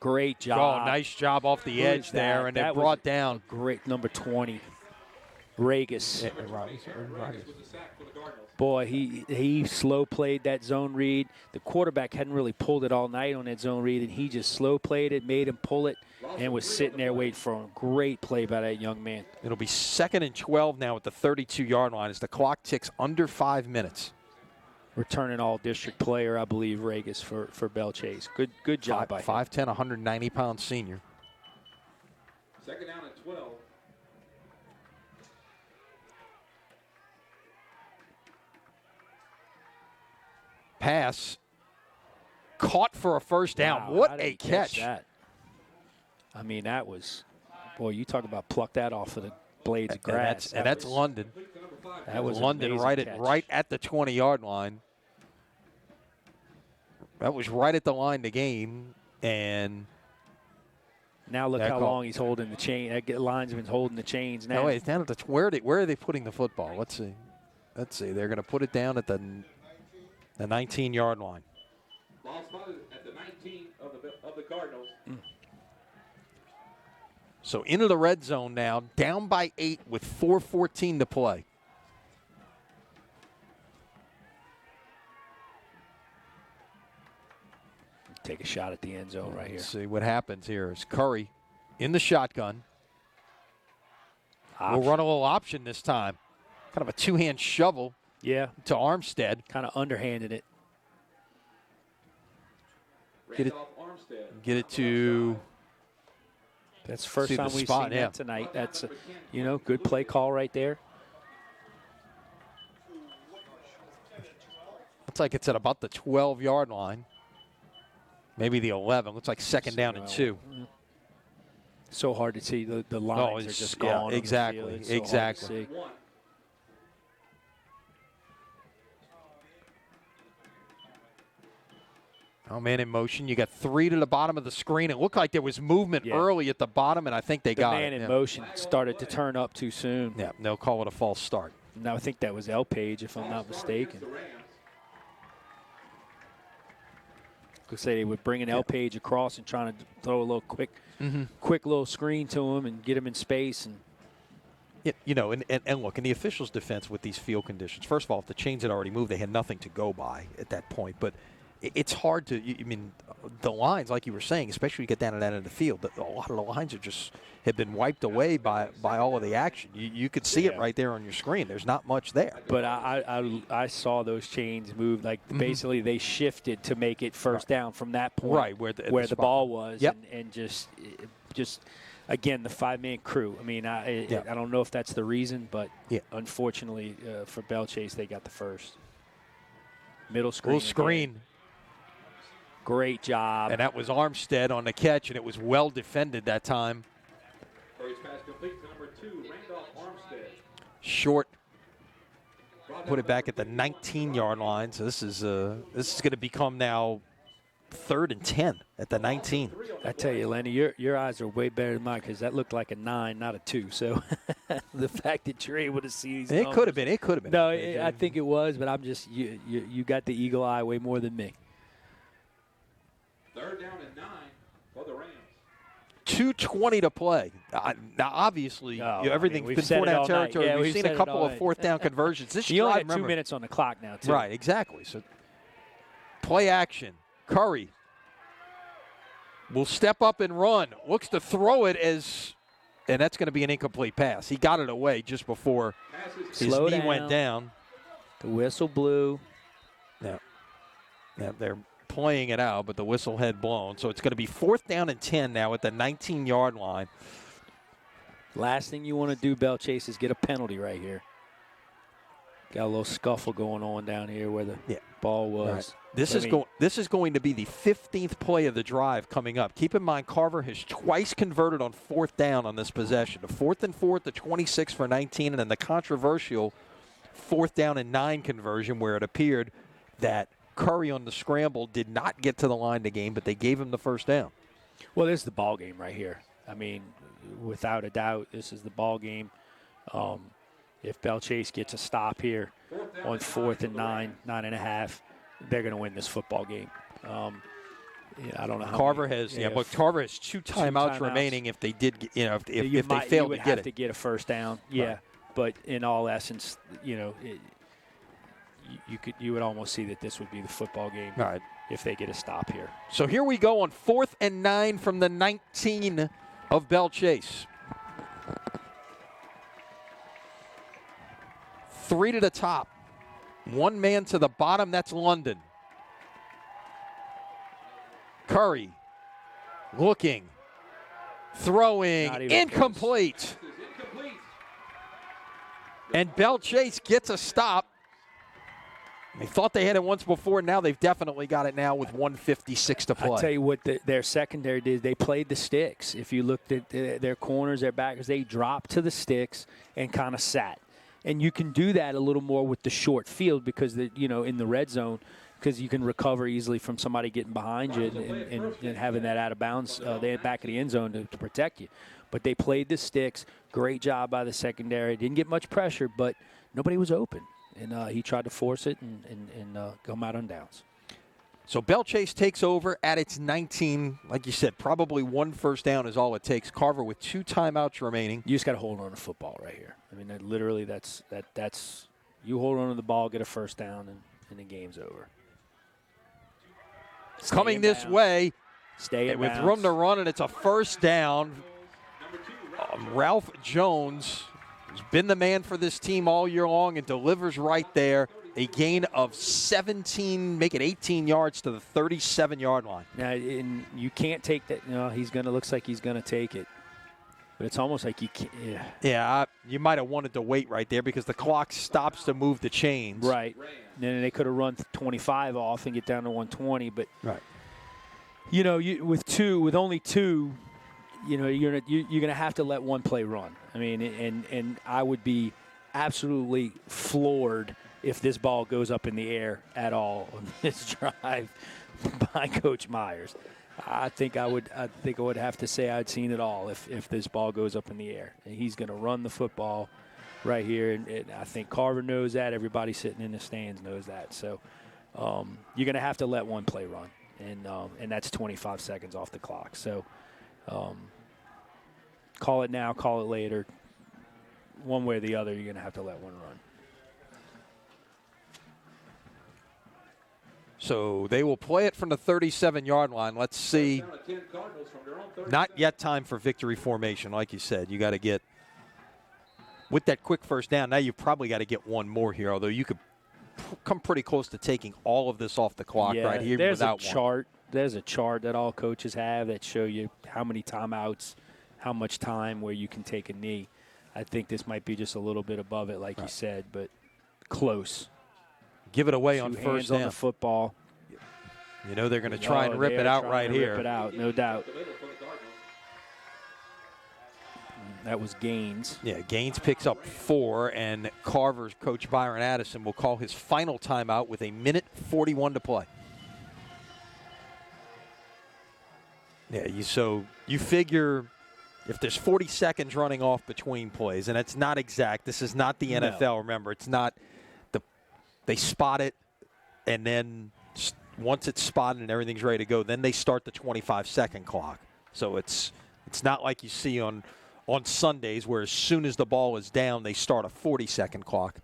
Great job. Oh, nice job off the edge there, and it brought down. Great number 20. Regis. Rodgers. Boy, he slow played that zone read. The quarterback hadn't really pulled it all night on that zone read, and he just slow played it, made him pull it, and was sitting there waiting for him. Great play by that young man. It'll be 2nd and 12 now at the 32-yard line as the clock ticks under 5 minutes. Returning all-district player, I believe, Regis for Belle Chase. Good job by him. 5'10", 190-pound senior. 2nd down and 12. Pass caught for a first down. Wow, how What did a he catch catch. that? I mean, that was, boy, you talk about pluck that off of the blades of grass. And that's was- London. That was an London amazing right catch. at the 20-yard line. That was right at the line to gain, and Now look that how call. long he's holding the chain. That linesman's holding the chains now. no, wait, it's down at the where are they putting the football? Let's see. They're going to put it down at the 19-yard line. Ball spotted at the 19 of the Cardinals. So into the red zone now, down by 8 with 4:14 to play. Take a shot at the end zone right here. Let's see what happens here. Is Curry in the shotgun. We'll run a little option this time. Kind of a two-hand shovel Yeah, to Armstead. kind of underhanded it. Get it- Randolph Armstead. Get it to That's the first See the time we've spot, seen yeah. that tonight. That's, good play call right there. looks like it's at about the 12-yard line. Maybe the 11. Looks like 2nd down and 2. So hard to see. The lines are it's- just yeah, gone. on the exactly, field. It's so hard to exactly. see. 1. Oh, man, in motion. You got 3 to the bottom of the screen. It looked like there was movement Yeah. early at the bottom, and I think they The got man it. in Yeah. motion started to turn up too soon. Yeah, they'll call it a false start. Now I think that was L Page, if I'm not mistaken. The Rams. Could say they were bringing L Page across and trying to throw a little quick little screen to him and get him in space. And And look, in the officials' defense with these field conditions, first of all, if the chains had already moved, they had nothing to go by at that point. But it's hard to, the lines, like you were saying, especially when you get down to that end of the field, a lot of the lines have been wiped away by all of the action. You could see it Yeah. right there on your screen. There's not much there. but I saw those chains move. Like basically they shifted to make it first down from that point, Right, where the the spot- ball was, Yep. and just again the 5-man crew. I mean, I don't know if that's the reason, but Yeah. unfortunately for Belle Chase, they got the first middle screen. Little screen. again. Great job. And that was Armstead on the catch, and it was well defended that time. Curry's pass complete to number 2, Randolph Armstead. Short. Put it back at the 19-yard line. So this is going to become now 3rd and 10 at the 19. I tell you, Lenny, your eyes are way better than mine because that looked like a 9, not a 2. So the fact that you're able to see these It numbers- could have been. It could have been. No, I think it was, but I'm just you got the eagle eye way more than me. 3rd down and 9 for the Rams. 2:20 to play. Now, obviously, everything's we've been said it four-down all night. territory. Yeah, we've we've seen said a it couple all of night. fourth-down conversions. This You only drive, got 2 remember, minutes on the clock now, too. Right, exactly. So play action. Curry will step up and run. Looks to throw it and that's going to be an incomplete pass. He got it away just before his Slow knee down. went down. The whistle blew. Yeah, they're playing it out, but the whistle had blown. So it's going to be 4th down and 10 now at the 19-yard line. Last thing you want to do, Belle Chase, is get a penalty right here. Got a little scuffle going on down here where the ball was. This is going to be the 15th play of the drive coming up. Keep in mind, Carver has twice converted on 4th down on this possession. The 4th and 4, the 26 for 19, and then the controversial 4th down and 9 conversion where it appeared that Curry on the scramble did not get to the line to gain, but they gave him the first down. Well, this is the ball game right here. I mean, without a doubt, this is the ball game. If Belle Chase gets a stop here on 4th and 9, 9.5, they're going to win this football game. I don't know how Carver many, has, if- but Carver has two timeouts timeouts. remaining if they did, if you they failed would to have get to it. get a first down. Yeah. Right. but in all essence, you would almost see that this would be the football game All right. if they get a stop here. So here we go on 4th and 9 from the 19 of Belle Chase. 3 to the top. 1 man to the bottom. That's London. Curry looking, throwing, Not even incomplete. And Belle Chase gets a stop. They thought they had it once before. Now they've definitely got it now with 1:56 to play. I'll tell you what their secondary did. They played the sticks. If you looked at their corners, their backers, they dropped to the sticks and kind of sat. And you can do that a little more with the short field because, in the red zone, because you can recover easily from somebody getting behind you and having that out of bounds, the back of the end zone to protect you. But they played the sticks. Great job by the secondary. Didn't get much pressure, but nobody was open. And he tried to force it and come out on downs. So Belle Chase takes over at its 19. Like you said, probably 1 first down is all it takes. Carver with 2 timeouts remaining. You just got to hold on to football right here. I mean, literally, that's you hold on to the ball, get a first down, and the game's over. Coming this way, stay in with bounds. room to run, and it's a first down. Ralph Jones has been the man for this team all year long and delivers right there. A gain of 17, make it 18 yards to the 37-yard line. Now, and you can't take that. Looks like he's gonna take it, but it's almost like you can't. Yeah. Yeah, you might have wanted to wait right there because the clock stops to move the chains. Right. And then they could have run 25 off and get down to 120, but right. With only 2. You're gonna have to let one play run. I mean, and I would be absolutely floored if this ball goes up in the air at all on this drive by Coach Myers. I think I would have to say I'd seen it all if this ball goes up in the air. And he's going to run the football right here, and I think Carver knows that. Everybody sitting in the stands knows that. So you're going to have to let one play run, and that's 25 seconds off the clock. So call it now, call it later. One way or the other, you're going to have to let one run. So they will play it from the 37-yard line. Let's see. Not yet time for victory formation, like you said. You got to get, with that quick first down, now you've probably got to get one more here, although you could come pretty close to taking all of this off the clock right here without one. There's a chart that all coaches have that show you how many timeouts, how much time where you can take a knee. I think this might be just a little bit above it, like you said, but close. Give it away on 2 first hands down. on the football. They're going to try and rip it out right here. Rip it out, no doubt. That was Gaines. Yeah, Gaines picks up 4, and Carver's coach Byron Addison will call his final timeout with 1:41 to play. Yeah, so you figure if there's 40 seconds running off between plays, and it's not exact. This is not the NFL. No. Remember, it's not they spot it, and then once it's spotted and everything's ready to go, then they start the 25-second clock. So it's not like you see on Sundays where as soon as the ball is down, they start a 40-second clock.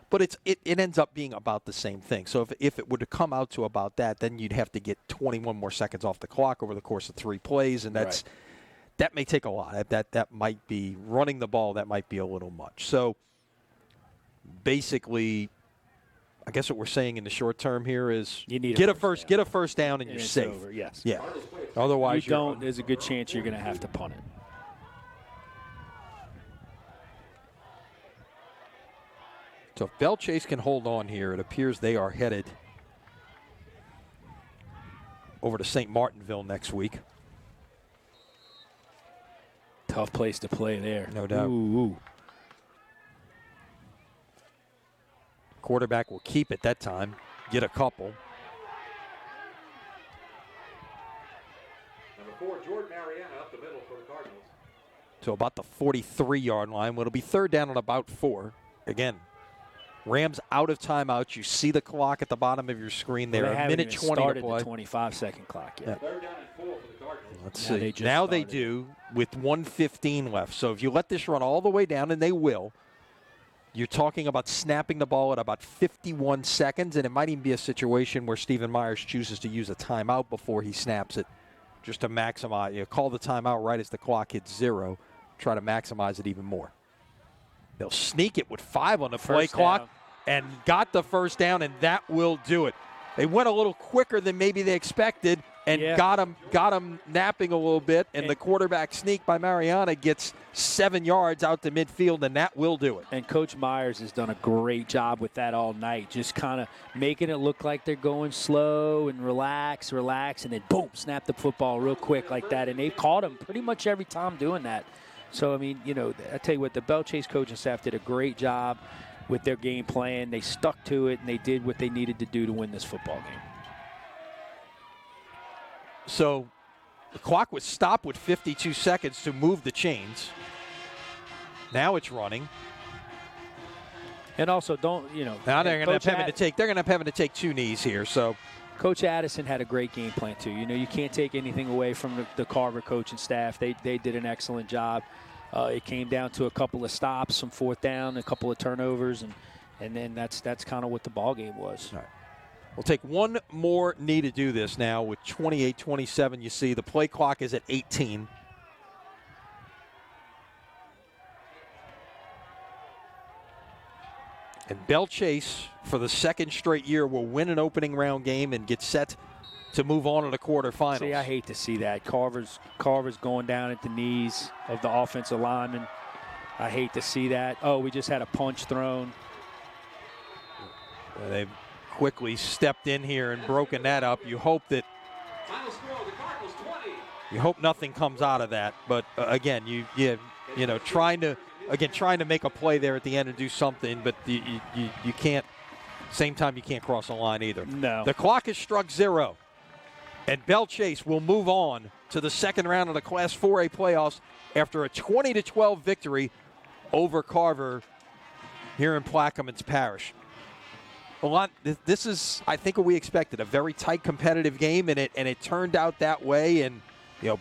But it ends up being about the same thing. So if it were to come out to about that, then you'd have to get 21 more seconds off the clock over the course of 3 plays, and that may take a lot. That might be running the ball. That might be a little much. So basically, I guess what we're saying in the short term here is you need get a first down and you're it's safe. over, yes. Yeah. Otherwise, there's a good chance you're going to have to punt it. So if Belle Chase can hold on here, it appears they are headed over to St. Martinville next week. Tough place to play there. No doubt. Ooh. Quarterback will keep it that time, get a couple. Number 4, Jordan Ariana up the middle for the Cardinals. To about the 43-yard line. Well, it'll be 3rd down and about 4. Again, Rams out of timeouts. You see the clock at the bottom of your screen there. They haven't 1:20 even to started play. the 25-second clock yet. 3rd down and 4 for the Cardinals. Let's Now see. they just Now they started. do with 1:15 left. So if you let this run all the way down, and they will, You're talking about snapping the ball at about 51 seconds, and it might even be a situation where Stephen Myers chooses to use a timeout before he snaps it just to maximize. Call the timeout right as the clock hits 0, try to maximize it even more. They'll sneak it with 5 on the play clock and got the first down, and that will do it. They went a little quicker than maybe they expected and got him napping a little bit, and the quarterback sneak by Mariana gets 7 yards out to midfield, and that will do it. And Coach Myers has done a great job with that all night, just kind of making it look like they're going slow and relax, and then boom, snap the football real quick like that. And they've caught him pretty much every time doing that. So, I mean, I tell you what, the Belle Chase coaching staff did a great job with their game plan. They stuck to it, and they did what they needed to do to win this football game. So the clock was stopped with 52 seconds to move the chains. Now it's running. And also, now they're going to have to take 2 knees here. So Coach Addison had a great game plan too. You can't take anything away from the Carver coaching staff. They did an excellent job. It came down to a couple of stops, some 4th down, a couple of turnovers, and then that's kind of what the ball game was. All right. We'll take one more knee to do this now with 28-27. You see the play clock is at 18. And Belle Chase, for the second straight year, will win an opening round game and get set to move on to the quarterfinals. See, I hate to see that. Carver's going down at the knees of the offensive lineman. I hate to see that. Oh, we just had a punch thrown. They've quickly stepped in here and broken that up. You hope that Final score, the Cardinals 20. you hope nothing comes out of that. But again, trying to make a play there at the end and do something, but you can't. Same time, you can't cross the line either. No. The clock has struck 0, and Belle Chase will move on to the second round of the Class 4A playoffs after a 20-12 victory over Carver here in Plaquemines Parish. This is, I think, what we expected, a very tight, competitive game, and it turned out that way. And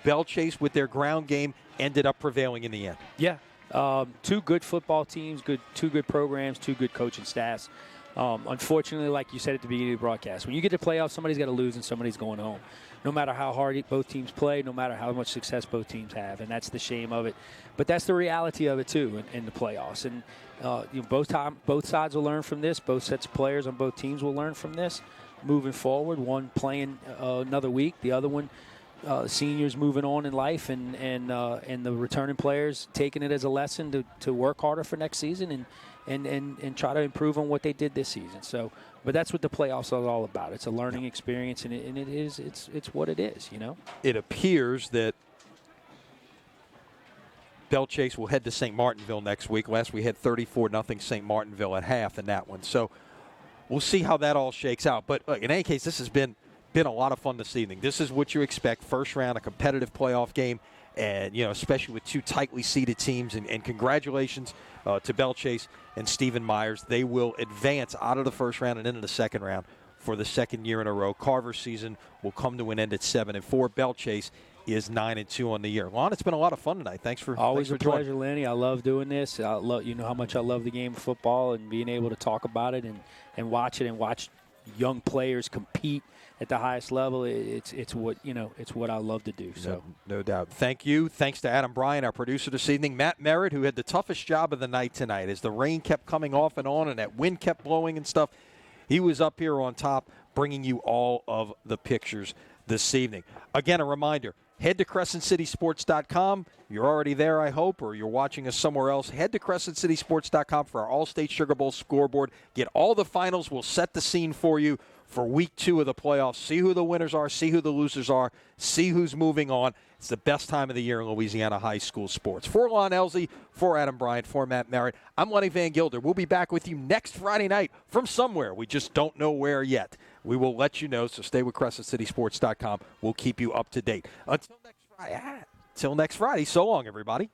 Belle Chase, with their ground game, ended up prevailing in the end. Yeah, 2 good football teams, 2 good programs, 2 good coaching staffs. Unfortunately, like you said at the beginning of the broadcast, when you get to playoffs, somebody's got to lose and somebody's going home. No matter how hard both teams play, no matter how much success both teams have, and that's the shame of it. But that's the reality of it too in the playoffs. And both sides will learn from this. Both sets of players on both teams will learn from this moving forward. One playing another week, the other one seniors moving on in life, and the returning players taking it as a lesson to work harder for next season and try to improve on what they did this season. So, but that's what the playoffs are all about. It's a learning experience, and it's what it is. It appears that Belle Chase will head to St. Martinville next week. Last we had 34-0 St. Martinville at half in that one. So we'll see how that all shakes out. But in any case, this has been a lot of fun this evening. This is what you expect. First round, a competitive playoff game, and especially with 2 tightly seeded teams. And congratulations to Belle Chase and Stephen Myers. They will advance out of the first round and into the second round for the second year in a row. Carver's season will come to an end at 7-4. Belle Chase is 9-2 on the year. Lon, it's been a lot of fun tonight. Thanks for always thanks a for pleasure, Lenny. I love doing this. How much I love the game of football and being able to talk about it and watch it and watch young players compete at the highest level. It's what I love to do. So no doubt. Thank you. Thanks to Adam Bryan, our producer this evening. Matt Merritt, who had the toughest job of the night tonight as the rain kept coming off and on and that wind kept blowing and stuff. He was up here on top bringing you all of the pictures this evening. Again, a reminder, head to CrescentCitySports.com. You're already there, I hope, or you're watching us somewhere else. Head to CrescentCitySports.com for our All-State Sugar Bowl scoreboard. Get all the finals. We'll set the scene for you for Week 2 of the playoffs. See who the winners are, see who the losers are, see who's moving on. It's the best time of the year in Louisiana high school sports. For Lon Elsey, for Adam Bryant, for Matt Merritt, I'm Lenny Van Gilder. We'll be back with you next Friday night from somewhere. We just don't know where yet. We will let you know, so stay with CrescentCitySports.com. We'll keep you up to date. Until next Friday, so long, everybody.